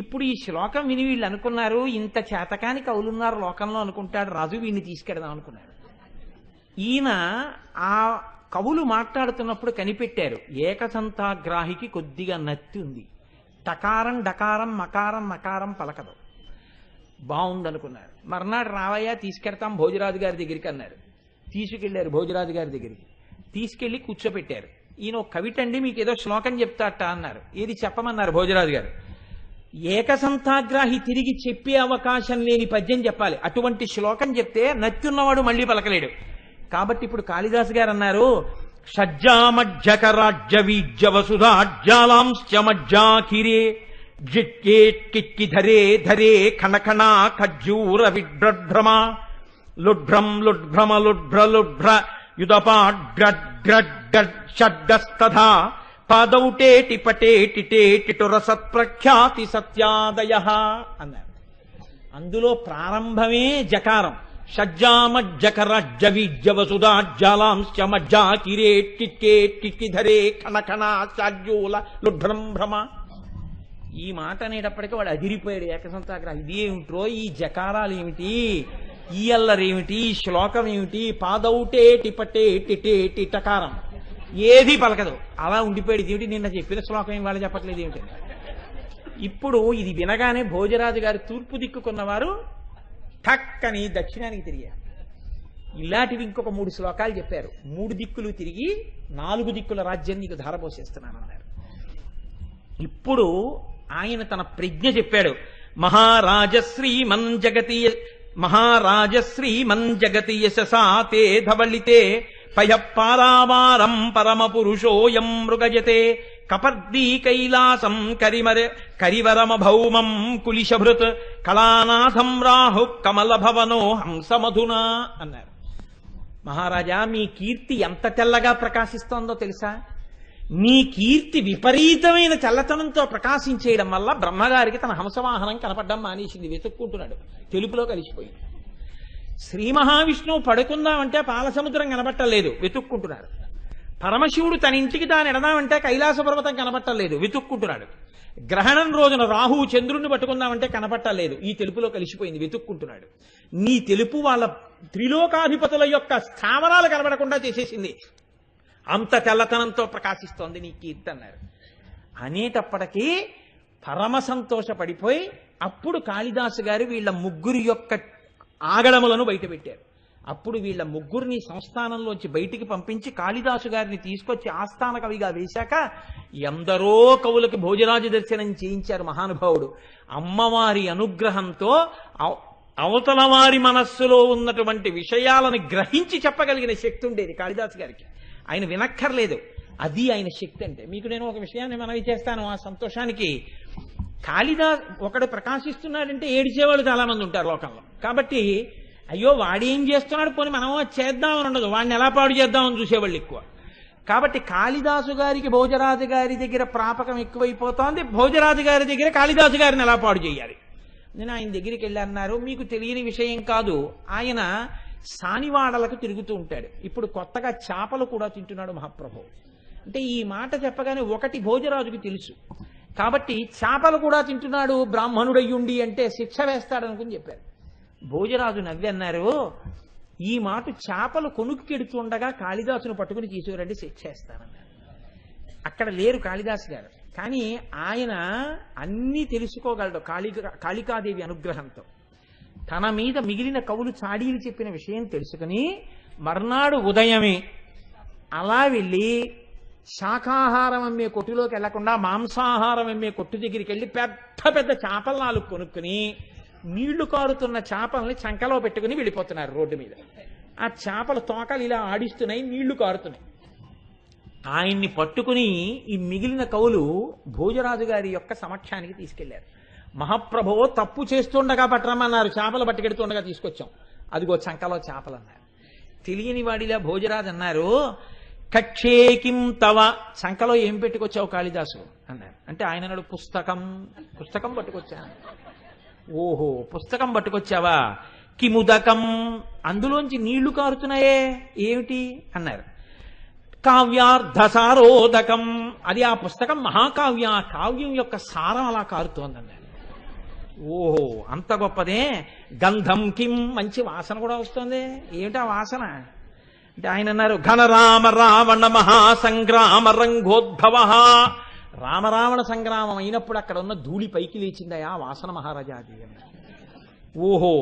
ఇప్పుడు ఈ శ్లోకం విని వీళ్ళు అనుకున్నారు, ఇంత చేతకాని కవులున్నారు లోకంలో అనుకుంటాడు రాజు, వీడిని తీసుకెడదాం అనుకున్నాడు. ఈయన ఆ కవులు మాట్లాడుతున్నప్పుడు కనిపెట్టారు, ఏకసంతాగ్రాహికి కొద్దిగా నత్తి ఉంది, టకారం డకారం మకారం నకారం పలకదు, బాగుందనుకున్నారు. మర్నాడు రావయ్యా తీసుకెడతాం భోజరాజు గారి దగ్గరికి అన్నారు. తీసుకెళ్లారు భోజరాజు గారి దగ్గరికి, తీసుకెళ్లి కూర్చోపెట్టారు. ఈయన ఒక కవిటండి, మీకు ఏదో శ్లోకం చెప్తాట అన్నారు. ఏది చెప్పమన్నారు భోజరాజు గారు. ఏకసంతాగ్రాహి తిరిగి చెప్పే అవకాశం లేని పద్యం చెప్పాలి, అటువంటి శ్లోకం చెప్తే నత్యున్నవాడు మళ్ళీ పలకలేడు. కాబట్టి ఇప్పుడు కాళిదాసు గారు అన్నారు, షజ్జామజ్జకరాజ్య వీజ్య వసుధాజ్యాలాంశ్చమజ్జాకిరే జిట్కేట్కిక్కి ధరే ధరే ఖణఖణా ఖజ్జూర విడ్రభ్రమ లుఢ్రం లుఢ్భ్రమ లుఢ్భ్ర లుఢ్భ్ర యుదపాడ్రడ్రడ్డస్తథా పాదౌటేటి పటేటిటేటిటుర సత్ప్రఖ్యాతి సత్యాదయ అన్నారు. అందులో ప్రారంభమే జకారం. షజ్జామజ్జకరజ్జవీజ్య వసుధాజ్యాలాంశ్చమజ్జాకిరేట్కిక్కేట్కిక్కి ధరే ఖణఖణా చాజ్యూల లుఢ్రం భ్రమ. ఈ మాట అనేటప్పటికీ వాడు అదిరిపోయాడు ఏకసంతాగ్రహం. ఇదేమిట్రో ఈ జకారాలు ఏమిటి, ఈ అల్లరేమిటి, ఈ శ్లోకం ఏమిటి, పాదౌటేటి పటేటిటేటి టకారం ఏది పలకదు, అలా ఉండిపోయాడు. ఇదేమిటి నిన్న చెప్పిన శ్లోకం ఏం వాళ్ళు చెప్పట్లేదు ఏమిటి. ఇప్పుడు ఇది వినగానే భోజరాజు గారు తూర్పు దిక్కుకున్నవారు ఠక్కని దక్షిణానికి తిరిగారు. ఇలాంటివి ఇంకొక 3 శ్లోకాలు చెప్పారు. 3 దిక్కులు తిరిగి 4 దిక్కుల రాజ్యం నీకు ధారపోసేస్తున్నాను అన్నారు. ఇప్పుడు ఆయన తన ప్రజ్ఞ చెప్పాడు. మహారాజశ్రీమన్ జగతి యశసాతే ధవళితే పయఃపారావారం పరమ పురుషోయం మృగజతే కపర్దీ కైలాసం కరివరమ భౌమం కులిశభృత్ కళానాథం రాహు కమల భవనో హంసమధునా అన్నారు. మహారాజా, మీ కీర్తి ఎంత తెల్లగా ప్రకాశిస్తోందో తెలుసా? మీ కీర్తి విపరీతమైన చల్లతనంతో ప్రకాశించేయడం వల్ల బ్రహ్మగారికి తన హంసవాహనం కనపడ్డం మానేసింది, వెతుక్కుంటున్నాడు, తెలుపులో కలిసిపోయింది. శ్రీ మహావిష్ణువు పడుకుందామంటే పాలసముద్రం కనబట్టలేదు, వెతుక్కుంటున్నాడు. పరమశివుడు తన ఇంటికి తాను ఎడదామంటే కైలాస పర్వతం కనపట్టలేదు, వెతుక్కుంటున్నాడు. గ్రహణం రోజున రాహువు చంద్రుణ్ణి పట్టుకుందామంటే కనపట్టలేదు, ఈ తెలుపులో కలిసిపోయింది, వెతుక్కుంటున్నాడు. నీ తెలుపు వాళ్ళ త్రిలోకాధిపతుల యొక్క స్థావరాలు కనబడకుండా చేసేసింది, అంత తెల్లతనంతో ప్రకాశిస్తోంది నీ కీర్తి అన్నారు. అనేటప్పటికీ పరమ సంతోషపడిపోయి అప్పుడు కాళిదాసు గారు వీళ్ళ ముగ్గురి యొక్క ఆగడములను బయటపెట్టారు. అప్పుడు వీళ్ళ ముగ్గురిని సంస్థానంలోంచి బయటికి పంపించి కాళిదాసు గారిని తీసుకొచ్చి ఆస్థాన కవిగా వేశాక ఎందరో కవులకు భోజరాజు దర్శనం చేయించారు మహానుభావుడు. అమ్మవారి అనుగ్రహంతో అవతల వారి మనస్సులో ఉన్నటువంటి విషయాలను గ్రహించి చెప్పగలిగిన శక్తి ఉండేది కాళిదాసు గారికి. ఆయన వినక్కర్లేదు. అది ఆయన శక్తి అంటే. మీకు నేను ఒక విషయాన్ని మనవి చేస్తాను. ఆ సంతోషానికి కాళిదాస్ ఒకడు ప్రకాశిస్తున్నాడంటే ఏడిచేవాళ్ళు చాలా మంది ఉంటారు లోకంలో. కాబట్టి అయ్యో వాడేం చేస్తున్నాడు, పోనీ మనం చేద్దామని ఉండదు, వాడిని ఎలా పాడు చేద్దామని చూసేవాళ్ళు ఎక్కువ. కాబట్టి కాళిదాసు గారికి భోజరాజు గారి దగ్గర ప్రాపకం ఎక్కువైపోతోంది. భోజరాజు గారి దగ్గర కాళిదాసు గారిని ఎలా పాడు చేయాలి. నేను ఆయన దగ్గరికి వెళ్ళి అన్నారు, మీకు తెలియని విషయం కాదు, ఆయన సానివాడలకు తిరుగుతూ ఉంటాడు. ఇప్పుడు కొత్తగా చేపలు కూడా తింటున్నాడు మహాప్రభు. అంటే ఈ మాట చెప్పగానే ఒకటి భోజరాజుకి తెలుసు. కాబట్టి చేపలు కూడా తింటున్నాడు బ్రాహ్మణుడయ్యుండి అంటే శిక్ష వేస్తాడనుకుని చెప్పారు. భోజరాజు నవ్వి అన్నారు, ఈ మాట చేపలు కొనుక్కెడుతుండగా కాళిదాసును పట్టుకుని తీసుకురండి, శిక్ష వేస్తానన్నారు. అక్కడ లేరు కాళిదాసు గారు, కానీ ఆయన అన్నీ తెలుసుకోగలడు కాళికాదేవి అనుగ్రహంతో. తన మీద మిగిలిన కవులు చాడీలు చెప్పిన విషయం తెలుసుకుని మర్నాడు ఉదయమే అలా వెళ్ళి శాకాహారం అమ్మే కొట్టులోకి వెళ్లకుండా మాంసాహారం అమ్మే కొట్టు దగ్గరికి వెళ్ళి పెద్ద పెద్ద చేపలు 4 కొనుక్కుని నీళ్లు కారుతున్న చేపల్ని చంకలో పెట్టుకుని వెళ్ళిపోతున్నారు రోడ్డు మీద. ఆ చేపలు తోకలు ఇలా ఆడిస్తున్నాయి, నీళ్లు కారుతున్నాయి. ఆయన్ని పట్టుకుని ఈ మిగిలిన కవులు భోజరాజు గారి యొక్క సమక్షానికి తీసుకెళ్లారు. మహాప్రభువు తప్పు చేస్తుండగా పట్టరమన్నారు, చేపలు పట్టుకెడుతుండగా తీసుకొచ్చాం, అదిగో చంకలో చేపలు అన్నారు. తెలియని వాడిలా భోజరాజు అన్నారు, కక్షేకిం తవ, చంకలో ఏం పెట్టుకొచ్చావు కాళిదాసు అన్నారు. అంటే ఆయన అన్నాడు, పుస్తకం పట్టుకొచ్చాను. ఓహో, పుస్తకం పట్టుకొచ్చావా, కిముదకం, అందులోంచి నీళ్లు కారుతున్నాయే ఏమిటి అన్నారు. కావ్యార్థసారోదకం, అది ఆ పుస్తకం మహాకావ్యం, ఆ కావ్యం యొక్క సారం అలా కారుతోందన్నారు. ఓహో, అంత గొప్పదే. గంధం కిం, మంచి వాసన కూడా వస్తుంది, ఏమిటి ఆ వాసన అంటే ఆయన అన్నారు, ఘనరామ రావణ మహాసంగ్రామ రంగోద్భవ, రామరావణ సంగ్రామం అయినప్పుడు అక్కడ ఉన్న ధూళి పైకి లేచిందయా వాసన మహారాజాది అన్నారు. ఓహో,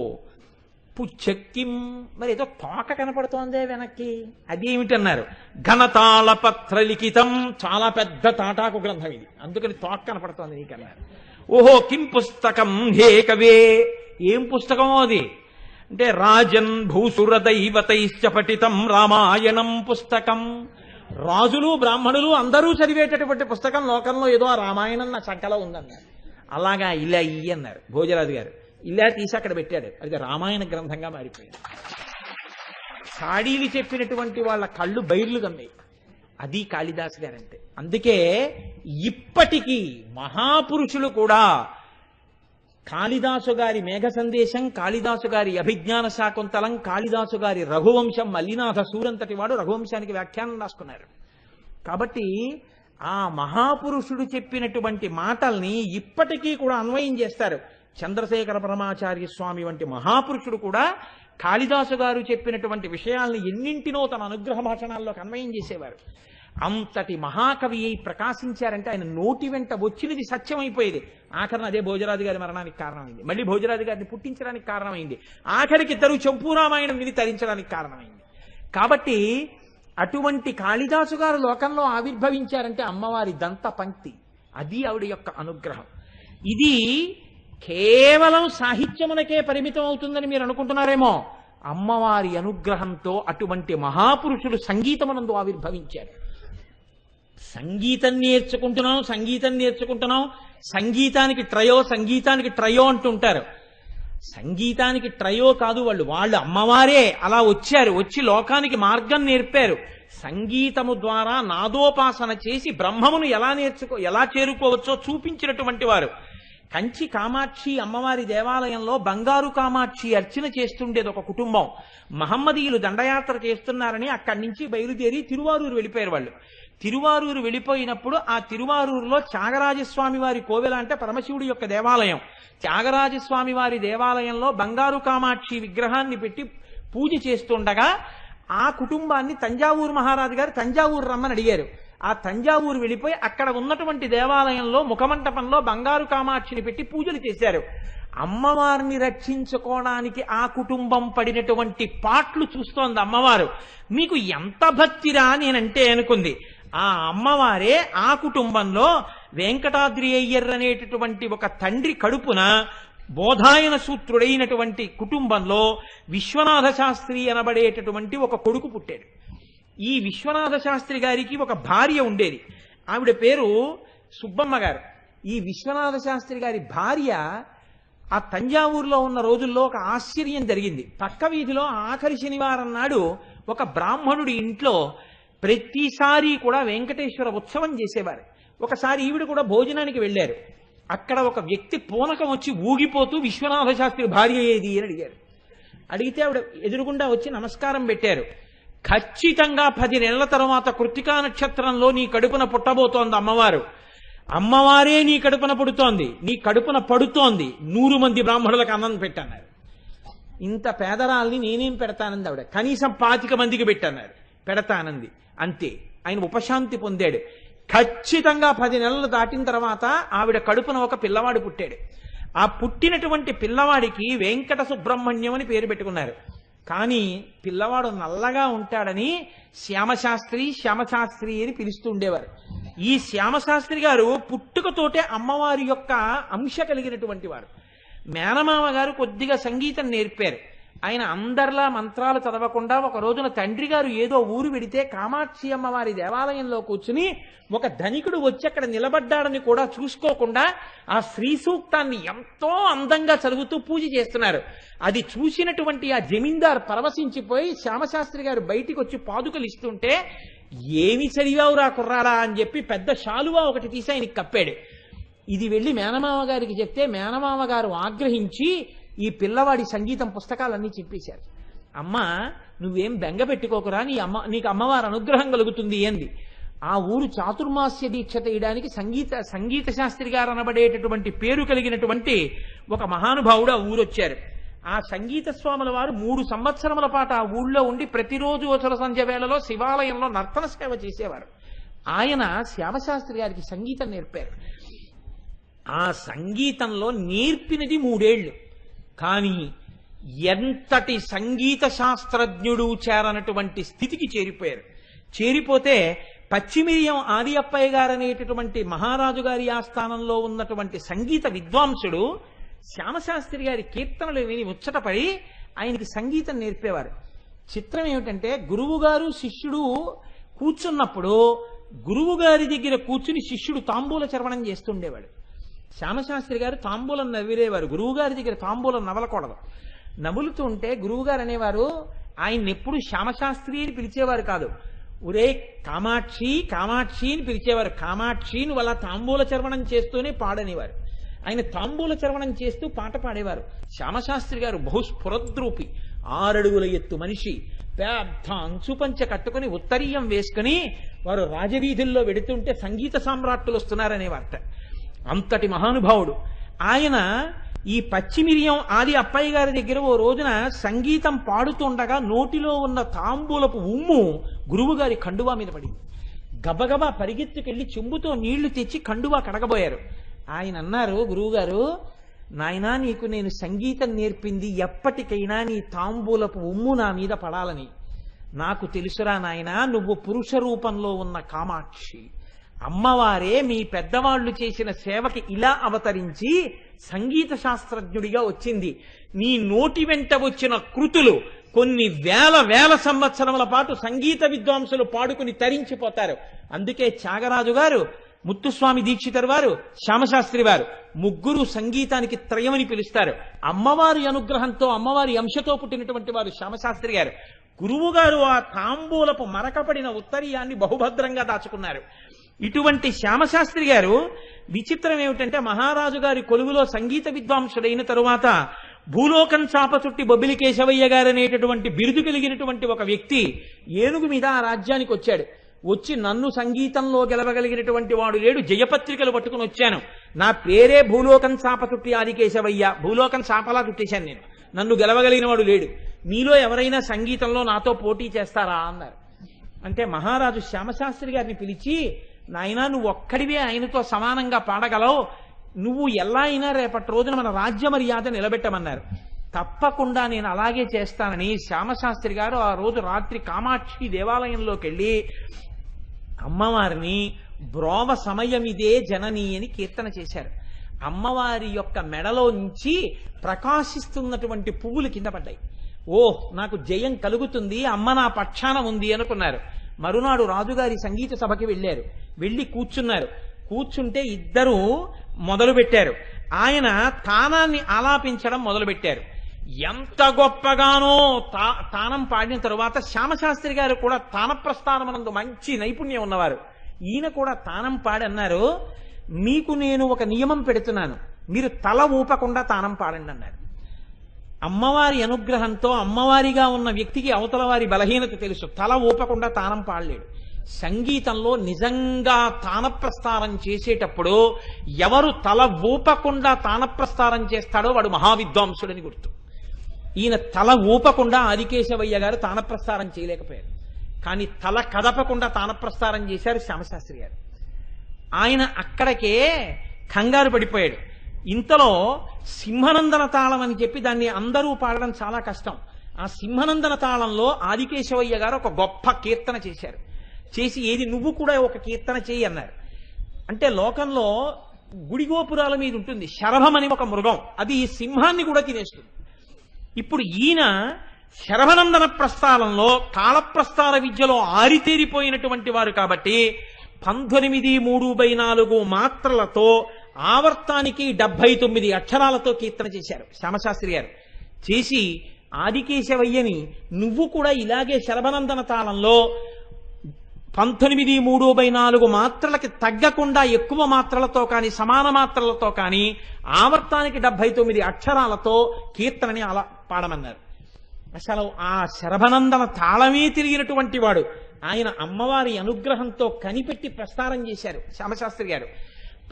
పుచ్చక్కిం, మరి ఏదో తోక కనపడుతోందే వెనక్కి, అదేమిటన్నారు. ఘనతాళ పత్ర లిఖితం, చాలా పెద్ద తాటాకు గ్రంథం ఇది, అందుకని తోక కనపడుతోంది నీకన్నారు. ఓహో, కిం పుస్తకం హే కవే, ఏం పుస్తకమో అది అంటే రాజన్ భూసుర దైవతైశ్చ పఠితం రామాయణం పుస్తకం, రాజులు బ్రాహ్మణులు అందరూ చదివేటటువంటి పుస్తకం లోకంలో ఏదో ఆ రామాయణం నా చంకలో ఉందన్నారు. అలాగా ఇలా అన్నారు భోజరాజు గారు. ఇలా తీసి అక్కడ పెట్టాడు, అది రామాయణ గ్రంథంగా మారిపోయింది. చాడీలు చెప్పినటువంటి వాళ్ళ కళ్ళు బైర్లు కమ్మాయి. అది కాళిదాసు గారంటే. అందుకే ఇప్పటికీ మహాపురుషులు కూడా కాళిదాసు గారి మేఘ సందేశం, కాళిదాసు గారి అభిజ్ఞాన శాకుంతలం, కాళిదాసు గారి రఘువంశం, మల్లినాథ సూరంతటి వాడు రఘువంశానికి వ్యాఖ్యానం రాసుకున్నారు. కాబట్టి ఆ మహాపురుషుడు చెప్పినటువంటి మాటల్ని ఇప్పటికీ కూడా అన్వయం చేస్తారు. చంద్రశేఖర పరమాచార్య స్వామి వంటి మహాపురుషుడు కూడా కాళిదాసు గారు చెప్పినటువంటి విషయాల్ని ఎన్నింటినో తన అనుగ్రహ భాషణాల్లోకి అన్వయం చేసేవారు. అంతటి మహాకవి అయి ప్రకాశించారంటే ఆయన నోటి వెంట వచ్చినది సత్యమైపోయేది. ఆఖరణ అదే భోజరాజు గారి మరణానికి కారణమైంది, మళ్ళీ భోజరాజు గారిని పుట్టించడానికి కారణమైంది, ఆఖరికి ఇద్దరు చంపూరామాయణం విని తరించడానికి కారణమైంది. కాబట్టి అటువంటి కాళిదాసు గారు లోకంలో ఆవిర్భవించారంటే అమ్మవారి దంత పంక్తి, అది ఆవిడ యొక్క అనుగ్రహం. ఇది కేవలం సాహిత్యమునకే పరిమితం అవుతుందని మీరు అనుకుంటున్నారేమో. అమ్మవారి అనుగ్రహంతో అటువంటి మహాపురుషులు సంగీతమునందు ఆవిర్భవించారు. సంగీతం నేర్చుకుంటున్నాం, సంగీతానికి ట్రయో అంటుంటారు. సంగీతానికి ట్రయో కాదు, వాళ్ళు అమ్మవారే అలా వచ్చారు, వచ్చి లోకానికి మార్గం నేర్పారు. సంగీతము ద్వారా నాదోపాసన చేసి బ్రహ్మమును ఎలా చేరుకోవచ్చో చూపించినటువంటి వారు. కంచి కామాక్షి అమ్మవారి దేవాలయంలో బంగారు కామాక్షి అర్చన చేస్తుండేది ఒక కుటుంబం. మహమ్మదీయులు దండయాత్ర చేస్తున్నారని అక్కడి నుంచి బయలుదేరి తిరువారూరు వెళ్ళిపోయారు వాళ్ళు. తిరువారూరు వెళ్ళిపోయినప్పుడు ఆ తిరువారూరులో త్యాగరాజస్వామి వారి కోవెల అంటే పరమశివుడి యొక్క దేవాలయం. త్యాగరాజస్వామి వారి దేవాలయంలో బంగారు కామాక్షి విగ్రహాన్ని పెట్టి పూజ చేస్తుండగా ఆ కుటుంబాన్ని తంజావూరు మహారాజు గారు తంజావూరు రమ్మని అడిగారు. ఆ తంజావూరు వెళ్ళిపోయి అక్కడ ఉన్నటువంటి దేవాలయంలో ముఖమంటపంలో బంగారు కామాక్షిని పెట్టి పూజలు చేశారు. అమ్మవారిని రక్షించుకోవడానికి ఆ కుటుంబం పడినటువంటి పాట్లు చూస్తోంది అమ్మవారు. మీకు ఎంత భక్తిరా నేనంటే అనుకుంది. ఆ అమ్మవారే ఆ కుటుంబంలో వెంకటాద్రి అయ్యర్ అనేటటువంటి ఒక తండ్రి కడుపున బోధాయన సూత్రుడైనటువంటి కుటుంబంలో విశ్వనాథ శాస్త్రి అనబడేటటువంటి ఒక కొడుకు పుట్టాడు. ఈ విశ్వనాథ శాస్త్రి గారికి ఒక భార్య ఉండేది. ఆవిడ పేరు సుబ్బమ్మ గారు. ఈ విశ్వనాథ శాస్త్రి గారి భార్య ఆ తంజావూరులో ఉన్న రోజుల్లో ఒక ఆశ్చర్యం జరిగింది. పక్క వీధిలో ఆఖరి శనివారం నాడు ఒక బ్రాహ్మణుడి ఇంట్లో ప్రతిసారి కూడా వెంకటేశ్వర ఉత్సవం చేసేవారు. ఒకసారి ఈవిడ కూడా భోజనానికి వెళ్ళారు. అక్కడ ఒక వ్యక్తి పూనకం వచ్చి ఊగిపోతూ విశ్వనాథ శాస్త్రి భార్య ఏది అని అడిగారు. అడిగితే ఆవిడ ఎదురుగుండా వచ్చి నమస్కారం పెట్టారు. ఖచ్చితంగా 10 నెలల తర్వాత కృత్తికా నక్షత్రంలో నీ కడుపున పుట్టబోతోంది అమ్మవారు. అమ్మవారే నీ కడుపున పుడుతోంది, నీ కడుపున పడుతోంది. 100 మంది బ్రాహ్మణులకు అన్నం పెట్టన్నారు. ఇంత పేదరాల్ని నేనేం పెడతానంది ఆవిడ. కనీసం 25 మందికి పెట్టన్నారు. పెడతానంది. అంతే. ఆయన ఉపశాంతి పొందాడు. ఖచ్చితంగా 10 నెలలు దాటిన తర్వాత ఆవిడ కడుపున ఒక పిల్లవాడు పుట్టాడు. ఆ పుట్టినటువంటి పిల్లవాడికి వెంకట సుబ్రహ్మణ్యం అని పేరు పెట్టుకున్నారు. కానీ పిల్లవాడు నల్లగా ఉంటాడని శ్యామశాస్త్రి శ్యామశాస్త్రి అని పిలుస్తూ ఉండేవారు. ఈ శ్యామశాస్త్రి గారు పుట్టుకతోటే అమ్మవారి యొక్క అంశ కలిగినటువంటి వారు. మేనమామ గారు కొద్దిగా సంగీతం నేర్పారు. ఆయన అందరిలా మంత్రాలు చదవకుండా ఒక రోజున తండ్రి గారు ఏదో ఊరు వెడితే కామాక్షి అమ్మవారి దేవాలయంలో కూర్చుని ఒక ధనికుడు వచ్చి అక్కడ నిలబడ్డాడని కూడా చూసుకోకుండా ఆ శ్రీ సూక్తాన్ని ఎంతో అందంగా చదువుతూ పూజ చేస్తున్నారు. అది చూసినటువంటి ఆ జమీందార్ పరవశించిపోయి శ్యామశాస్త్రి గారు బయటికి వచ్చి పాదుకలు ఇస్తుంటే, ఏమి చదివావు రా కుర్రాడా అని చెప్పి పెద్ద శాలువా ఒకటి తీసి ఆయనకి కప్పాడు. ఇది వెళ్ళి మేనమామ గారికి చెప్తే మేనమామ గారు ఆగ్రహించి ఈ పిల్లవాడి సంగీతం పుస్తకాలన్నీ చెప్పేశారు. అమ్మ నువ్వేం బెంగ పెట్టుకోకురా, నీకు అమ్మవారి అనుగ్రహం కలుగుతుంది ఏంది. ఆ ఊరు చాతుర్మాస్య దీక్ష తీయడానికి సంగీత శాస్త్రి గారు అనబడేటటువంటి పేరు కలిగినటువంటి ఒక మహానుభావుడు ఆ ఊరొచ్చారు. ఆ సంగీత స్వాముల వారు 3 సంవత్సరముల పాటు ఆ ఊళ్ళో ఉండి ప్రతిరోజు ఉసర సంధ్య వేళలో శివాలయంలో నర్తన సేవ చేసేవారు. ఆయన శ్యామశాస్త్రి గారికి సంగీతం నేర్పారు. ఆ సంగీతంలో నేర్పినది 3 ఏళ్లు. కానీ ఎంతటి సంగీత శాస్త్రజ్ఞుడు చేరనటువంటి స్థితికి చేరిపోయారు. చేరిపోతే పచ్చిమిరియం ఆది అప్పయ్య గారు అనేటటువంటి మహారాజు గారి ఆస్థానంలో ఉన్నటువంటి సంగీత విద్వాంసుడు శ్యామశాస్త్రి గారి కీర్తనలు విని ముచ్చటపడి ఆయనకి సంగీతం నేర్పేవారు. చిత్రం ఏమిటంటే గురువు గారు శిష్యుడు కూర్చున్నప్పుడు గురువు గారి దగ్గర కూర్చుని శిష్యుడు తాంబూల చర్వణం చేస్తుండేవాడు. శ్యామశాస్త్రి గారు తాంబూలం నవ్విరేవారు. గురువు గారి దగ్గర తాంబూలం నవలకూడదు. నవ్వులుతూ ఉంటే గురువు గారు అనేవారు, ఆయన ఎప్పుడు శ్యామశాస్త్రి అని పిలిచేవారు కాదు, ఒరే కామాక్షి కామాక్షి అని పిలిచేవారు. కామాక్షి నువ్వు అలా తాంబూల చర్వణం చేస్తూనే పాడనేవారు. ఆయన తాంబూల చర్వణం చేస్తూ పాట పాడేవారు. శ్యామశాస్త్రి గారు బహుస్ఫురద్రూపి, 6 అడుగుల ఎత్తు మనిషి, పెద్ద అంచుపంచ కట్టుకుని ఉత్తరీయం వేసుకుని వారు రాజవీధుల్లో వెడుతుంటే సంగీత సామ్రాట్టులు వస్తున్నారనేవారట. అంతటి మహానుభావుడు ఆయన. ఈ పచ్చిమిరియం ఆది అప్పయ్య గారి దగ్గర ఓ రోజున సంగీతం పాడుతుండగా నోటిలో ఉన్న తాంబూలపు ఉమ్ము గురువు గారి కండువా మీద పడింది. గబగబా పరిగెత్తుకెళ్లి చెంబుతో నీళ్లు తెచ్చి కండువా కడగబోయారు. ఆయన అన్నారు, గురువుగారు నాయనా నీకు నేను సంగీతం నేర్పింది ఎప్పటికైనా నీ తాంబూలపు ఉమ్ము నా మీద పడాలని. నాకు తెలుసురా నాయనా, నువ్వు పురుష రూపంలో ఉన్న కామాక్షి, అమ్మవారే మీ పెద్దవాళ్లు చేసిన సేవకి ఇలా అవతరించి సంగీత శాస్త్రజ్ఞుడిగా వచ్చింది. నీ నోటి వెంట వచ్చిన కృతులు కొన్ని వేల సంవత్సరముల పాటు సంగీత విద్వాంసులు పాడుకుని తరించిపోతారు. అందుకే త్యాగరాజు గారు, ముత్తుస్వామి దీక్షితర్ వారు, శ్యామశాస్త్రి వారు ముగ్గురు సంగీతానికి త్రయమని పిలుస్తారు. అమ్మవారి అనుగ్రహంతో అమ్మవారి అంశతో పుట్టినటువంటి వారు శ్యామశాస్త్రి గారు. గురువు గారు ఆ తాంబూలపు మరకపడిన ఉత్తరీయాన్ని బహుభద్రంగా దాచుకున్నారు. ఇటువంటి శ్యామశాస్త్రి గారు విచిత్రం ఏమిటంటే, మహారాజు గారి కొలువులో సంగీత విద్వాంసుడైన తరువాత భూలోకం చాప చుట్టి బొబ్బిలి కేశవయ్య గారు అనేటటువంటి బిరుదు కలిగినటువంటి ఒక వ్యక్తి ఏనుగు మీద ఆ రాజ్యానికి వచ్చాడు. వచ్చి నన్ను సంగీతంలో గెలవగలిగినటువంటి వాడు లేడు, జయపత్రికలు పట్టుకుని వచ్చాను, నా పేరే భూలోకం చాప చుట్టి ఆదికేశవయ్య, భూలోకం చాపలా చుట్టేశాను నేను, నన్ను గెలవగలిగిన వాడు లేడు, మీలో ఎవరైనా సంగీతంలో నాతో పోటీ చేస్తారా అన్నారు. అంటే మహారాజు శ్యామశాస్త్రి గారిని పిలిచి, నాయనా నువ్వు ఒక్కడివే ఆయనతో సమానంగా పాడగలవు, నువ్వు ఎలా అయినా రేపటి రోజున మన రాజ్య మర్యాద నిలబెట్టమన్నారు. తప్పకుండా నేను అలాగే చేస్తానని శ్యామశాస్త్రి గారు ఆ రోజు రాత్రి కామాక్షి దేవాలయంలోకి వెళ్ళి అమ్మవారిని బ్రోవ సమయమిదే జనని అని కీర్తన చేశారు. అమ్మవారి యొక్క మెడలో నుంచి ప్రకాశిస్తున్నటువంటి పువ్వులు కింద పడ్డాయి. నాకు జయం కలుగుతుంది, అమ్మ నా పక్షాన ఉంది అనుకున్నారు. మరునాడు రాజుగారి సంగీత సభకి వెళ్ళారు. వెళ్ళి కూర్చున్నారు. కూర్చుంటే ఇద్దరు మొదలుపెట్టారు. ఆయన తానాన్ని ఆలాపించడం మొదలుపెట్టారు. ఎంత గొప్పగానో తానం పాడిన తరువాత శ్యామశాస్త్రి గారు కూడా తాన ప్రస్థానమనందు మంచి నైపుణ్యం ఉన్నవారు. ఈయన కూడా తానం పాడి అన్నారు, మీకు నేను ఒక నియమం పెడుతున్నాను, మీరు తల ఊపకుండా తానం పాడండి అన్నారు. అమ్మవారి అనుగ్రహంతో అమ్మవారిగా ఉన్న వ్యక్తికి అవతల వారి బలహీనత తెలుసు, తల ఊపకుండా తానం పాడలేడు. సంగీతంలో నిజంగా తానప్రస్థానం చేసేటప్పుడు ఎవరు తల ఊపకుండా తానప్రస్థానం చేస్తాడో వాడు మహావిద్వాంసుడని గుర్తు. ఈయన తల ఊపకుండా ఆదికేశవయ్య గారు తానప్రస్థానం చేయలేకపోయారు, కానీ తల కదపకుండా తానప్రస్థానం చేశారు శ్యామశాస్త్రి గారు. ఆయన అక్కడికే కంగారు పడిపోయాడు. ఇంతలో సింహనందన తాళం అని చెప్పి దాన్ని అందరూ పాడడం చాలా కష్టం. ఆ సింహనందన తాళంలో ఆదికేశవయ్య గారు ఒక గొప్ప కీర్తన చేశారు. చేసి ఏది నువ్వు కూడా ఒక కీర్తన చేయి అన్నారు. అంటే లోకంలో గుడిగోపురాల మీద ఉంటుంది శరభం అని ఒక మృగం, అది సింహాన్ని కూడా తినేస్తుంది. ఇప్పుడు ఈయన శరభనందన ప్రస్థానంలో తాళప్రస్థాన విద్యలో ఆరితేరిపోయినటువంటి వారు కాబట్టి 19:3/4 మాత్రలతో ఆవర్తానికి 79 అక్షరాలతో కీర్తన చేశారు శ్యామశాస్త్రి గారు. చేసి ఆదికేశవయ్యని నువ్వు కూడా ఇలాగే శరభనందన తాళంలో 19:3/4 మాత్రలకి తగ్గకుండా ఎక్కువ మాత్రలతో కానీ సమాన మాత్రలతో కానీ ఆవర్తానికి 79 అక్షరాలతో కీర్తనని అలా పాడమన్నారు. అసలు ఆ శరభనందన తాళమే తిరిగినటువంటి వాడు ఆయన అమ్మవారి అనుగ్రహంతో కనిపెట్టి ప్రస్తారం చేశారు శ్యామశాస్త్రి గారు.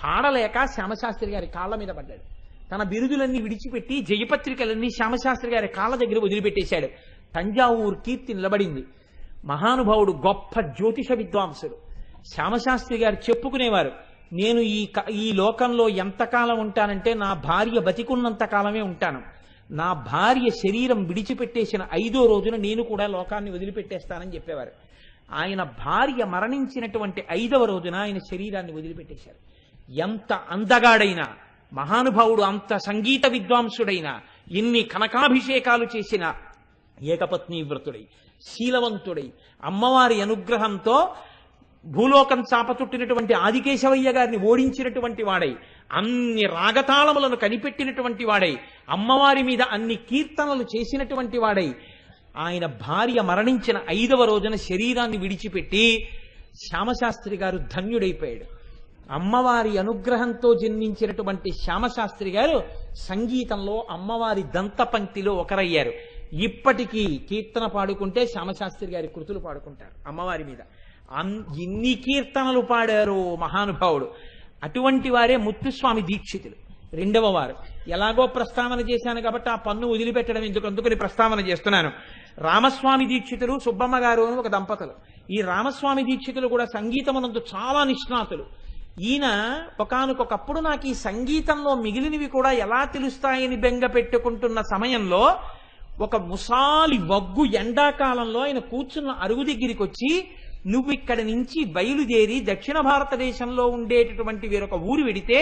పాడలేక శ్యామశాస్త్రి గారి కాళ్ళ మీద పడ్డాడు. తన బిరుదులన్నీ విడిచిపెట్టి జయపత్రికలన్నీ శ్యామశాస్త్రి గారి కాళ్ళ దగ్గర వదిలిపెట్టేశాడు. తంజావూరు కీర్తి నిలబడింది. మహానుభావుడు, గొప్ప జ్యోతిష విద్వాంసుడు. శ్యామశాస్త్రి గారు చెప్పుకునేవారు, నేను ఈ లోకంలో ఎంతకాలం ఉంటానంటే నా భార్య బతికున్నంత కాలమే ఉంటాను. నా భార్య శరీరం విడిచిపెట్టేసిన 5వ రోజున నేను కూడా లోకాన్ని వదిలిపెట్టేస్తానని చెప్పేవారు. ఆయన భార్య మరణించినటువంటి 5వ రోజున ఆయన శరీరాన్ని వదిలిపెట్టేశారు. ఎంత అందగాడైనా మహానుభావుడు, అంత సంగీత విద్వాంసుడైనా, ఇన్ని కనకాభిషేకాలు చేసిన ఏకపత్ని వ్రతుడై శీలవంతుడై అమ్మవారి అనుగ్రహంతో భూలోకం చాపచుట్టినటువంటి ఆదికేశవయ్య గారిని ఓడించినటువంటి వాడై, అన్ని రాగతాళములను కనిపెట్టినటువంటి వాడై, అమ్మవారి మీద అన్ని కీర్తనలు చేసినటువంటి వాడై, ఆయన భార్య మరణించిన 5వ రోజున శరీరాన్ని విడిచిపెట్టి శ్యామశాస్త్రి గారు ధన్యుడైపోయాడు. అమ్మవారి అనుగ్రహంతో జన్మించినటువంటి శ్యామశాస్త్రి గారు సంగీతంలో అమ్మవారి దంతపంక్తిలో ఒకరయ్యారు. ఇప్పటికీ కీర్తన పాడుకుంటే శ్యామశాస్త్రి గారి కృతులు పాడుకుంటారు అమ్మవారి మీద. ఎన్ని కీర్తనలు పాడారు మహానుభావుడు. అటువంటి వారే ముత్తుస్వామి దీక్షితులు, 2వ వారు. ఎలాగో ప్రస్తావన చేశాను కాబట్టి ఆ పన్ను వదిలిపెట్టడం అందుకని ప్రస్తావన చేస్తున్నాను. రామస్వామి దీక్షితులు, సుబ్బమ్మ గారు అని ఒక దంపతులు. ఈ రామస్వామి దీక్షితులు కూడా సంగీతమునందు చాలా నిష్ణాతులు. ఈయన ఒకానొకప్పుడు నాకు ఈ సంగీతంలో మిగిలినవి కూడా ఎలా తెలుస్తాయని బెంగ పెట్టుకుంటున్న సమయంలో ఒక ముసాలి వగ్గు ఎండాకాలంలో ఆయన కూర్చున్న అరుగు దగ్గరికి వచ్చి, నువ్వు ఇక్కడి నుంచి బయలుదేరి దక్షిణ భారతదేశంలో ఉండేటటువంటి వేరొక ఊరు వెడితే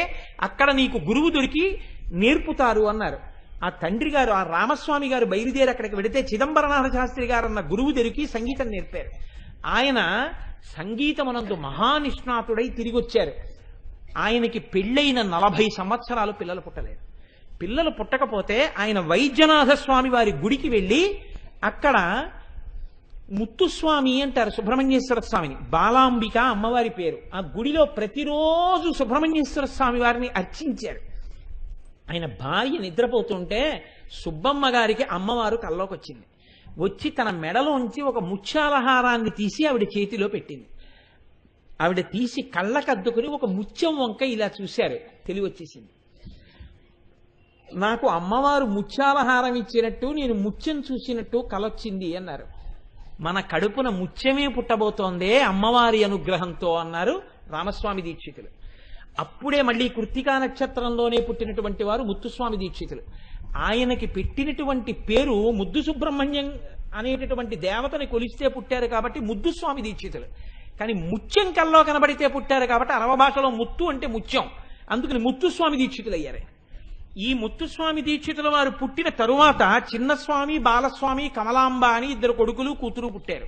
అక్కడ నీకు గురువు దొరికి నేర్పుతారు అన్నారు. ఆ తండ్రి గారు, ఆ రామస్వామి గారు బయలుదేరి అక్కడికి వెడితే చిదంబరనాథ శాస్త్రి గారు అన్న గురువు దొరికి సంగీతం నేర్పారు. ఆయన సంగీతమునందు మహానిష్ణాతుడై తిరిగి వచ్చారు. ఆయనకి పెళ్ళైన 40 సంవత్సరాలు పిల్లలు పుట్టలేదు. పిల్లలు పుట్టకపోతే ఆయన వైద్యనాథ స్వామి వారి గుడికి వెళ్ళి అక్కడ ముత్తుస్వామి అంటారు సుబ్రహ్మణ్యేశ్వర స్వామిని, బాలాంబిక అమ్మవారి పేరు. ఆ గుడిలో ప్రతిరోజు సుబ్రహ్మణ్యేశ్వర స్వామి వారిని అర్చించారు. ఆయన భార్య నిద్రపోతుంటే సుబ్బమ్మ గారికి అమ్మవారు కల్లోకి వచ్చింది. వచ్చి తన మెడలోంచి ఒక ముత్యాలహారాన్ని తీసి ఆవిడ చేతిలో పెట్టింది. ఆవిడ తీసి కళ్ళకద్దుకుని ఒక ముత్యం వంక ఇలా చూశారు. తెలివచ్చేసింది. నాకు అమ్మవారు ముత్యాలహారం ఇచ్చినట్టు, నేను ముత్యం చూసినట్టు కలొచ్చింది అన్నారు. మన కడుపున ముత్యమే పుట్టబోతోందే అమ్మవారి అనుగ్రహంతో అన్నారు రామస్వామి దీక్షితులు. అప్పుడే మళ్ళీ కృత్తికా నక్షత్రంలోనే పుట్టినటువంటి వారు ముత్తుస్వామి దీక్షితులు. ఆయనకి పెట్టినటువంటి పేరు ముద్దు సుబ్రహ్మణ్యం అనేటటువంటి దేవతని కొలిస్తే పుట్టారు కాబట్టి ముద్దుస్వామి దీక్షితులు. కానీ ముత్యం కల్లో కనబడితే పుట్టారు కాబట్టి అరవ భాషలో ముత్తు అంటే ముత్యం, అందుకని ముత్తుస్వామి దీక్షితులు అయ్యారు. ఈ ముత్తుస్వామి దీక్షితుల వారు పుట్టిన తరువాత చిన్నస్వామి, బాలస్వామి, కమలాంబ అని ఇద్దరు కొడుకులు కూతురు పుట్టారు.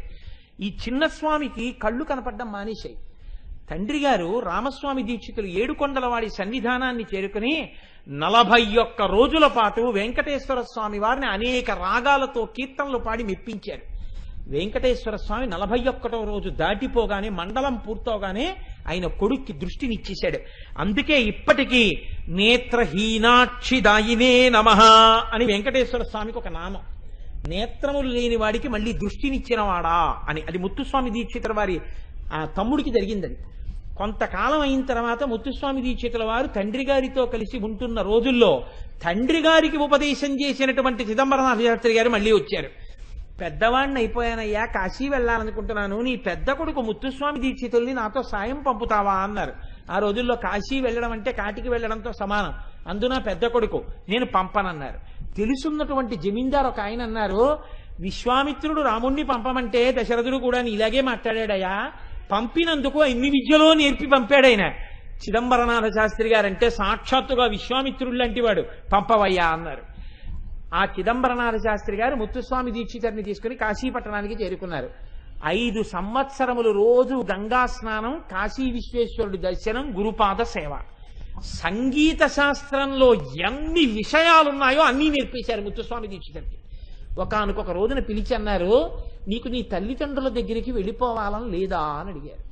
ఈ చిన్నస్వామికి కళ్ళు కనపడడం మానేశాయి. తండ్రి గారు రామస్వామి దీక్షితులు ఏడుకొండలవాడి సన్నిధానాన్ని చేరుకుని 41 రోజుల పాటు వెంకటేశ్వర స్వామి వారిని అనేక రాగాలతో కీర్తనలు పాడి మెప్పించారు. వెంకటేశ్వర స్వామి 41వ రోజు దాటిపోగానే, మండలం పూర్తవగానే ఆయన కొడుక్కి దృష్టినిచ్చేశాడు. అందుకే ఇప్పటికీ నేత్రహీనాక్షిదాయినే నమః అని వెంకటేశ్వర స్వామికి ఒక నామం. నేత్రములు లేని వాడికి మళ్ళీ దృష్టినిచ్చినవాడా అని. అది ముత్తుస్వామి దీక్షితుల వారి తమ్ముడికి జరిగిందని. కొంతకాలం అయిన తర్వాత ముత్తుస్వామి దీక్షితుల వారు తండ్రి గారితో కలిసి ఉంటున్న రోజుల్లో తండ్రి గారికి ఉపదేశం చేసినటువంటి చిదంబరనాథ శాస్త్రి గారు మళ్ళీ వచ్చారు. పెద్దవాడిని అయిపోయానయ్యా, కాశీ వెళ్ళాలనుకుంటున్నాను, నీ పెద్ద కొడుకు ముత్తుస్వామి దీక్షితుల్ని నాతో సాయం పంపుతావా అన్నారు. ఆ రోజుల్లో కాశీ వెళ్ళడం అంటే కాటికి వెళ్ళడంతో సమానం, అందున పెద్ద కొడుకు, నేను పంపనన్నారు. తెలుసున్నటువంటి జమీందారు ఒక ఆయన అన్నారు, విశ్వామిత్రుడు రాముణ్ణి పంపమంటే దశరథుడు కూడా ఇలాగే మాట్లాడాడయ్యా, పంపినందుకు ఇన్ని విద్యలో నేర్పి పంపాడైన. చిదంబరనాథ శాస్త్రి గారంటే సాక్షాత్తుగా విశ్వామిత్రుడు లాంటి వాడు, పంపవయ్యా అన్నారు. ఆ చిదంబరనాథ శాస్త్రి గారు ముత్తుస్వామి దీక్షితుడిని తీసుకుని కాశీపట్టణానికి చేరుకున్నారు. 5 సంవత్సరములు రోజు గంగా స్నానం, కాశీ విశ్వేశ్వరుడి దర్శనం, గురుపాద సేవ. సంగీత శాస్త్రంలో ఎన్ని విషయాలున్నాయో అన్నీ నేర్పేశారు ముత్తుస్వామి దీక్షితుడికి. ఒకానొక రోజున పిలిచి అన్నారు, నీకు నీ తల్లిదండ్రుల దగ్గరికి వెళ్ళిపోవాలని లేదా అని అడిగారు.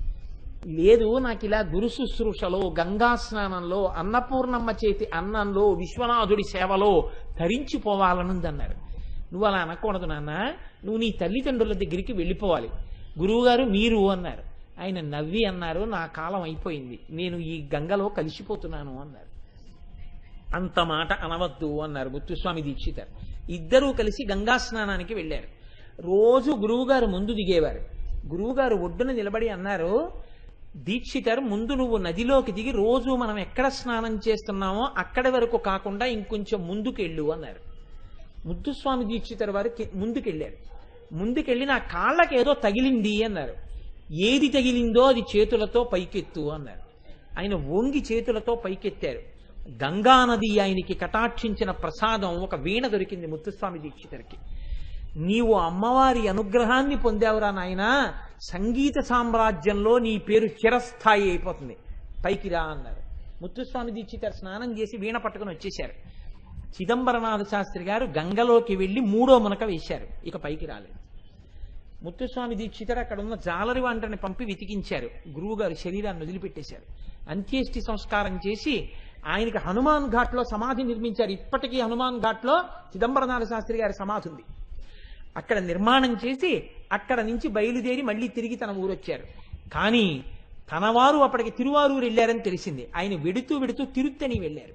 లేదు, నాకు ఇలా గురు శుశ్రూషలో, గంగా స్నానంలో, అన్నపూర్ణమ్మ చేతి అన్నంలో, విశ్వనాథుడి సేవలో తరించిపోవాలనుంది అన్నారు. నువ్వు అలా అనకూడదు నాన్న, నువ్వు నీ తల్లిదండ్రుల దగ్గరికి వెళ్ళిపోవాలి. గురువుగారు మీరు అన్నారు. ఆయన నవ్వి అన్నారు, నా కాలం అయిపోయింది, నేను ఈ గంగలో కలిసిపోతున్నాను అన్నారు. అంత మాట అనవద్దు అన్నారు ముత్తుస్వామి దీక్షితులు. ఇద్దరూ కలిసి గంగా స్నానానికి వెళ్ళారు. రోజు గురువుగారు ముందు దిగేవారు. గురువుగారు ఒడ్డున నిలబడి అన్నారు, దీక్షితర్ ముందు నువ్వు నదిలోకి దిగి రోజు మనం ఎక్కడ స్నానం చేస్తున్నామో అక్కడి వరకు కాకుండా ఇంకొంచెం ముందుకెళ్ళు అన్నారు. ముత్తుస్వామి దీక్షితర్ వారు ముందుకెళ్ళారు. ముందుకెళ్ళి నా కాళ్ళకి ఏదో తగిలింది అన్నారు. ఏది తగిలిందో అది చేతులతో పైకెత్తు అన్నారు. ఆయన వంగి చేతులతో పైకెత్తారు. గంగానది ఆయనకి కటాక్షించిన ప్రసాదం ఒక వీణ దొరికింది ముత్తుస్వామి దీక్షితుడికి. నీవు అమ్మవారి అనుగ్రహాన్ని పొందావురా నాయనా, సంగీత సామ్రాజ్యంలో నీ పేరు చిరస్థాయి అయిపోతుంది, పైకి రా అన్నారు. ముత్తుస్వామి దీక్షితుడు స్నానం చేసి వీణ పట్టుకుని వచ్చేశారు. చిదంబరనాథ శాస్త్రి గారు గంగలోకి వెళ్ళి 3వ మునక వేశారు, ఇక పైకి రాలేదు. ముత్తుస్వామి దీక్షితుడు అక్కడ ఉన్న జాలరి వంటని పంపి వెతికించారు. గురువుగారు శరీరాన్ని వదిలిపెట్టేశారు. అంత్యేష్టి సంస్కారం చేసి ఆయనకి హనుమాన్ ఘాట్లో సమాధి నిర్మించారు. ఇప్పటికీ హనుమాన్ ఘాట్లో చిదంబరనాథ శాస్త్రి గారి సమాధి ఉంది. అక్కడ నిర్మాణం చేసి అక్కడ నుంచి బయలుదేరి మళ్ళీ తిరిగి తన ఊరొచ్చారు. కానీ తన వారు అప్పటికి తిరువారూరు వెళ్ళారని తెలిసింది. ఆయన వెడుతూ వెడుతూ తిరుత్తని వెళ్ళారు.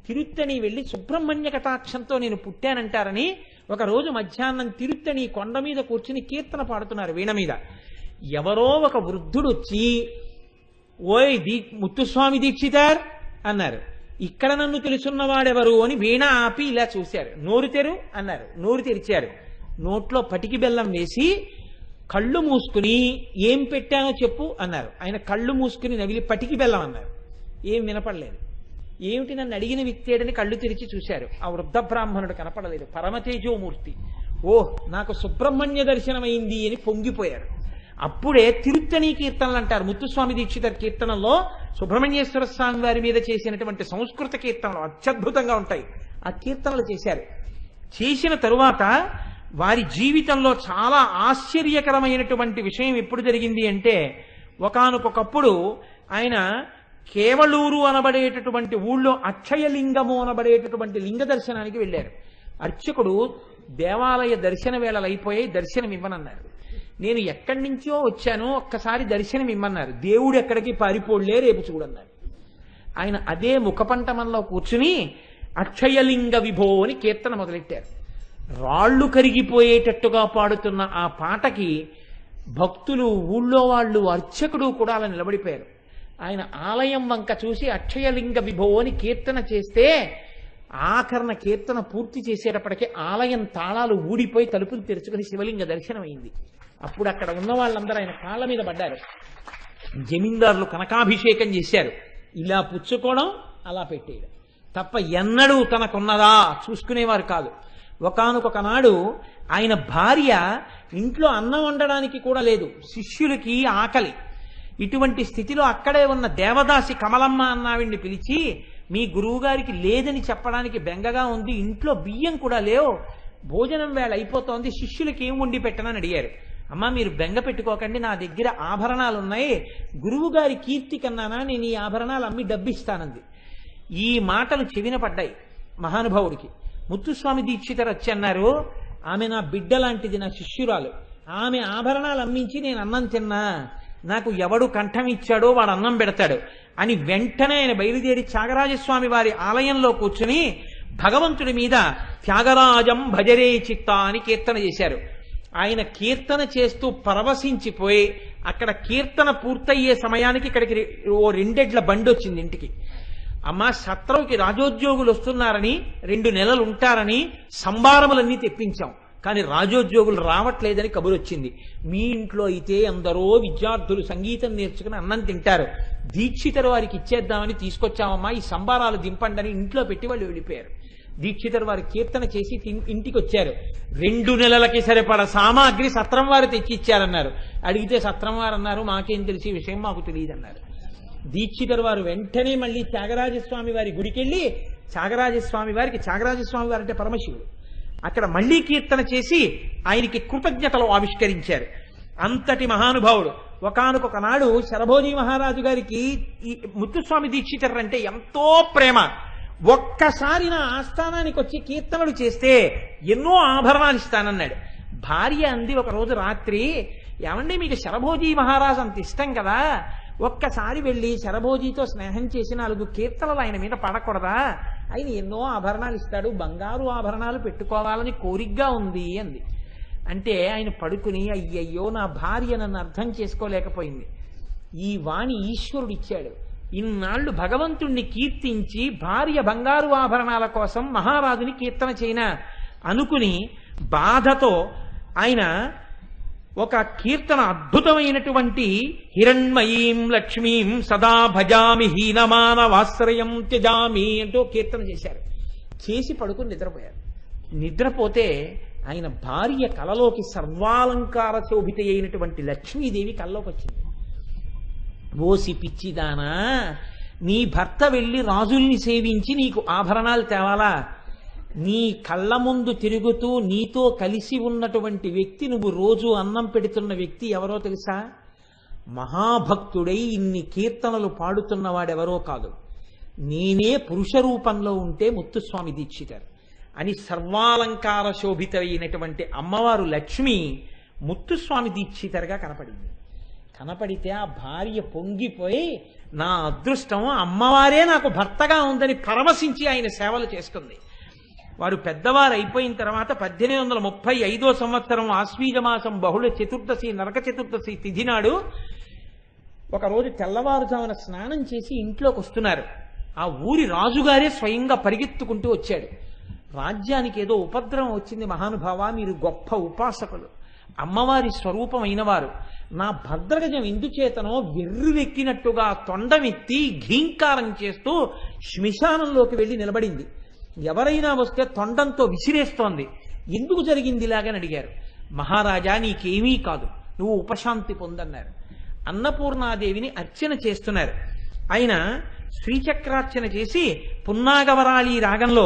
తిరుత్తని వెళ్ళి సుబ్రహ్మణ్య కటాక్షంతో నేను పుట్టానంటారని ఒకరోజు మధ్యాహ్నం తిరుత్తని కొండ మీద కూర్చుని కీర్తన పాడుతున్నారు వీణ మీద. ఎవరో ఒక వృద్ధుడు వచ్చి, ఓయ్ ముత్తుస్వామి దీక్షితార్ అన్నారు. ఇక్కడ నన్ను తెలుసున్నవాడెవరు అని వీణ ఆపి ఇలా చూశారు. నోరు తెరు అన్నారు. నోరు తెరిచారు. నోట్లో పటికి బెల్లం వేసి కళ్ళు మూసుకుని ఏం పెట్టానో చెప్పు అన్నారు. ఆయన కళ్ళు మూసుకుని నవిలి పటికి బెల్లం అన్నారు. ఏం వినపడలేదు. ఏమిటి నన్ను అడిగిన వ్యక్తేడని కళ్ళు తెరిచి చూశారు. ఆ వృద్ధ బ్రాహ్మణుడు కనపడలేదు. పరమతేజోమూర్తి. ఓహ్, నాకు సుబ్రహ్మణ్య దర్శనమైంది అని పొంగిపోయారు. అప్పుడే తిరుత్తని కీర్తనలు అంటారు. ముత్తుస్వామి దీక్షితుడి కీర్తనలో సుబ్రహ్మణ్యేశ్వర స్వామి వారి మీద చేసినటువంటి సంస్కృత కీర్తనలు అత్యద్భుతంగా ఉంటాయి. ఆ కీర్తనలు చేశారు. చేసిన తరువాత వారి జీవితంలో చాలా ఆశ్చర్యకరమైనటువంటి విషయం ఎప్పుడు జరిగింది అంటే, ఒకానొకప్పుడు ఆయన కేవళూరు అనబడేటటువంటి ఊళ్ళో అక్షయలింగము అనబడేటటువంటి లింగ దర్శనానికి వెళ్ళారు. అర్చకుడు దేవాలయ దర్శన వేళలు అయిపోయాయి, దర్శనం ఇవ్వనన్నారు. నేను ఎక్కడి నుంచో వచ్చానో ఒక్కసారి దర్శనం ఇమ్మన్నారు. దేవుడు ఎక్కడికి పారిపోళ్లే, రేపు చూడన్నారు. ఆయన అదే ముఖపంటమంలో కూర్చుని అక్షయలింగ విభో అని కీర్తన మొదలెట్టారు. రాళ్లు కరిగిపోయేటట్టుగా పాడుతున్న ఆ పాటకి భక్తులు, ఊళ్ళో వాళ్ళు, అర్చకుడు కూడా అలా నిలబడిపోయారు. ఆయన ఆలయం వంక చూసి అక్షయలింగ విభో అని కీర్తన చేస్తే ఆఖరణ కీర్తన పూర్తి చేసేటప్పటికే ఆలయం తాళాలు ఊడిపోయి తలుపులు తెరుచుకుని శివలింగ దర్శనమైంది. అప్పుడు అక్కడ ఉన్న వాళ్ళందరూ ఆయన కాళ్ళ మీద పడ్డారు. జమీందారులు కనకాభిషేకం చేశారు. ఇలా పుచ్చుకోవడం, అలా పెట్టేయడం తప్ప ఎన్నడూ తనకున్నదా చూసుకునేవారు కాదు. ఒకానొక నాడు ఆయన భార్య ఇంట్లో అన్నం వండడానికి కూడా లేదు, శిష్యులకి ఆకలి. ఇటువంటి స్థితిలో అక్కడే ఉన్న దేవదాసి కమలమ్మ అన్నావిడిని పిలిచి, మీ గురువుగారికి లేదని చెప్పడానికి బెంగగా ఉంది, ఇంట్లో బియ్యం కూడా లేవు, భోజనం వేళ అయిపోతోంది, శిష్యులకి ఏం వండి పెట్టనని అడిగారు. అమ్మ మీరు బెంగ పెట్టుకోకండి, నా దగ్గర ఆభరణాలు ఉన్నాయి, గురువుగారి కీర్తి కన్నానా నేను ఈ ఆభరణాలు అమ్మి డబ్బిస్తానంది. ఈ మాటలు చెవిన పడ్డాయి మహానుభావుడికి. ముత్తుస్వామి దీక్షితరు వచ్చి అన్నారు, ఆమె నా బిడ్డ లాంటిది, నా శిష్యురాలు, ఆమె ఆభరణాలు అమ్మించి నేను అన్నం తిన్నా, నాకు ఎవడు కంఠం ఇచ్చాడో వాడు అన్నం పెడతాడు అని వెంటనే ఆయన బయలుదేరి త్యాగరాజస్వామి వారి ఆలయంలో కూర్చుని భగవంతుడి మీద త్యాగరాజం భజరే చిత్త అని కీర్తన చేశారు. ఆయన కీర్తన చేస్తూ పరవశించిపోయి అక్కడ కీర్తన పూర్తయ్యే సమయానికి ఇక్కడికి ఓ 2 ఎడ్ల బండి వచ్చింది ఇంటికి. అమ్మ సత్రంకి రాజోద్యోగులు వస్తున్నారని 2 నెలలు ఉంటారని సంభారములన్నీ తెప్పించాం, కానీ రాజోద్యోగులు రావట్లేదని కబురు వచ్చింది. మీ ఇంట్లో అయితే ఎందరో విద్యార్థులు సంగీతం నేర్చుకుని అన్నం తింటారు, దీక్షితరు వారికి ఇచ్చేద్దామని తీసుకొచ్చామమ్మా, ఈ సంభారాలు దింపండి అని ఇంట్లో పెట్టి వాళ్ళు వెళ్ళిపోయారు. దీక్షితరు వారి కీర్తన చేసి ఇంటికి వచ్చారు. 2 నెలలకి సరిపడ సామాగ్రి సత్రం వారు తెచ్చి ఇచ్చారన్నారు. అడిగితే సత్రం వారు అన్నారు, మాకేం తెలిసి విషయం మాకు తెలియదు అన్నారు. దీక్షితరు వారు వెంటనే మళ్ళీ త్యాగరాజస్వామి వారి గుడికెళ్ళి త్యాగరాజస్వామి వారు అంటే పరమశివుడు, అక్కడ మళ్లీ కీర్తన చేసి ఆయనకి కృతజ్ఞతలు ఆవిష్కరించారు. అంతటి మహానుభావుడు. ఒకానొక నాడు శరభోజీ మహారాజు గారికి ఈ ముత్తుస్వామి దీక్షితర్ అంటే ఎంతో ప్రేమ. ఒక్కసారి నా ఆస్థానానికి వచ్చి కీర్తనలు చేస్తే ఎన్నో ఆభరణాలు ఇస్తానన్నాడు. భార్య అంది ఒక రోజు రాత్రి, ఏమండి మీకు శరభోజీ మహారాజు అంత ఇష్టం కదా, ఒక్కసారి వెళ్ళి శరభోజీతో స్నేహం చేసి 4 కీర్తనలు ఆయన మీద పడకూడదా, ఆయన ఎన్నో ఆభరణాలు ఇస్తాడు, బంగారు ఆభరణాలు పెట్టుకోవాలని కోరికగా ఉంది అంది. అంటే ఆయన పడుకుని, అయ్యయ్యో నా భార్య నన్ను అర్థం చేసుకోలేకపోయింది, ఈ వాణి ఈశ్వరుడు ఇచ్చాడు, ఇన్నాళ్లు భగవంతుణ్ణి కీర్తించి భార్య బంగారు ఆభరణాల కోసం మహారాజుని కీర్తన చేయనా అనుకుని బాధతో ఆయన ఒక కీర్తన అద్భుతమైనటువంటి హిరణ్మయీం లక్ష్మీం సదా భజామి హీనమానవాశ్రయం త్యజామి అంటూ కీర్తన చేశారు. చేసి పడుకుని నిద్రపోయారు. నిద్రపోతే ఆయన భార్య కలలోకి సర్వాలంకార శోభిత అయినటువంటి లక్ష్మీదేవి కల్లోకి వచ్చింది. ఓసి పిచ్చిదానా, నీ భర్త వెళ్ళి రాజుల్ని సేవించి నీకు ఆభరణాలు తేవాలా, నీ కళ్ళ ముందు తిరుగుతూ నీతో కలిసి ఉన్నటువంటి వ్యక్తి, నువ్వు రోజు అన్నం పెడుతున్న వ్యక్తి ఎవరో తెలుసా, మహాభక్తుడై ఇన్ని కీర్తనలు పాడుతున్నవాడెవరో కాదు, నేనే పురుష రూపంలో ఉంటే ముత్తుస్వామి దీక్షితర్ అని సర్వాలంకార శోభిత అయినటువంటి అమ్మవారు లక్ష్మి ముత్తుస్వామి దీక్షితర్గా కనపడింది. కనపడితే ఆ భార్య పొంగిపోయి, నా అదృష్టం అమ్మవారే నాకు భర్తగా ఉందని పరవశించి ఆయన సేవలు చేస్తుంది. వారు పెద్దవారు అయిపోయిన తర్వాత 1835 సంవత్సరం ఆశ్వీజమాసం బహుళ చతుర్దశి నరక చతుర్దశి తిథి నాడు ఒకరోజు తెల్లవారుజామున స్నానం చేసి ఇంట్లోకి వస్తున్నారు. ఆ ఊరి రాజుగారే స్వయంగా పరిగెత్తుకుంటూ వచ్చాడు. రాజ్యానికి ఏదో ఉపద్రవం వచ్చింది మహానుభావ, మీరు గొప్ప ఉపాసకులు, అమ్మవారి స్వరూపమైన వారు, నా భద్రగజం ఎందుచేతనో వెర్రువెక్కినట్టుగా తొండమెత్తి ఘీంకారం చేస్తూ శ్మశానంలోకి వెళ్ళి నిలబడింది. ఎవరైనా వస్తే తొండంతో విసిరేస్తోంది. ఎందుకు జరిగింది ఇలాగని అడిగారు. మహారాజా నీకేమీ కాదు, నువ్వు ఉపశాంతి పొందన్నారు. అన్నపూర్ణాదేవిని అర్చన చేస్తున్నారు. ఆయన శ్రీచక్రార్చన చేసి పున్నాగవరాళి రాగంలో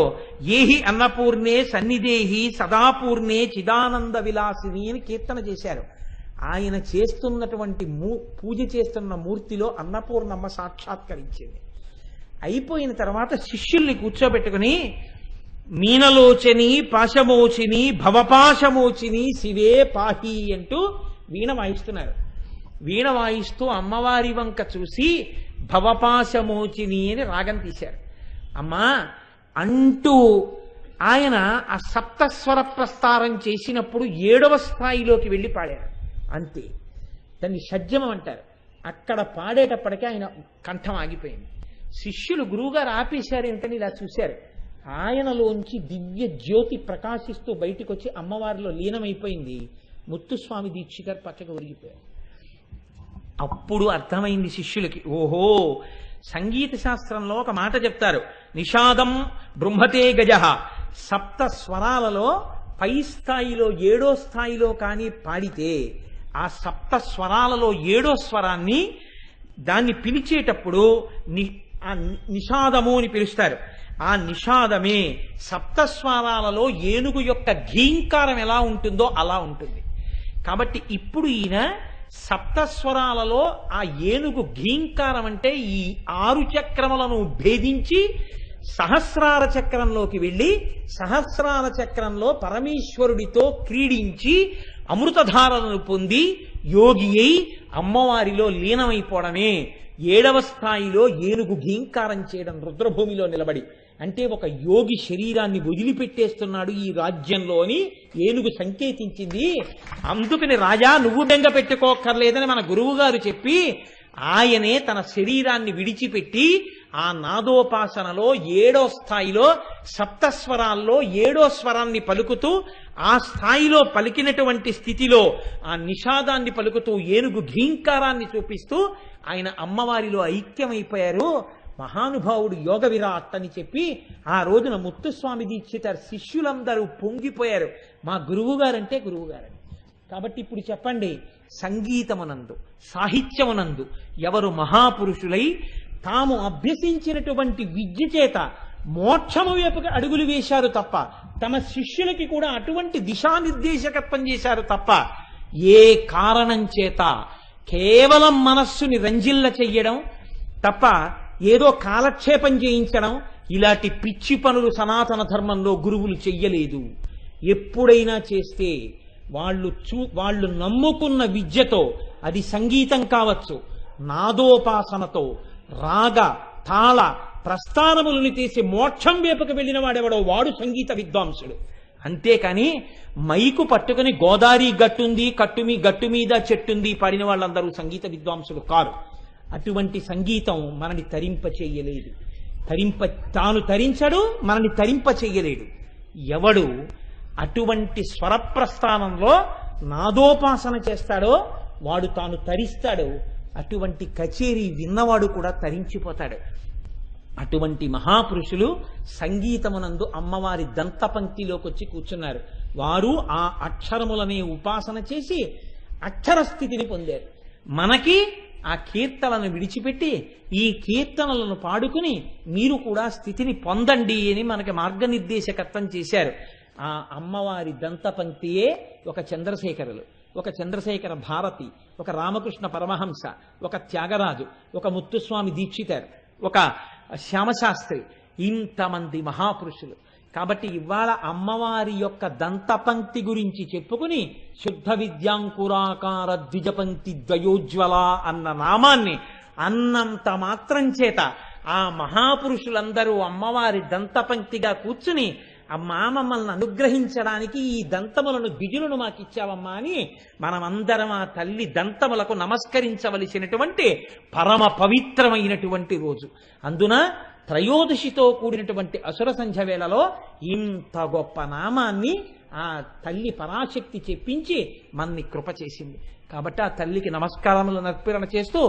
ఏహి అన్నపూర్ణే సన్నిదేహి సదాపూర్ణే చిదానంద విలాసిని అని కీర్తన చేశారు. ఆయన చేస్తున్నటువంటి పూజ చేస్తున్న మూర్తిలో అన్నపూర్ణమ్మ సాక్షాత్కరించింది. అయిపోయిన తర్వాత శిష్యుల్ని కూర్చోబెట్టుకుని, మీనలోచని పాశమోచిని భవపాశమోచిని శివే పాహి అంటూ వీణ వాయిస్తున్నారు. వీణ వాయిస్తూ అమ్మవారి వంక చూసి భవపాశమోచిని అని రాగం తీశారు. అమ్మా అంటూ ఆయన ఆ సప్తస్వర ప్రస్తారం చేసినప్పుడు 7వ స్థాయిలోకి వెళ్ళి పాడారు. అంతే, దాన్ని షడ్జమం అంటారు. అక్కడ పాడేటప్పటికే ఆయన కంఠం ఆగిపోయింది. శిష్యులు గురువుగారు ఆపేశారు ఏమిటని ఇలా చూశారు. ఆయనలోంచి దివ్య జ్యోతి ప్రకాశిస్తూ బయటికి వచ్చి అమ్మవారిలో లీనమైపోయింది. ముత్తుస్వామి దీక్ష గారు పక్కకు ఒరిగిపోయారు. అప్పుడు అర్థమైంది శిష్యులకి, ఓహో సంగీత శాస్త్రంలో ఒక మాట చెప్తారు, నిషాదం బృంహతే గజ. సప్త స్వరాలలో పై స్థాయిలో 7వ స్థాయిలో కానీ పాడితే ఆ సప్త స్వరాలలో 7వ స్వరాన్ని దాన్ని పిలిచేటప్పుడు నిషాదము అని పిలుస్తారు. ఆ నిషాదమే సప్తస్వరాలలో ఏనుగు యొక్క ఘీంకారం ఎలా ఉంటుందో అలా ఉంటుంది. కాబట్టి ఇప్పుడు ఈయన సప్తస్వరాలలో ఆ ఏనుగు ఘీంకారం అంటే ఈ 6 చక్రములను భేదించి సహస్రార చక్రంలోకి వెళ్ళి సహస్రార చక్రంలో పరమేశ్వరుడితో క్రీడించి అమృతధారలను పొంది యోగి అయి అమ్మవారిలో లీనమైపోవడమే 7వ స్థాయిలో ఏనుగు ఘీంకారం చేయడం రుద్రభూమిలో నిలబడి. అంటే ఒక యోగి శరీరాన్ని వదిలిపెట్టేస్తున్నాడు ఈ రాజ్యంలో అని ఏనుగు సంకేతించింది. అందుకని రాజా నువ్వు బెంగ పెట్టుకోక్కర్లేదని మన గురువు గారు చెప్పి ఆయనే తన శరీరాన్ని విడిచిపెట్టి ఆ నాదోపాసనలో 7వ స్థాయిలో సప్తస్వరాల్లో 7వ స్వరాన్ని పలుకుతూ ఆ స్థాయిలో పలికినటువంటి స్థితిలో ఆ నిషాదాన్ని పలుకుతూ ఏనుగు ఘీంకారాన్ని చూపిస్తూ ఆయన అమ్మవారిలో ఐక్యమైపోయారు. మహానుభావుడు యోగ విరాట్ అని చెప్పి ఆ రోజున ముత్తుస్వామి దీక్షిత శిష్యులందరూ పొంగిపోయారు. మా గురువుగారంటే గురువుగారని. కాబట్టి ఇప్పుడు చెప్పండి, సంగీతమునందు సాహిత్యమునందు ఎవరు మహాపురుషులై తాము అభ్యసించినటువంటి విద్య చేత మోక్షము వైపుకి అడుగులు వేశారు తప్ప, తమ శిష్యులకి కూడా అటువంటి దిశానిర్దేశకత్వం చేశారు తప్ప, ఏ కారణం చేత కేవలం మనస్సుని రంజిల్ల చెయ్యడం తప్ప ఏదో కాలక్షేపం చేయించడం ఇలాంటి పిచ్చి పనులు సనాతన ధర్మంలో గురువులు చెయ్యలేదు. ఎప్పుడైనా చేస్తే వాళ్ళు నమ్ముకున్న విద్యతో, అది సంగీతం కావచ్చు, నాదోపాసనతో రాగ తాళ ప్రస్థానములను తీసి మోక్షం వైపుకు వెళ్ళిన వాడెవడో వాడు సంగీత విద్వాంసుడు. అంతేకాని మైకు పట్టుకుని గోదావరి గట్టుంది గట్టు మీద చెట్టుంది పాడిన వాళ్ళందరూ సంగీత విద్వాంసులు కారు. అటువంటి సంగీతం మనని తరింప చెయ్యలేదు. తాను తరించడు, మనని తరింప చెయ్యలేడు. ఎవడు అటువంటి స్వరప్రస్థానంలో నాదోపాసన చేస్తాడో వాడు తాను తరిస్తాడు. అటువంటి కచేరీ విన్నవాడు కూడా తరించిపోతాడు. అటువంటి మహాపురుషులు సంగీతమునందు అమ్మవారి దంతపంక్తిలోకి వచ్చి కూర్చున్నారు. వారు ఆ అక్షరములనే ఉపాసన చేసి అక్షరస్థితిని పొందారు. మనకి ఆ కీర్తనలను విడిచిపెట్టి ఈ కీర్తనలను పాడుకుని మీరు కూడా స్థితిని పొందండి అని మనకి మార్గనిర్దేశకత్వం చేశారు. ఆ అమ్మవారి దంతపంక్తియే ఒక చంద్రశేఖరులు, ఒక చంద్రశేఖర భారతి, ఒక రామకృష్ణ పరమహంస, ఒక త్యాగరాజు, ఒక ముత్తుస్వామి దీక్షితర్, ఒక శ్యామశాస్త్రి, ఇంతమంది మహాపురుషులు. కాబట్టి ఇవాళ అమ్మవారి యొక్క దంతపంక్తి గురించి చెప్పుకుని శుద్ధ విద్యాంకురాకార ద్విజపంక్తి ద్వయోజ్వల అన్న నామాన్ని అన్నంత మాత్రం చేత ఆ మహాపురుషులందరూ అమ్మవారి దంతపంక్తిగా కూర్చుని అమ్మా మమ్మల్ని అనుగ్రహించడానికి ఈ దంతములను ద్విజులను మాకిచ్చావమ్మా అని మనమందరం ఆ తల్లి దంతములకు నమస్కరించవలసినటువంటి పరమ పవిత్రమైనటువంటి రోజు. అందున త్రయోదశితో కూడినటువంటి అసుర సంధ్య వేళలో ఇంత గొప్ప నామాన్ని ఆ తల్లి పరాశక్తి చెప్పించి మన్ని కృప చేసింది. కాబట్టి ఆ తల్లికి నమస్కారములు నర్పణ చేస్తూ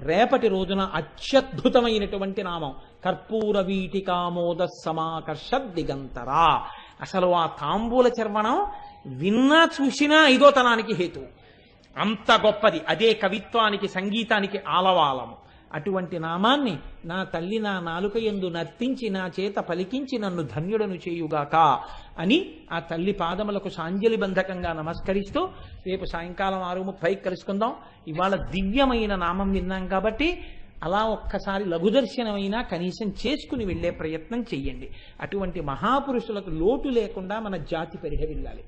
రేపటి రోజున అత్యద్భుతమైనటువంటి నామం కర్పూర వీటికామోద సమాకర్షద్ దిగంతరా. అసలు ఆ తాంబూల చర్వణం విన్నా చూసినా ఐదోతనానికి హేతు, అంత గొప్పది. అదే కవిత్వానికి సంగీతానికి ఆలవాలము. అటువంటి నామాన్ని నా తల్లి నా నాలుక యందు నర్తించి నా చేత పలికించి నన్ను ధన్యుడను చేయుగాక అని ఆ తల్లి పాదములకు సాంజలి బంధకంగా నమస్కరిస్తూ రేపు సాయంకాలం 6:30 కలుసుకుందాం. ఇవాళ దివ్యమైన నామం విన్నాం కాబట్టి అలా ఒక్కసారి లఘుదర్శనమైనా కనీసం చేసుకుని వెళ్ళే ప్రయత్నం చెయ్యండి. అటువంటి మహాపురుషులకు లోటు లేకుండా మన జాతి పరిహరిల్లాలి.